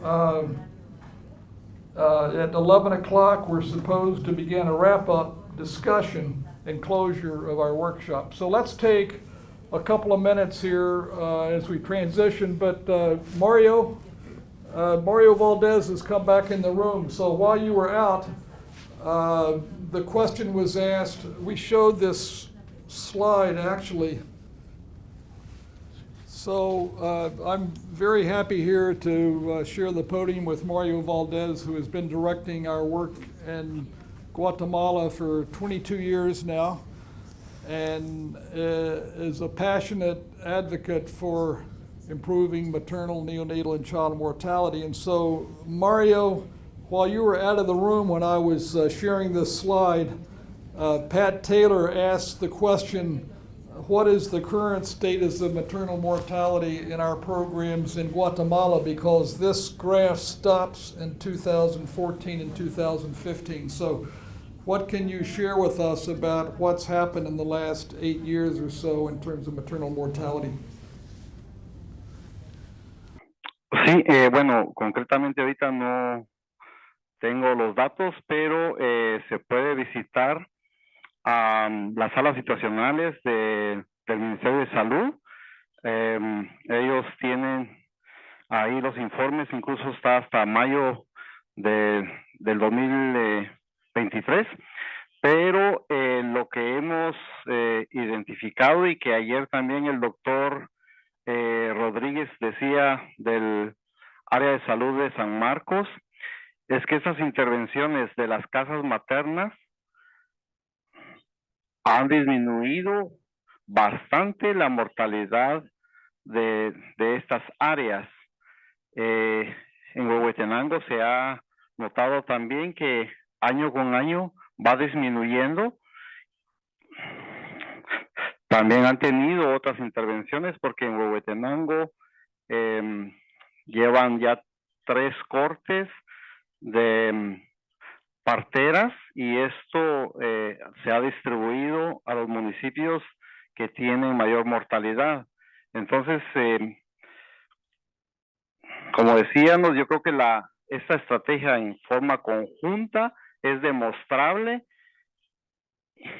at 11 o'clock, we're supposed to begin a wrap-up discussion and closure of our workshop. So let's take a couple of minutes here as we transition. But Mario Valdez has come back in the room. So while you were out, the question was asked. We showed this slide actually. So I'm very happy here to share the podium with Mario Valdez, who has been directing our work in Guatemala for 22 years now, and is a passionate advocate for improving maternal, neonatal, and child mortality. And so, Mario, while you were out of the room when I was sharing this slide, Pat Taylor asked the question, what is the current status of maternal mortality in our programs in Guatemala? Because this graph stops in 2014 and 2015. So what can you share with us about what's happened in the last 8 years or so in terms of maternal mortality? Sí, bueno, concretamente ahorita no tengo los datos, pero se puede visitar las salas situacionales del Ministerio de Salud. Ellos tienen ahí los informes, incluso está hasta mayo del 2023, pero lo que hemos identificado y que ayer también el doctor Rodríguez decía del área de salud de San Marcos, es que esas intervenciones de las casas maternas han disminuido bastante la mortalidad de estas áreas. En Huehuetenango se ha notado también que año con año va disminuyendo. También han tenido otras intervenciones porque en Huehuetenango llevan ya 3 cortes de parteras y esto se ha distribuido a los municipios que tienen mayor mortalidad. Entonces, como decíamos, yo creo que esta estrategia en forma conjunta es demostrable,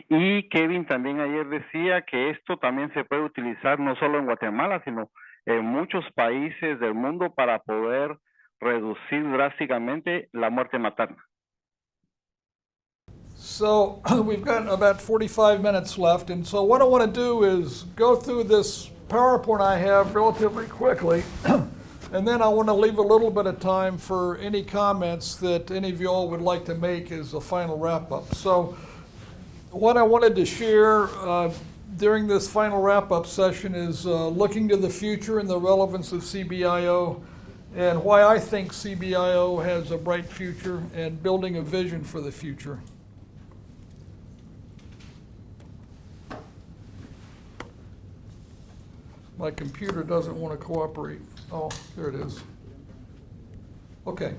y Kevin también ayer decía que esto también se puede utilizar no solo en Guatemala, sino en muchos países del mundo para poder reducir drásticamente la muerte materna. So we've got about 45 minutes left, and so what I want to do is go through this PowerPoint I have relatively quickly, and then I want to leave a little bit of time for any comments that any of you all would like to make as a final wrap-up. So what I wanted to share during this final wrap-up session is looking to the future and the relevance of CBIO, and why I think CBIO has a bright future, and building a vision for the future. My computer doesn't want to cooperate. Oh, there it is. Okay.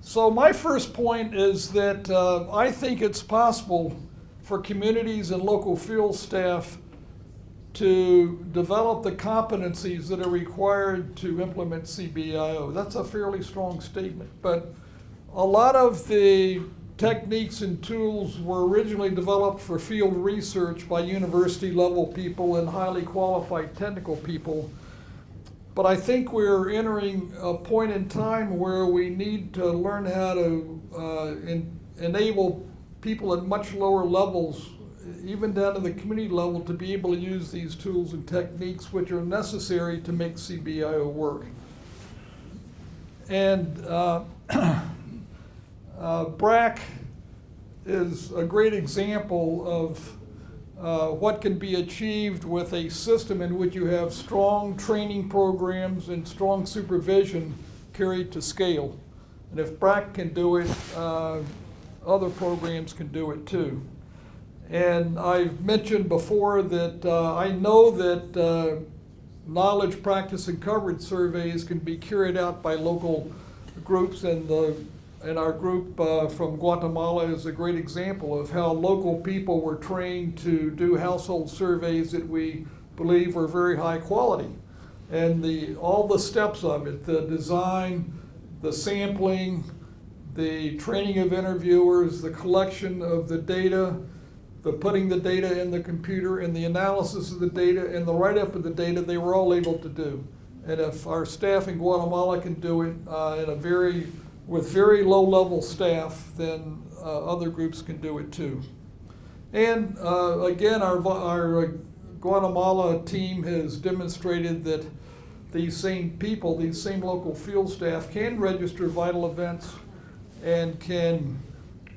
So my first point is that I think it's possible for communities and local field staff to develop the competencies that are required to implement CBIO. That's a fairly strong statement, but a lot of the techniques and tools were originally developed for field research by university level people and highly qualified technical people. But I think we're entering a point in time where we need to learn how to enable people at much lower levels, even down to the community level, to be able to use these tools and techniques which are necessary to make CBIO work. And BRAC is a great example of what can be achieved with a system in which you have strong training programs and strong supervision carried to scale. And if BRAC can do it, other programs can do it too. And I've mentioned before that I know that knowledge, practice, and coverage surveys can be carried out by local groups, and our group from Guatemala is a great example of how local people were trained to do household surveys that we believe were very high quality. And all the steps of it, the design, the sampling, the training of interviewers, the collection of the data, the putting the data in the computer, and the analysis of the data, and the write-up of the data, they were all able to do. And if our staff in Guatemala can do it with very low-level staff, then other groups can do it too. And again, our Guatemala team has demonstrated that these same people, these same local field staff, can register vital events and can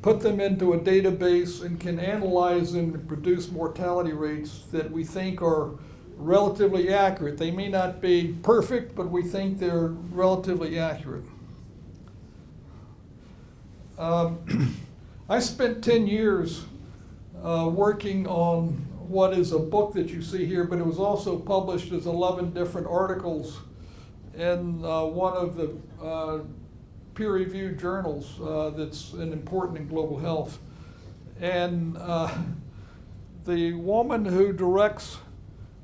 put them into a database and can analyze them and produce mortality rates that we think are relatively accurate. They may not be perfect, but we think they're relatively accurate. I spent 10 years working on what is a book that you see here, but it was also published as 11 different articles in one of the peer-reviewed journals that's important in global health. And the woman who directs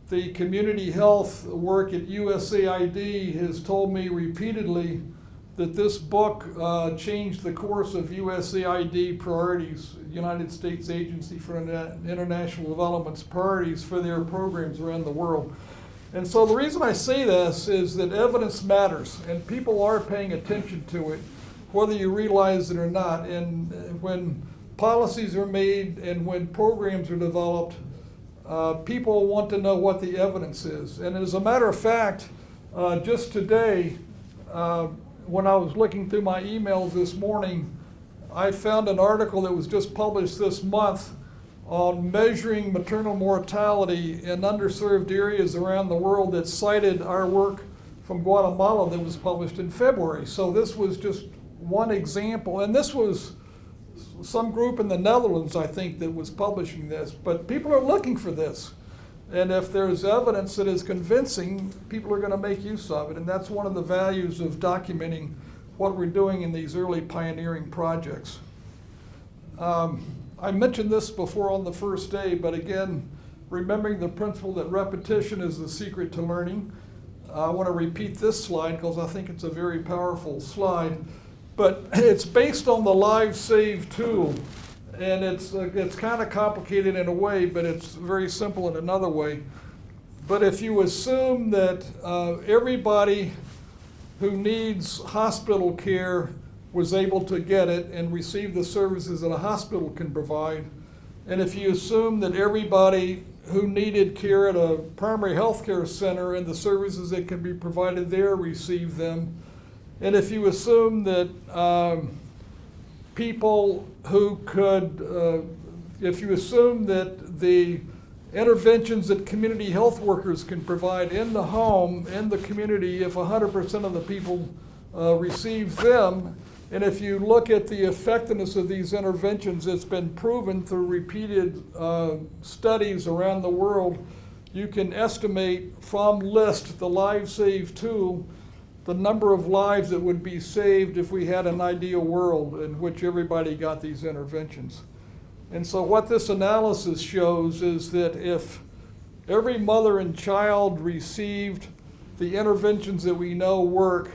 the community health work at USAID has told me repeatedly that this book changed the course of USAID priorities, United States Agency for International Development's priorities for their programs around the world. And so the reason I say this is that evidence matters, and people are paying attention to it, whether you realize it or not. And when policies are made and when programs are developed, people want to know what the evidence is. And as a matter of fact, just today, when I was looking through my emails this morning, I found an article that was just published this month on measuring maternal mortality in underserved areas around the world that cited our work from Guatemala that was published in February. So this was just one example, and this was some group in the Netherlands, I think, that was publishing this, but people are looking for this. And if there's evidence that is convincing, people are going to make use of it, and that's one of the values of documenting what we're doing in these early pioneering projects. I mentioned this before on the first day, but again, remembering the principle that repetition is the secret to learning. I want to repeat this slide because I think it's a very powerful slide, but it's based on the LiveSave tool, and it's kind of complicated in a way, but it's very simple in another way. But if you assume that everybody who needs hospital care was able to get it and receive the services that a hospital can provide, and if you assume that everybody who needed care at a primary health care center and the services that can be provided there received them, and if you assume that people who could, if you assume that the interventions that community health workers can provide in the home, in the community, if 100% of the people receive them, and if you look at the effectiveness of these interventions, it's been proven through repeated studies around the world, you can estimate from LIST, the LiveSave tool, the number of lives that would be saved if we had an ideal world in which everybody got these interventions. And so what this analysis shows is that if every mother and child received the interventions that we know work,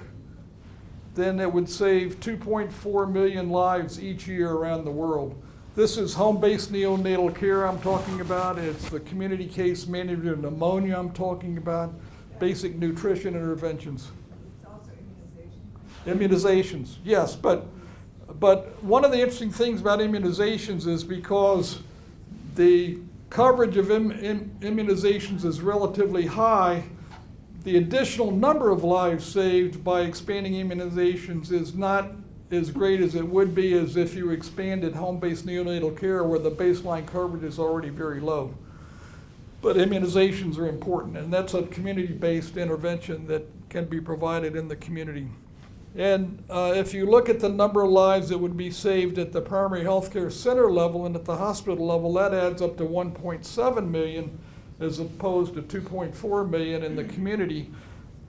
then it would save 2.4 million lives each year around the world. This is home-based neonatal care I'm talking about. It's the community case management of pneumonia I'm talking about, basic nutrition interventions. It's also Immunizations, yes, but one of the interesting things about immunizations is because the coverage of immunizations is relatively high, the additional number of lives saved by expanding immunizations is not as great as it would be as if you expanded home-based neonatal care where the baseline coverage is already very low. But immunizations are important, and that's a community-based intervention that can be provided in the community. And if you look at the number of lives that would be saved at the primary healthcare center level and at the hospital level, that adds up to 1.7 million as opposed to 2.4 million in the community.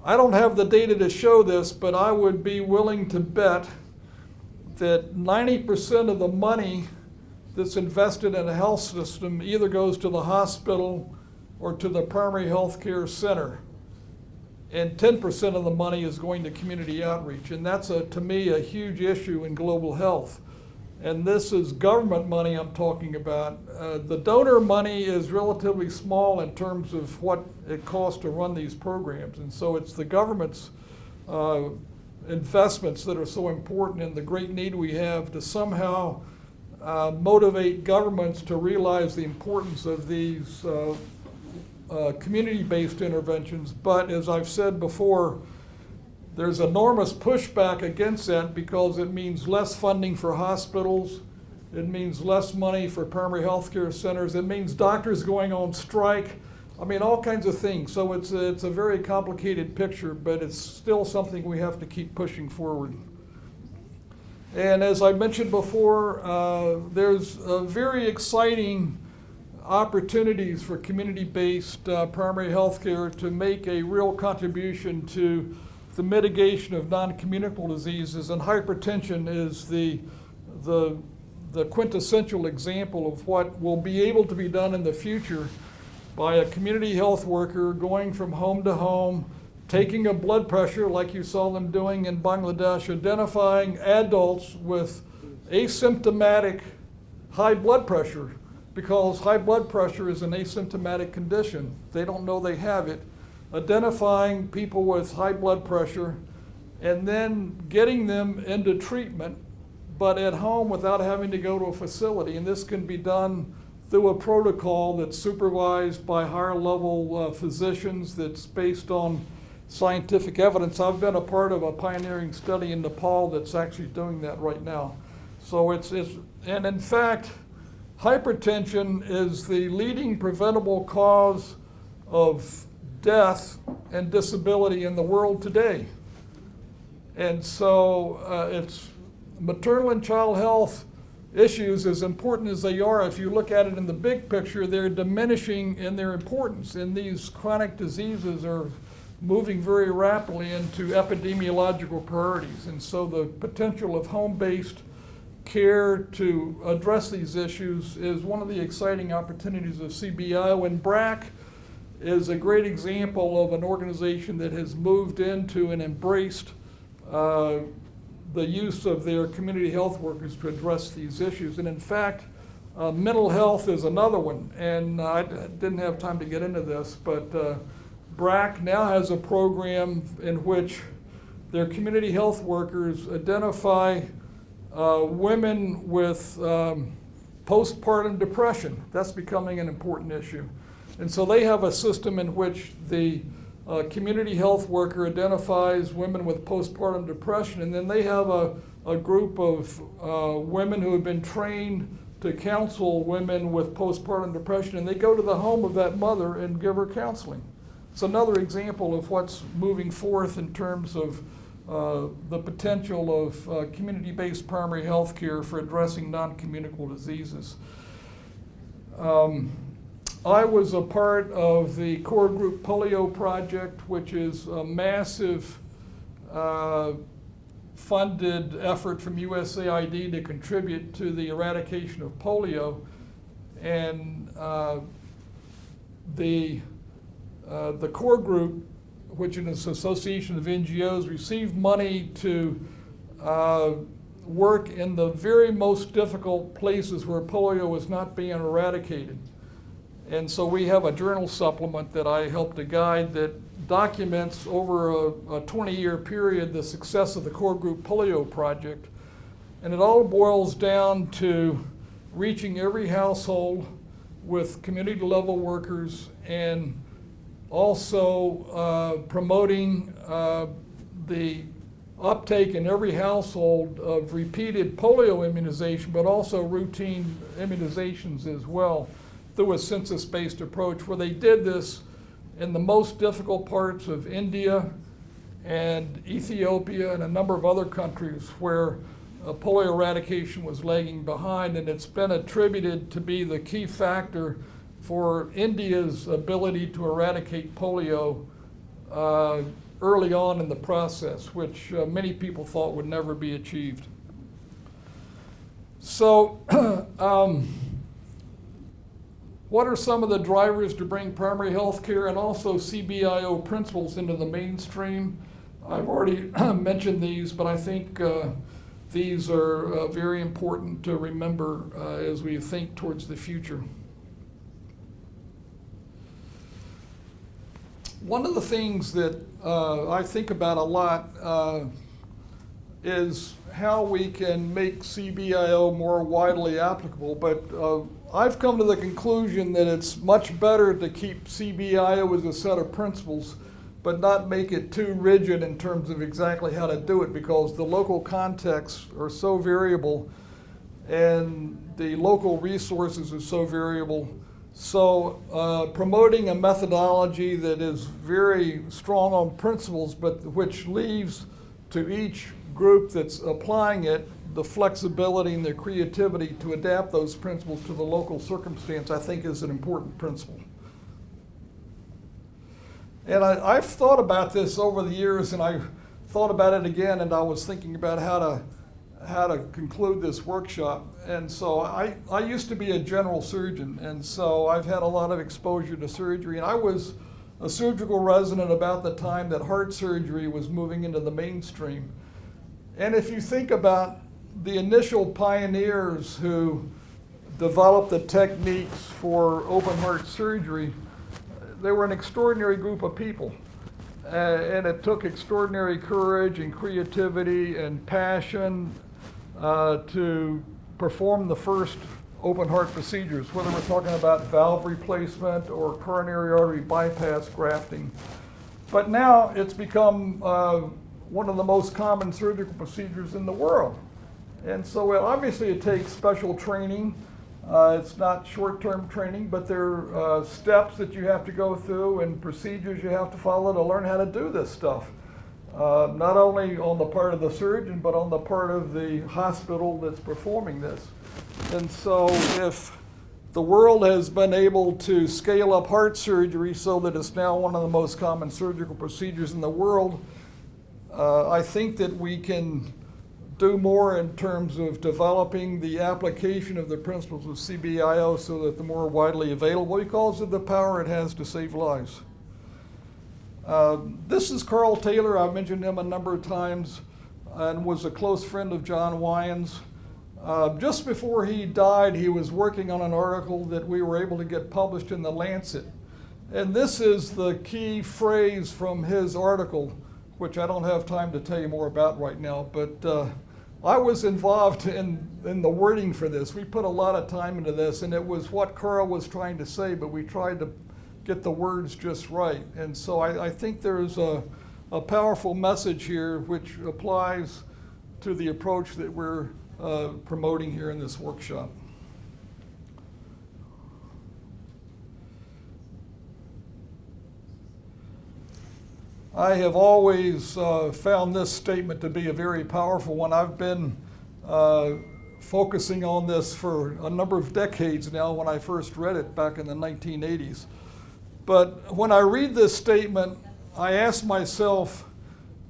I don't have the data to show this, but I would be willing to bet that 90% of the money that's invested in a health system either goes to the hospital or to the primary health care center. And 10% of the money is going to community outreach. And that's, to me, a huge issue in global health. And this is government money I'm talking about. The donor money is relatively small in terms of what it costs to run these programs. And so it's the government's investments that are so important, and the great need we have to somehow motivate governments to realize the importance of these community-based interventions. But as I've said before, there's enormous pushback against that because it means less funding for hospitals, it means less money for primary health care centers, it means doctors going on strike. I mean, all kinds of things. So it's a very complicated picture, but it's still something we have to keep pushing forward. And as I mentioned before, there's very exciting opportunities for community-based primary health care to make a real contribution to the mitigation of non-communicable diseases. And hypertension is the quintessential example of what will be able to be done in the future by a community health worker going from home to home, taking a blood pressure like you saw them doing in Bangladesh, identifying adults with asymptomatic high blood pressure, because high blood pressure is an asymptomatic condition. They don't know they have it. Identifying people with high blood pressure and then getting them into treatment, but at home without having to go to a facility. And this can be done through a protocol that's supervised by higher level physicians that's based on scientific evidence. I've been a part of a pioneering study in Nepal that's actually doing that right now. So and in fact, hypertension is the leading preventable cause of death and disability in the world today. And so it's maternal and child health issues, as important as they are, if you look at it in the big picture, they're diminishing in their importance. And these chronic diseases are moving very rapidly into epidemiological priorities. And so the potential of home-based care to address these issues is one of the exciting opportunities of CBIO. And BRAC is a great example of an organization that has moved into and embraced the use of their community health workers to address these issues. And in fact, mental health is another one. And I didn't have time to get into this, but BRAC now has a program in which their community health workers identify women with postpartum depression. That's becoming an important issue. And so they have a system in which the community health worker identifies women with postpartum depression, and then they have a group of women who have been trained to counsel women with postpartum depression, and they go to the home of that mother and give her counseling. It's another example of what's moving forth in terms of the potential of community-based primary health care for addressing non-communicable diseases. I was a part of the core group polio project, which is a massive funded effort from USAID to contribute to the eradication of polio. And the core group, which is an association of NGOs, received money to work in the very most difficult places where polio is not being eradicated. And so we have a journal supplement that I helped to guide that documents over a 20-year period the success of the Core Group Polio Project. And it all boils down to reaching every household with community level workers and also promoting the uptake in every household of repeated polio immunization, but also routine immunizations as well through a census-based approach, where they did this in the most difficult parts of India and Ethiopia and a number of other countries where polio eradication was lagging behind, and it's been attributed to be the key factor for India's ability to eradicate polio early on in the process, which many people thought would never be achieved. So, what are some of the drivers to bring primary health care and also CBIO principles into the mainstream? I've already mentioned these, but I think these are very important to remember as we think towards the future. One of the things that I think about a lot is how we can make CBIO more widely applicable, but I've come to the conclusion that it's much better to keep CBIO as a set of principles, but not make it too rigid in terms of exactly how to do it, because the local contexts are so variable and the local resources are so variable. So promoting a methodology that is very strong on principles, but which leaves to each group that's applying it the flexibility and the creativity to adapt those principles to the local circumstance, I think is an important principle. And I've thought about this over the years, and I thought about it again, and I was thinking about how to conclude this workshop. And so I used to be a general surgeon, and so I've had a lot of exposure to surgery, and I was a surgical resident about the time that heart surgery was moving into the mainstream. And if you think about the initial pioneers who developed the techniques for open heart surgery, they were an extraordinary group of people. And it took extraordinary courage and creativity and passion to perform the first open heart procedures, whether we're talking about valve replacement or coronary artery bypass grafting. But now it's become one of the most common surgical procedures in the world. And so obviously it takes special training. It's not short-term training, but there are steps that you have to go through and procedures you have to follow to learn how to do this stuff. Not only on the part of the surgeon, but on the part of the hospital that's performing this. And so if the world has been able to scale up heart surgery so that it's now one of the most common surgical procedures in the world, I think that we can do more in terms of developing the application of the principles of CBIO so that they're more widely available because of the power it has to save lives. This is Carl Taylor. I've mentioned him a number of times and was a close friend of John Wyans. Just before he died, he was working on an article that we were able to get published in The Lancet. And this is the key phrase from his article, which I don't have time to tell you more about right now, but I was involved in the wording for this. We put a lot of time into this, and it was what Carl was trying to say, but we tried to get the words just right. And so I think there's a powerful message here which applies to the approach that we're promoting here in this workshop. I have always found this statement to be a very powerful one. I've been focusing on this for a number of decades now when I first read it back in the 1980s. But when I read this statement, I ask myself,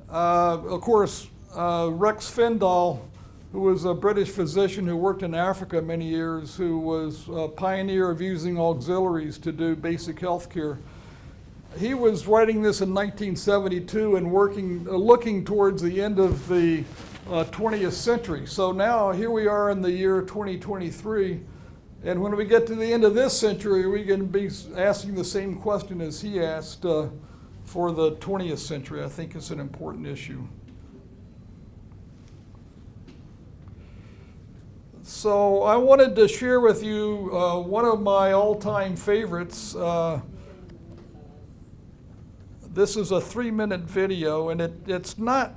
of course, Rex Findall, who was a British physician who worked in Africa many years, who was a pioneer of using auxiliaries to do basic health care. He was writing this in 1972 and looking towards the end of the 20th century. So now here we are in the year 2023, and when we get to the end of this century, we're going to be asking the same question as he asked for the 20th century. I think it's an important issue. So I wanted to share with you one of my all-time favorites. This is a 3-minute video, and it's not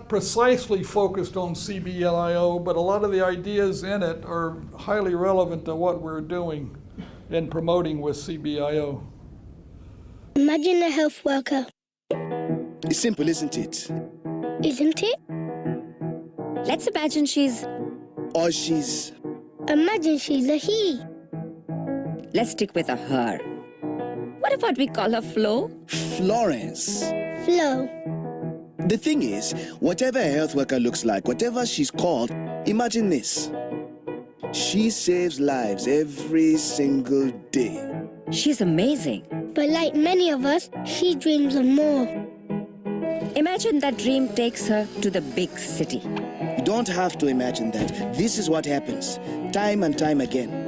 precisely focused on CBIO, but a lot of the ideas in it are highly relevant to what we're doing and promoting with CBIO. Imagine a health worker. It's simple, isn't it? Isn't it? Let's imagine she's... Or she's... Imagine she's a he. Let's stick with a her. What about we call her Flo? Florence. Flo. The thing is, whatever a health worker looks like, whatever she's called, imagine this. She saves lives every single day. She's amazing. But like many of us, she dreams of more. Imagine that dream takes her to the big city. You don't have to imagine that. This is what happens, time and time again.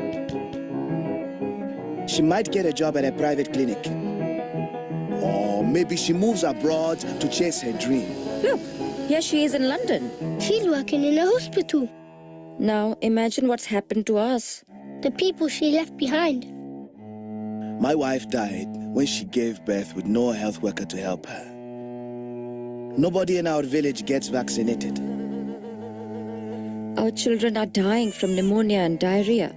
She might get a job at a private clinic. Or maybe she moves abroad to chase her dream. Look, here she is in London. She's working in a hospital. Now imagine what's happened to us. The people she left behind. My wife died when she gave birth with no health worker to help her. Nobody in our village gets vaccinated. Our children are dying from pneumonia and diarrhea.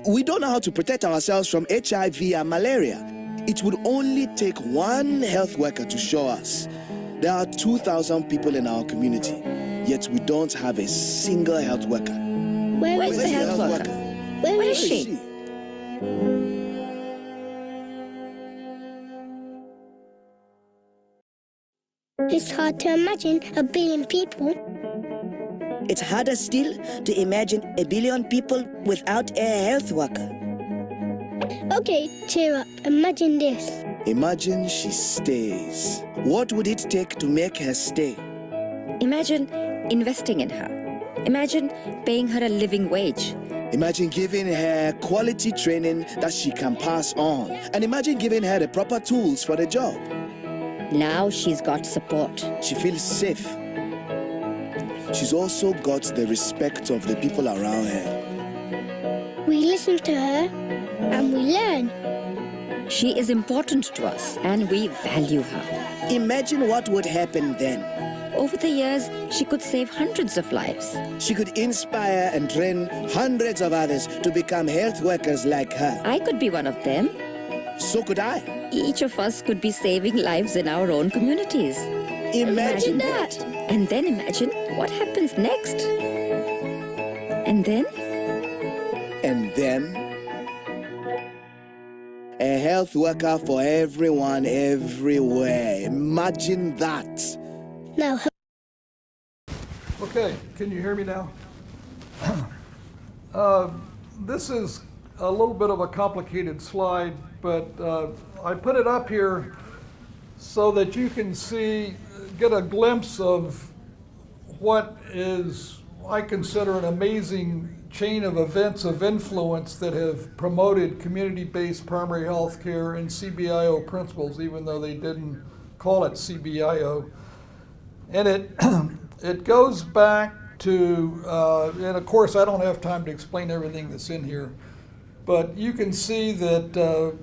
We don't know how to protect ourselves from HIV and malaria. It would only take one health worker to show us. There are 2,000 people in our community, yet we don't have a single health worker. Where's the health worker? Where is she? It's hard to imagine 1 billion people. It's harder still to imagine 1 billion people without a health worker. Okay, cheer up. Imagine this. Imagine she stays. What would it take to make her stay? Imagine investing in her. Imagine paying her a living wage. Imagine giving her quality training that she can pass on. And imagine giving her the proper tools for the job. Now she's got support. She feels safe. She's also got the respect of the people around her. We listen to her and we learn. She is important to us and we value her. Imagine what would happen then. Over the years, she could save hundreds of lives. She could inspire and train hundreds of others to become health workers like her. I could be one of them. So could I. Each of us could be saving lives in our own communities. Imagine that. And then imagine what happens next. And then? And then? A health worker for everyone, everywhere. Imagine that. Now. Okay, can you hear me now? This is a little bit of a complicated slide, but I put it up here so that you can get a glimpse of what is, I consider, an amazing chain of events of influence that have promoted community-based primary health care and CBIO principles, even though they didn't call it CBIO. And it goes back to, and of course I don't have time to explain everything that's in here, but you can see that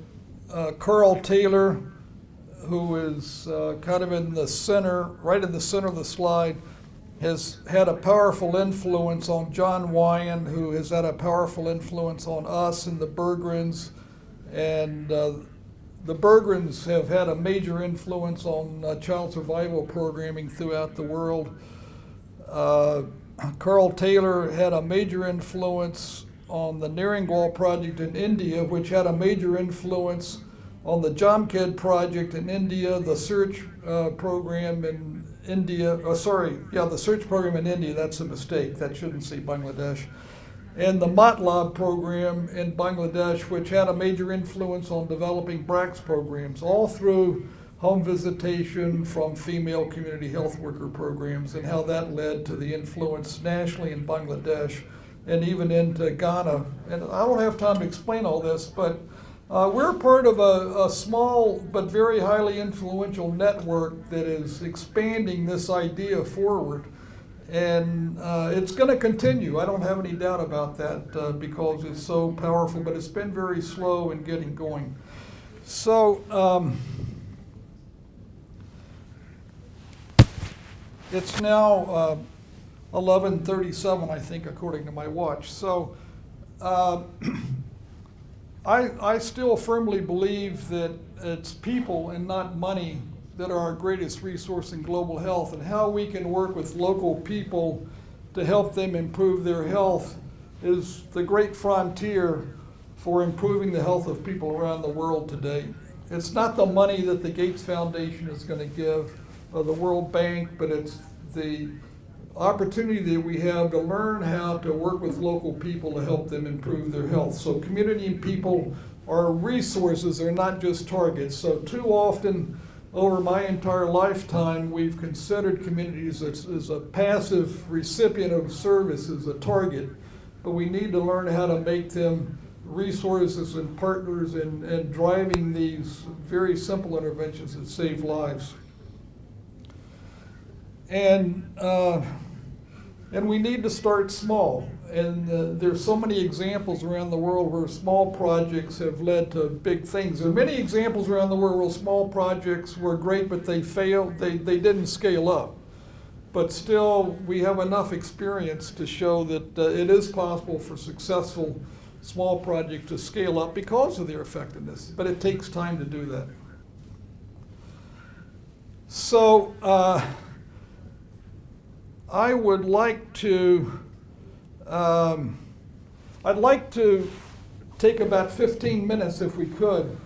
Carl Taylor, who is kind of in the center, right in the center of the slide, has had a powerful influence on John Wyan, who has had a powerful influence on us and the Bergrens. And the Bergrens have had a major influence on child survival programming throughout the world. Carl Taylor had a major influence on the Naringwal project in India, which had a major influence on the Jamkhed project in India, the search program in India, the search program in India, that's a mistake, that shouldn't say Bangladesh. And the MATLAB program in Bangladesh, which had a major influence on developing BRACS programs, all through home visitation from female community health worker programs and how that led to the influence nationally in Bangladesh and even into Ghana. And I don't have time to explain all this, but we're part of a small but very highly influential network that is expanding this idea forward. And it's going to continue. I don't have any doubt about that because it's so powerful, but it's been very slow in getting going. So it's now 11:37, I think, according to my watch. So I still firmly believe that it's people and not money that are our greatest resource in global health, and how we can work with local people to help them improve their health is the great frontier for improving the health of people around the world today. It's not the money that the Gates Foundation is going to give or the World Bank, but it's the opportunity that we have to learn how to work with local people to help them improve their health. So community and people are resources, they're not just targets. So too often over my entire lifetime, we've considered communities as a passive recipient of services, a target, but we need to learn how to make them resources and partners in driving these very simple interventions that save lives. And we need to start small. And there's so many examples around the world where small projects have led to big things. There are many examples around the world where small projects were great, but they failed. They didn't scale up. But still, we have enough experience to show that it is possible for successful small projects to scale up because of their effectiveness. But it takes time to do that. So I would like to I'd like to take about 15 minutes if we could,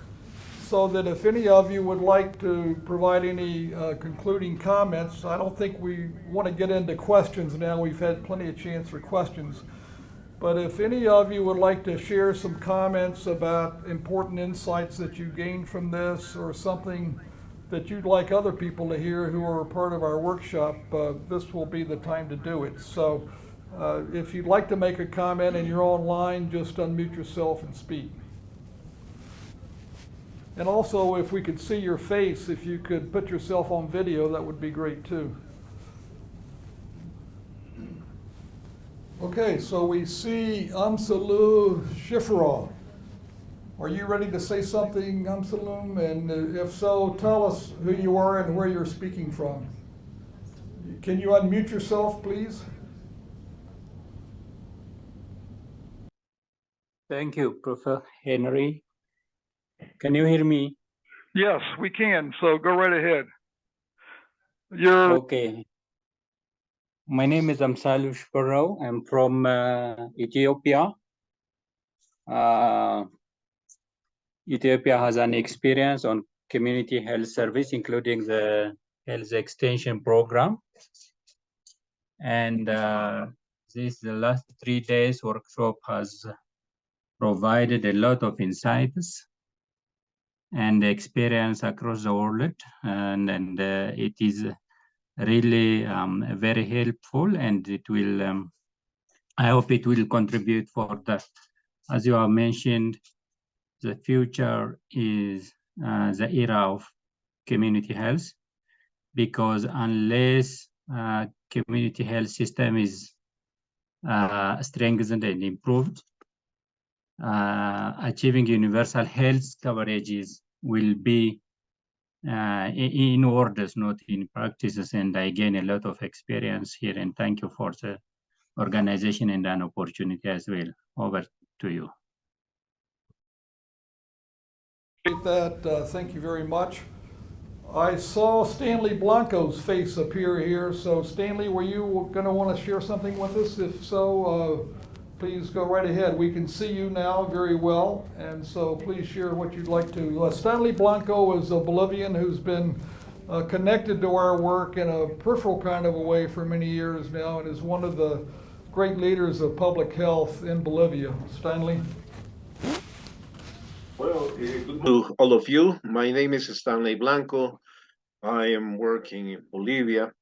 so that if any of you would like to provide any concluding comments. I don't think we want to get into questions now. We've had plenty of chance for questions. But if any of you would like to share some comments about important insights that you gained from this, or something that you'd like other people to hear who are part of our workshop, this will be the time to do it. So if you'd like to make a comment and you're online, just unmute yourself and speak. And also, if we could see your face, if you could put yourself on video, that would be great too. Okay, so we see Amsalu Shifra. Are you ready to say something, Amsalum? And if so, tell us who you are and where you're speaking from. Can you unmute yourself, please? Thank you, Professor Henry. Can you hear me? Yes, we can. So go right ahead. Okay. My name is Amsalu Shfarao. I'm from Ethiopia. Ethiopia has an experience on community health service, including the health extension program. And the last 3 days workshop has provided a lot of insights and experience across the world. And it is really very helpful, and it will, I hope it will contribute for that. As you have mentioned, the future is the era of community health, because unless community health system is strengthened and improved, achieving universal health coverages will be in orders, not in practices. And I gain a lot of experience here, and thank you for the organization and an opportunity as well. Over to you. That, thank you very much. I saw Stanley Blanco's face appear here. So Stanley, were you going to want to share something with us? If so, please go right ahead. We can see you now very well, and so please share what you'd like to. Stanley Blanco is a Bolivian who's been connected to our work in a peripheral kind of a way for many years now, and is one of the great leaders of public health in Bolivia. Stanley? Well, good to all of you. My name is Stanley Blanco. I am working in Bolivia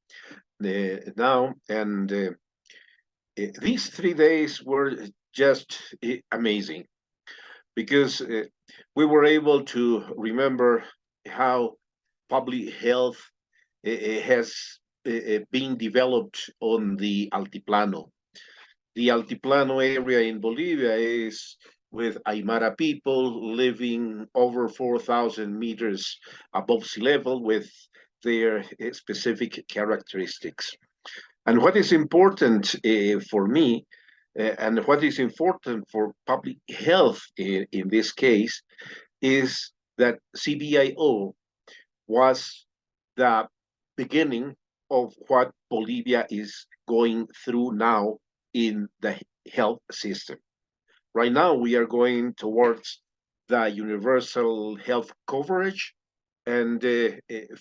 now, and these 3 days were just amazing because we were able to remember how public health has been developed on the Altiplano. The Altiplano area in Bolivia is with Aymara people living over 4,000 meters above sea level with their specific characteristics. And what is important for me, and what is important for public health in this case, is that CBIO was the beginning of what Bolivia is going through now in the health system. Right now, we are going towards the universal health coverage, and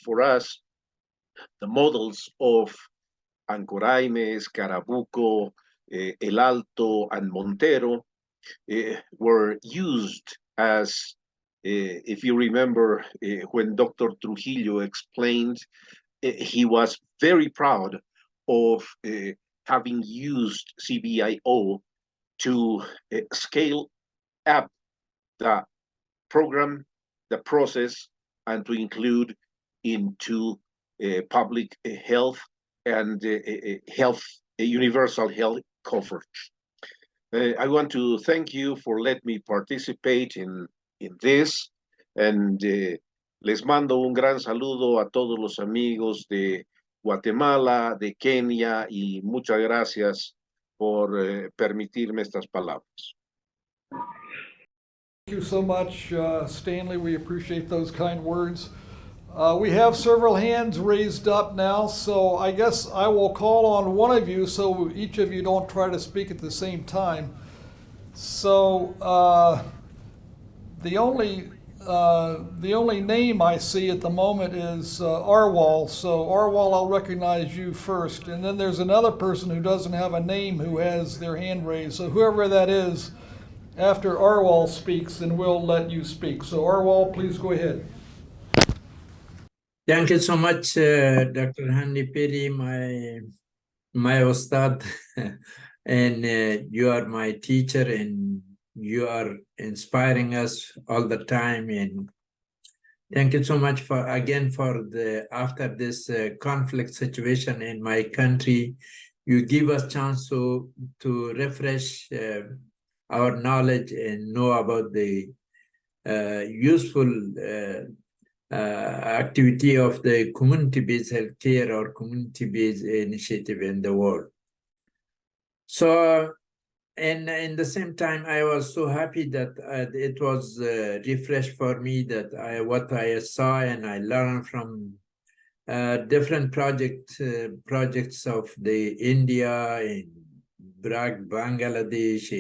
for us, the models of Ancoraimes, Carabuco, El Alto, and Montero were used as, if you remember, when Dr. Trujillo explained, he was very proud of having used CBIO to scale up the program, the process, and to include into public health and universal health coverage. I want to thank you for letting me participate in this, and les mando un gran saludo a todos los amigos de Guatemala, de Kenia, y muchas gracias por permitirme estas palabras. Thank you so much, Stanley. We appreciate those kind words. We have several hands raised up now, so I guess I will call on one of you so each of you don't try to speak at the same time. So the only name I see at the moment is Arwal. So Arwal, I'll recognize you first. And then there's another person who doesn't have a name who has their hand raised. So whoever that is, after Arwal speaks, then we'll let you speak. So Arwal, please go ahead. Thank you so much, Dr. Handy Piri, my Ustad, and you are my teacher, and you are inspiring us all the time. And thank you so much for after this conflict situation in my country, you give us chance to refresh our knowledge and know about the useful activity of the community-based healthcare or community-based initiative in the world. So, and in the same time, I was so happy that it was refreshed for me that what I saw and I learned from different projects of the India and Bangladesh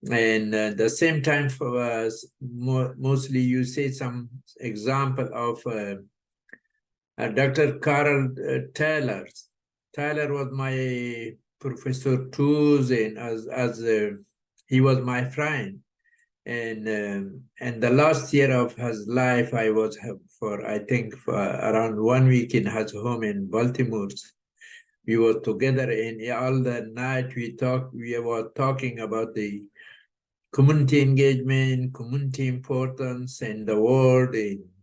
and at the same time for us, mostly you say some example of Dr. Carl Taylor. Taylor was my professor too, and as he was my friend. And the last year of his life, I was for around 1 week in his home in Baltimore. We were together, and all the night we were talking about the community engagement, community importance in the world,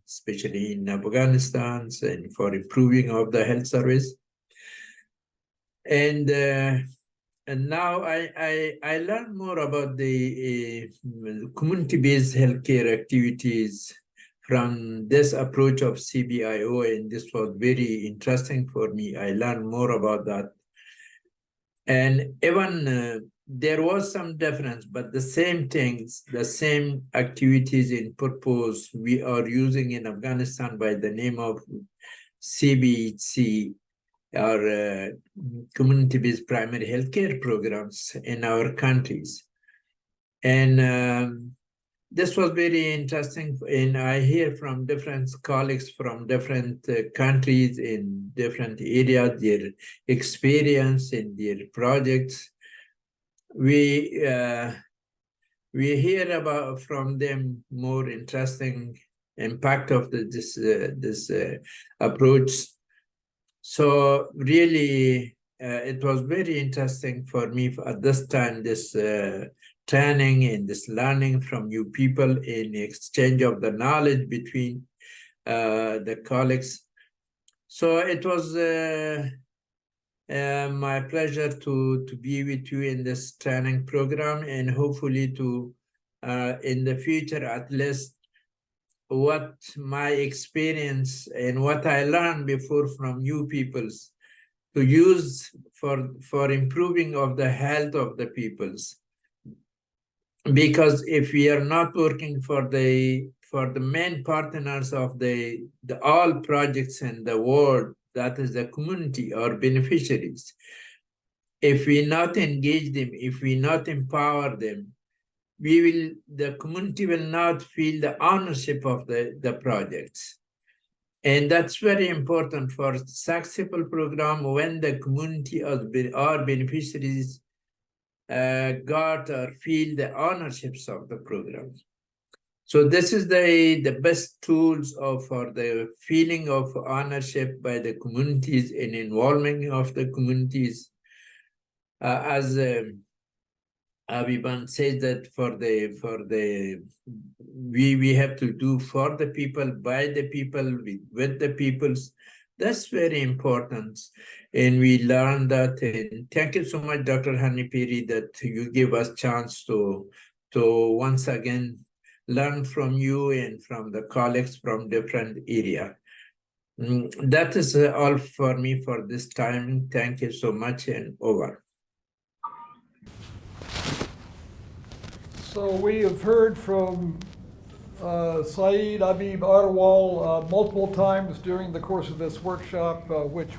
especially in Afghanistan, and for improving of the health service. And now I learned more about the community-based healthcare activities from this approach of CBIO, and this was very interesting for me. I learned more about that. And even there was some difference, but the same things, the same activities in purpose we are using in Afghanistan by the name of CBHC, or community-based primary healthcare programs in our countries. And this was very interesting, and I hear from different colleagues from different countries in different areas, their experience in their projects. We hear about from them more interesting impact of this approach. So really, it was very interesting for me at this time, this training and this learning from you people in exchange of the knowledge between the colleagues. So it was my pleasure to be with you in this training program, and hopefully to in the future at least what my experience and what I learned before from you peoples to use for improving of the health of the peoples. Because if we are not working for the main partners of the all projects in the world, that is the community or beneficiaries, if we not engage them, if we not empower them, the community will not feel the ownership of the projects. And that's very important for successful program when the community or beneficiaries got or feel the ownerships of the program. So this is the best tools for the feeling of ownership by the communities and involvement of the communities. As Abiban says that we have to do for the people, by the people, with the peoples. That's very important. And we learned that. And thank you so much, Dr. Hanipiri, that you give us chance to once again learn from you and from the colleagues from different area. That is all for me for this time. Thank you so much, and over. So we have heard from Saeed Habib Arwal multiple times during the course of this workshop, which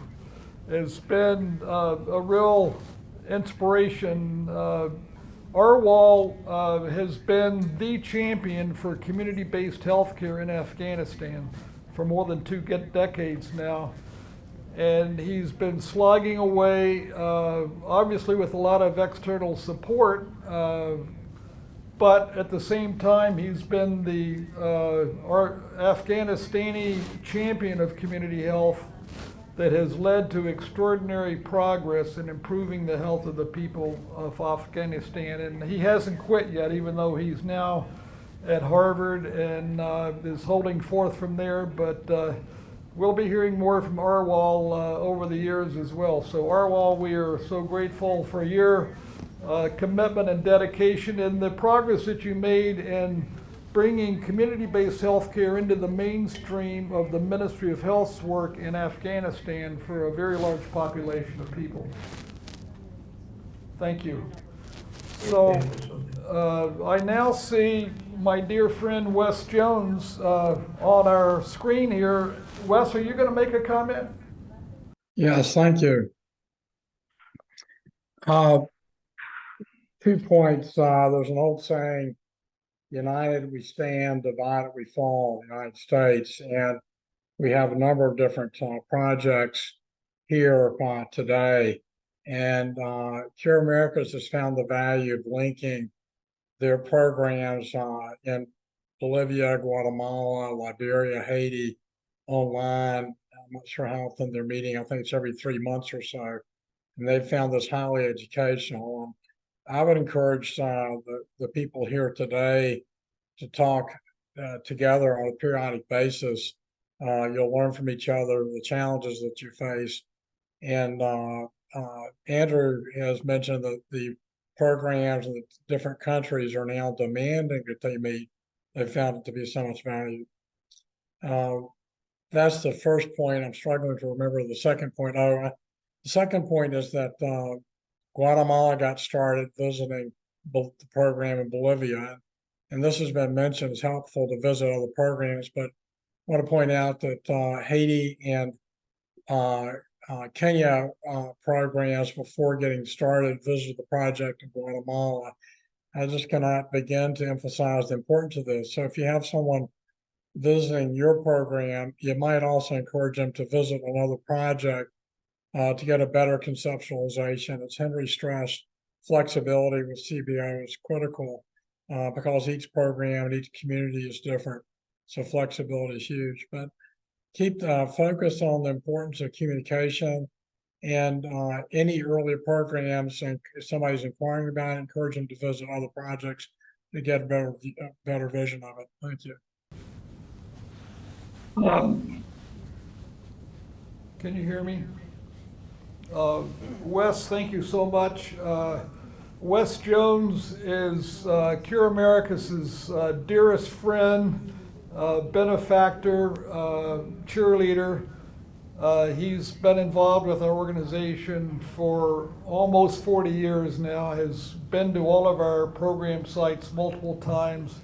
has been a real inspiration. Arwal has been the champion for community-based healthcare in Afghanistan for more than 2 decades now. And he's been slogging away, obviously with a lot of external support, but at the same time, he's been the Afghanistani champion of community health that has led to extraordinary progress in improving the health of the people of Afghanistan. And he hasn't quit yet, even though he's now at Harvard and is holding forth from there. But we'll be hearing more from Arwal over the years as well. So Arwal, we are so grateful for your commitment and dedication and the progress that you made in bringing community-based healthcare into the mainstream of the Ministry of Health's work in Afghanistan for a very large population of people. Thank you. So I now see my dear friend Wes Jones on our screen here. Wes, are you going to make a comment? Yes, thank you. 2 points. There's an old saying, united we stand, divided we fall in the United States. And we have a number of different projects here today. And Cure Americas has found the value of linking their programs in Bolivia, Guatemala, Liberia, Haiti, online. I'm not sure how often they're meeting. I think it's every 3 months or so. And they found this highly educational. I would encourage the people here today to talk together on a periodic basis. You'll learn from each other the challenges that you face. And Andrew has mentioned that the programs in the different countries are now demanding that they meet. They found it to be so much value. That's the first point. I'm struggling to remember the second point. The second point is that Guatemala got started visiting the program in Bolivia. And this has been mentioned as helpful to visit other programs, but I want to point out that Haiti and Kenya programs before getting started visited the project in Guatemala. I just cannot begin to emphasize the importance of this. So if you have someone visiting your program, you might also encourage them to visit another project to get a better conceptualization. As Henry stressed, flexibility with CBIO is critical because each program and each community is different. So flexibility is huge, but keep focus on the importance of communication and any early programs. And if somebody's inquiring about it, encourage them to visit other projects to get a better vision of it. Thank you. Can you hear me? Wes, thank you so much. Wes Jones is Cure Americas' dearest friend, benefactor, cheerleader. He's been involved with our organization for almost 40 years now, has been to all of our program sites multiple times.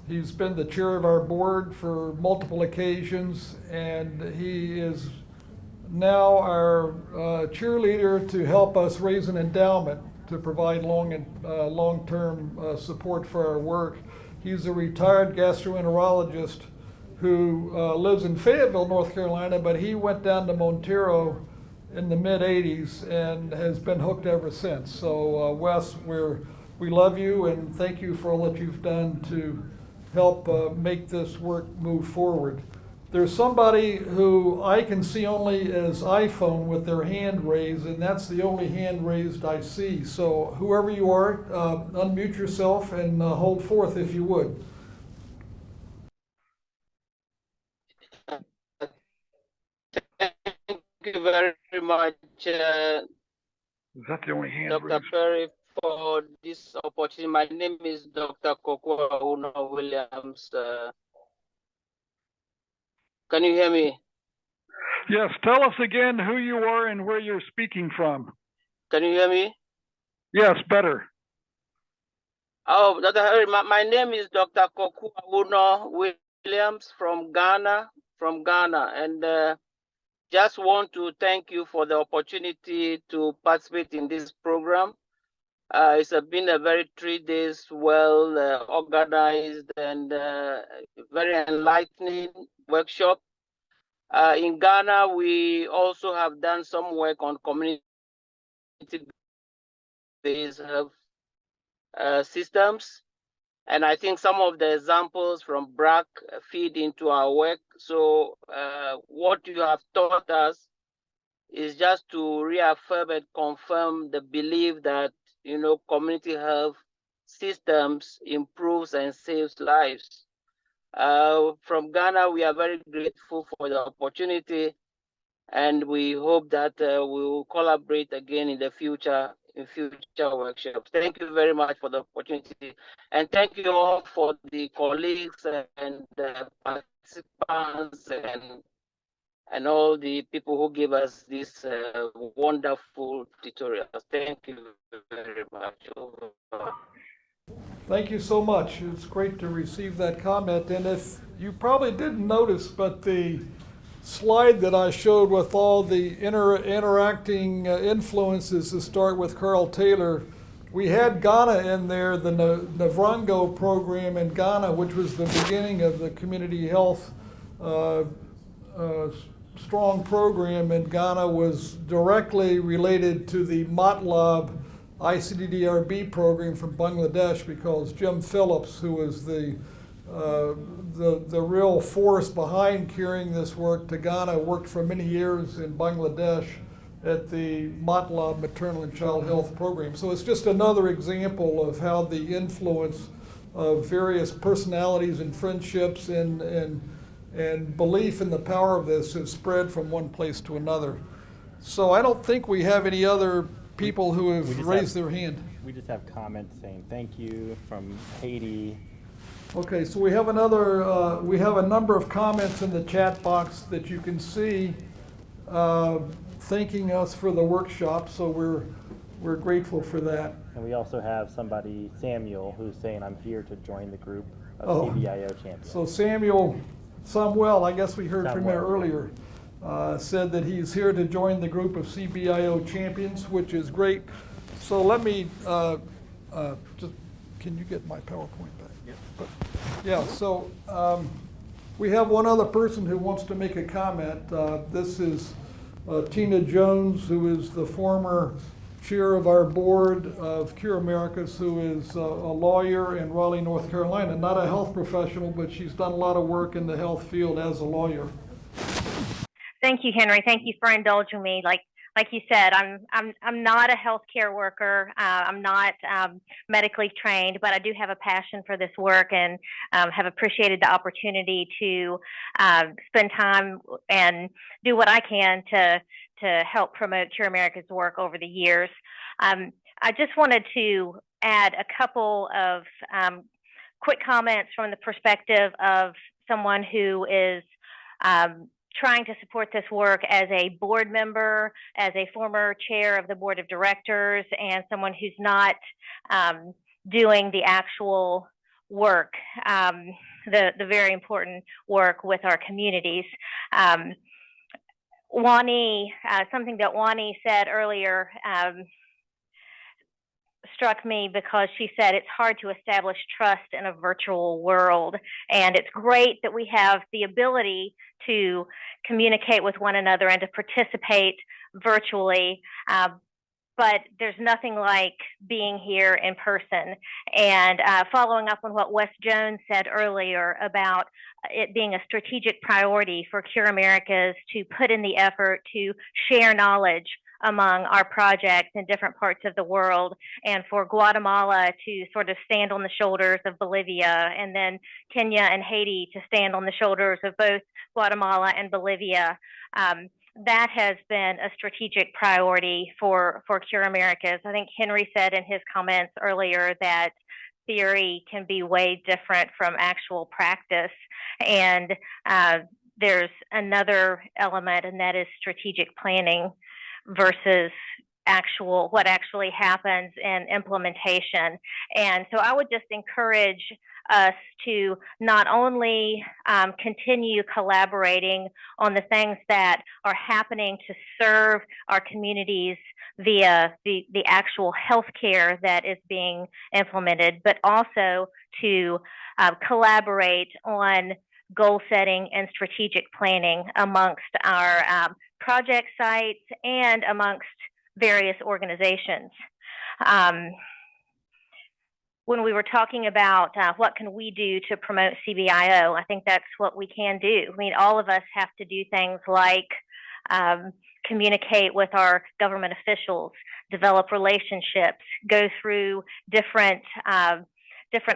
He's been the chair of our board for multiple occasions, and he is now our cheerleader to help us raise an endowment to provide long-term support for our work. He's a retired gastroenterologist who lives in Fayetteville, North Carolina, but he went down to Montero in the mid-'80s and has been hooked ever since. So Wes, we love you and thank you for all that you've done to help make this work move forward. There's somebody who I can see only as iPhone with their hand raised, and that's the only hand raised I see. So whoever you are, unmute yourself and hold forth if you would. Thank you very much, Is that the only hand Dr. raised? Perry, for this opportunity. My name is Dr. Kokua Una Williams. Can you hear me? Yes, tell us again who you are and where you're speaking from. Can you hear me? Yes, better. Oh, Dr. Harry, my name is Dr. Kokua Una Williams from Ghana, and just want to thank you for the opportunity to participate in this program. It's been a very 3 days well organized and very enlightening workshop. In Ghana, we also have done some work on community-based health systems. And I think some of the examples from BRAC feed into our work. So what you have taught us is just to reaffirm and confirm the belief that, you know, community health systems improves and saves lives. From Ghana, we are very grateful for the opportunity, and we hope that we will collaborate again in the future, in future workshops. Thank you very much for the opportunity, and thank you all for the colleagues and the participants and all the people who give us these wonderful tutorials. Thank you very much. Thank you so much. It's great to receive that comment. And if you probably didn't notice, but the slide that I showed with all the interacting influences to start with Carl Taylor, we had Ghana in there, the Navrango program in Ghana, which was the beginning of the community health strong program in Ghana, was directly related to the MATLAB ICDDRB program from Bangladesh, because Jim Phillips, who was the real force behind carrying this work to Ghana, worked for many years in Bangladesh at the MATLAB Maternal and Child Health Program. So it's just another example of how the influence of various personalities and friendships and belief in the power of this has spread from one place to another. So I don't think we have any other people who have raised their hand. We just have comments saying thank you from Haiti. Okay, so we have another, we have a number of comments in the chat box that you can see thanking us for the workshop, so we're grateful for that. And we also have somebody, Samuel, who's saying I'm here to join the group of CBIO champions. So Samuel, I guess we heard from him earlier, said that he's here to join the group of CBIO champions, which is great. So let me, just, can you get my PowerPoint back? Yep. But, yeah, so we have one other person who wants to make a comment. This is Tina Jones, who is the former chair of our board of Cure Americas, who is a lawyer in Raleigh, North Carolina, not a health professional, but she's done a lot of work in the health field as a lawyer. Thank you, Henry. Thank you for indulging me. Like you said, I'm not a healthcare worker. I'm not medically trained, but I do have a passion for this work and have appreciated the opportunity to spend time and do what I can to help promote Cure America's work over the years. I just wanted to add a couple of quick comments from the perspective of someone who is trying to support this work as a board member, as a former chair of the board of directors, and someone who's not doing the actual work, the very important work with our communities. Wani, something that Wani said earlier struck me, because she said it's hard to establish trust in a virtual world. And it's great that we have the ability to communicate with one another and to participate virtually. But there's nothing like being here in person. And following up on what Wes Jones said earlier about it being a strategic priority for Cure Americas to put in the effort to share knowledge among our projects in different parts of the world, and for Guatemala to sort of stand on the shoulders of Bolivia, and then Kenya and Haiti to stand on the shoulders of both Guatemala and Bolivia. That has been a strategic priority for Cure Americas. I think Henry said in his comments earlier that theory can be way different from actual practice. And there's another element, and that is strategic planning versus what actually happens in implementation. And so I would just encourage us to not only continue collaborating on the things that are happening to serve our communities via the actual healthcare that is being implemented, but also to collaborate on goal setting and strategic planning amongst our project sites and amongst various organizations. When we were talking about what can we do to promote CBIO, I think that's what we can do. I mean, all of us have to do things like communicate with our government officials, develop relationships, go through different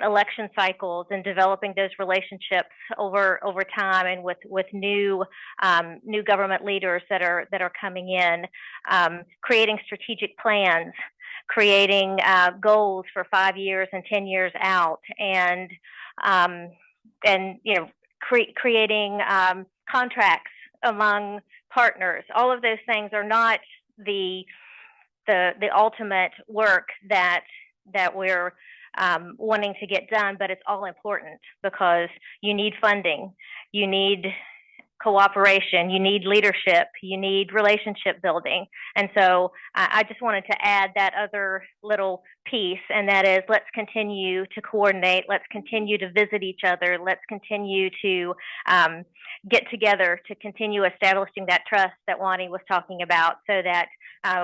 election cycles and developing those relationships over time, and with new government leaders that are coming in, creating strategic plans, creating goals for 5 years and 10 years out, and creating contracts among partners. All of those things are not the ultimate work that we're wanting to get done, but it's all important because you need funding, you need cooperation, you need leadership, you need relationship building. And so I just wanted to add that other little piece, and that is, let's continue to coordinate, let's continue to visit each other, let's continue to get together to continue establishing that trust that Wani was talking about, so that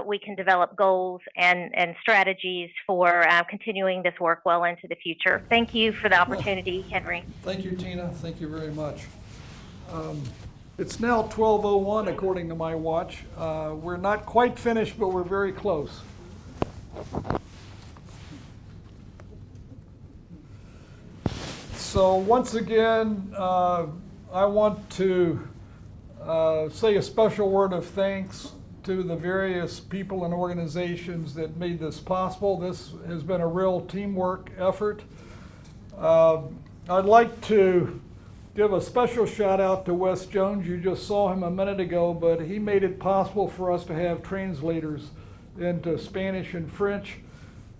we can develop goals and strategies for continuing this work well into the future. Thank you for the opportunity, Henry. Thank you, Tina. Thank you very much. It's now 12:01 according to my watch. We're not quite finished, but we're very close. So once again, I want to say a special word of thanks to the various people and organizations that made this possible. This has been a real teamwork effort. I'd like to give a special shout out to Wes Jones. You just saw him a minute ago, but he made it possible for us to have translators into Spanish and French.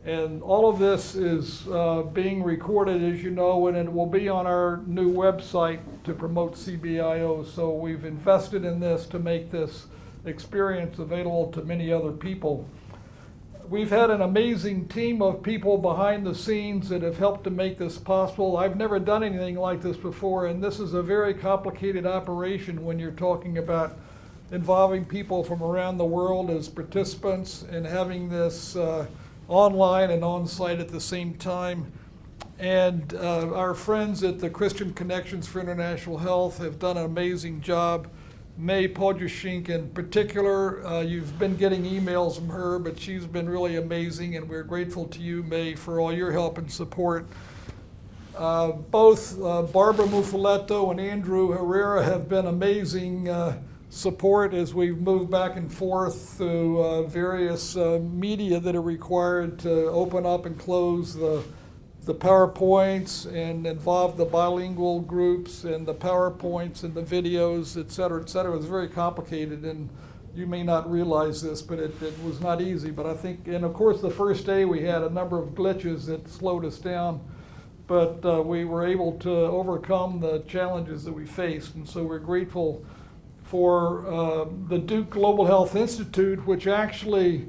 And all of this is being recorded, as you know, and it will be on our new website to promote CBIO. So we've invested in this to make this experience available to many other people. We've had an amazing team of people behind the scenes that have helped to make this possible. I've never done anything like this before, and this is a very complicated operation when you're talking about involving people from around the world as participants and having this online and on-site at the same time. And our friends at the Christian Connections for International Health have done an amazing job. May Podjushink in particular, you've been getting emails from her, but she's been really amazing, and we're grateful to you, May, for all your help and support. Both Barbara Mufaletto and Andrew Herrera have been amazing support as we've moved back and forth through various media that are required to open up and close the PowerPoints and involve the bilingual groups and the PowerPoints and the videos, et cetera, et cetera. It was very complicated, and you may not realize this, but it was not easy. But I think, and of course the first day we had a number of glitches that slowed us down, but we were able to overcome the challenges that we faced. And so we're grateful for the Duke Global Health Institute, which actually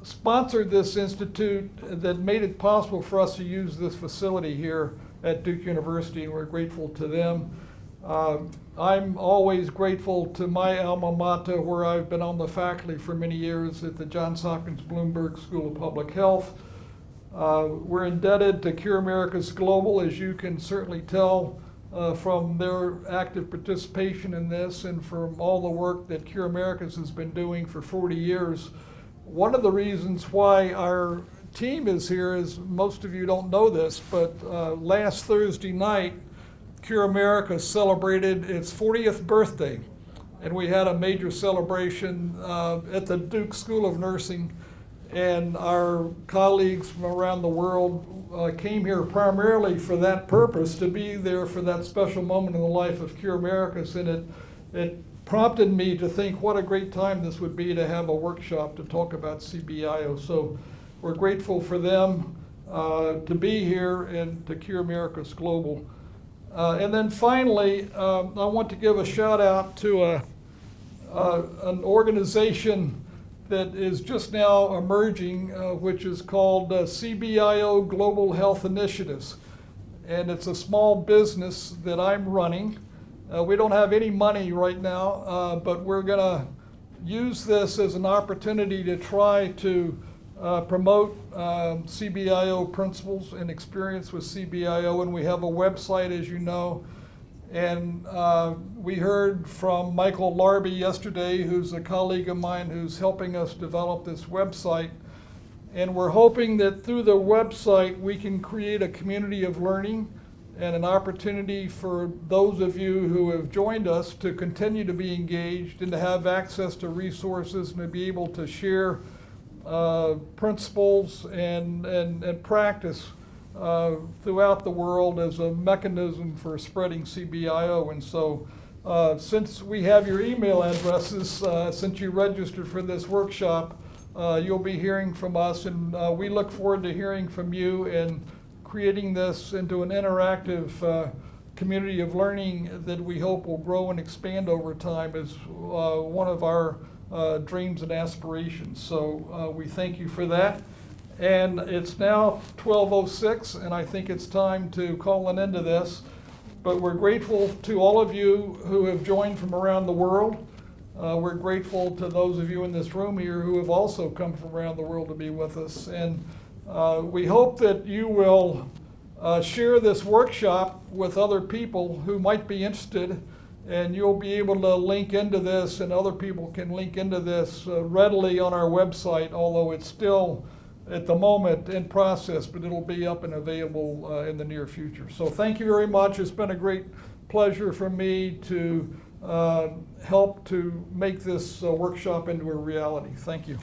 sponsored this institute that made it possible for us to use this facility here at Duke University, and we're grateful to them. I'm always grateful to my alma mater, where I've been on the faculty for many years at the Johns Hopkins Bloomberg School of Public Health. We're indebted to Cure Americas Global, as you can certainly tell from their active participation in this and from all the work that Cure Americas has been doing for 40 years. One of the reasons why our team is here is, most of you don't know this, but last Thursday night, Cure America celebrated its 40th birthday. And we had a major celebration at the Duke School of Nursing. And our colleagues from around the world came here primarily for that purpose, to be there for that special moment in the life of Cure Americas. And it prompted me to think what a great time this would be to have a workshop to talk about CBIO. So we're grateful for them to be here and to Cure Americas Global. And then finally, I want to give a shout out to an organization that is just now emerging, which is called CBIO Global Health Initiatives. And it's a small business that I'm running. We don't have any money right now, but we're going to use this as an opportunity to try to promote CBIO principles and experience with CBIO. And we have a website, as you know. And we heard from Michael Larby yesterday, who's a colleague of mine who's helping us develop this website. And we're hoping that through the website we can create a community of learning and an opportunity for those of you who have joined us to continue to be engaged and to have access to resources and to be able to share principles and practice throughout the world as a mechanism for spreading CBIO. And so since we have your email addresses, since you registered for this workshop, you'll be hearing from us, and we look forward to hearing from you and creating this into an interactive community of learning that we hope will grow and expand over time is one of our dreams and aspirations. So we thank you for that. And it's now 12:06, and I think it's time to call an end to this. But we're grateful to all of you who have joined from around the world. We're grateful to those of you in this room here who have also come from around the world to be with us. And we hope that you will share this workshop with other people who might be interested, and you'll be able to link into this, and other people can link into this readily on our website, although it's still at the moment in process, but it'll be up and available in the near future. So thank you very much. It's been a great pleasure for me to help to make this workshop into a reality. Thank you.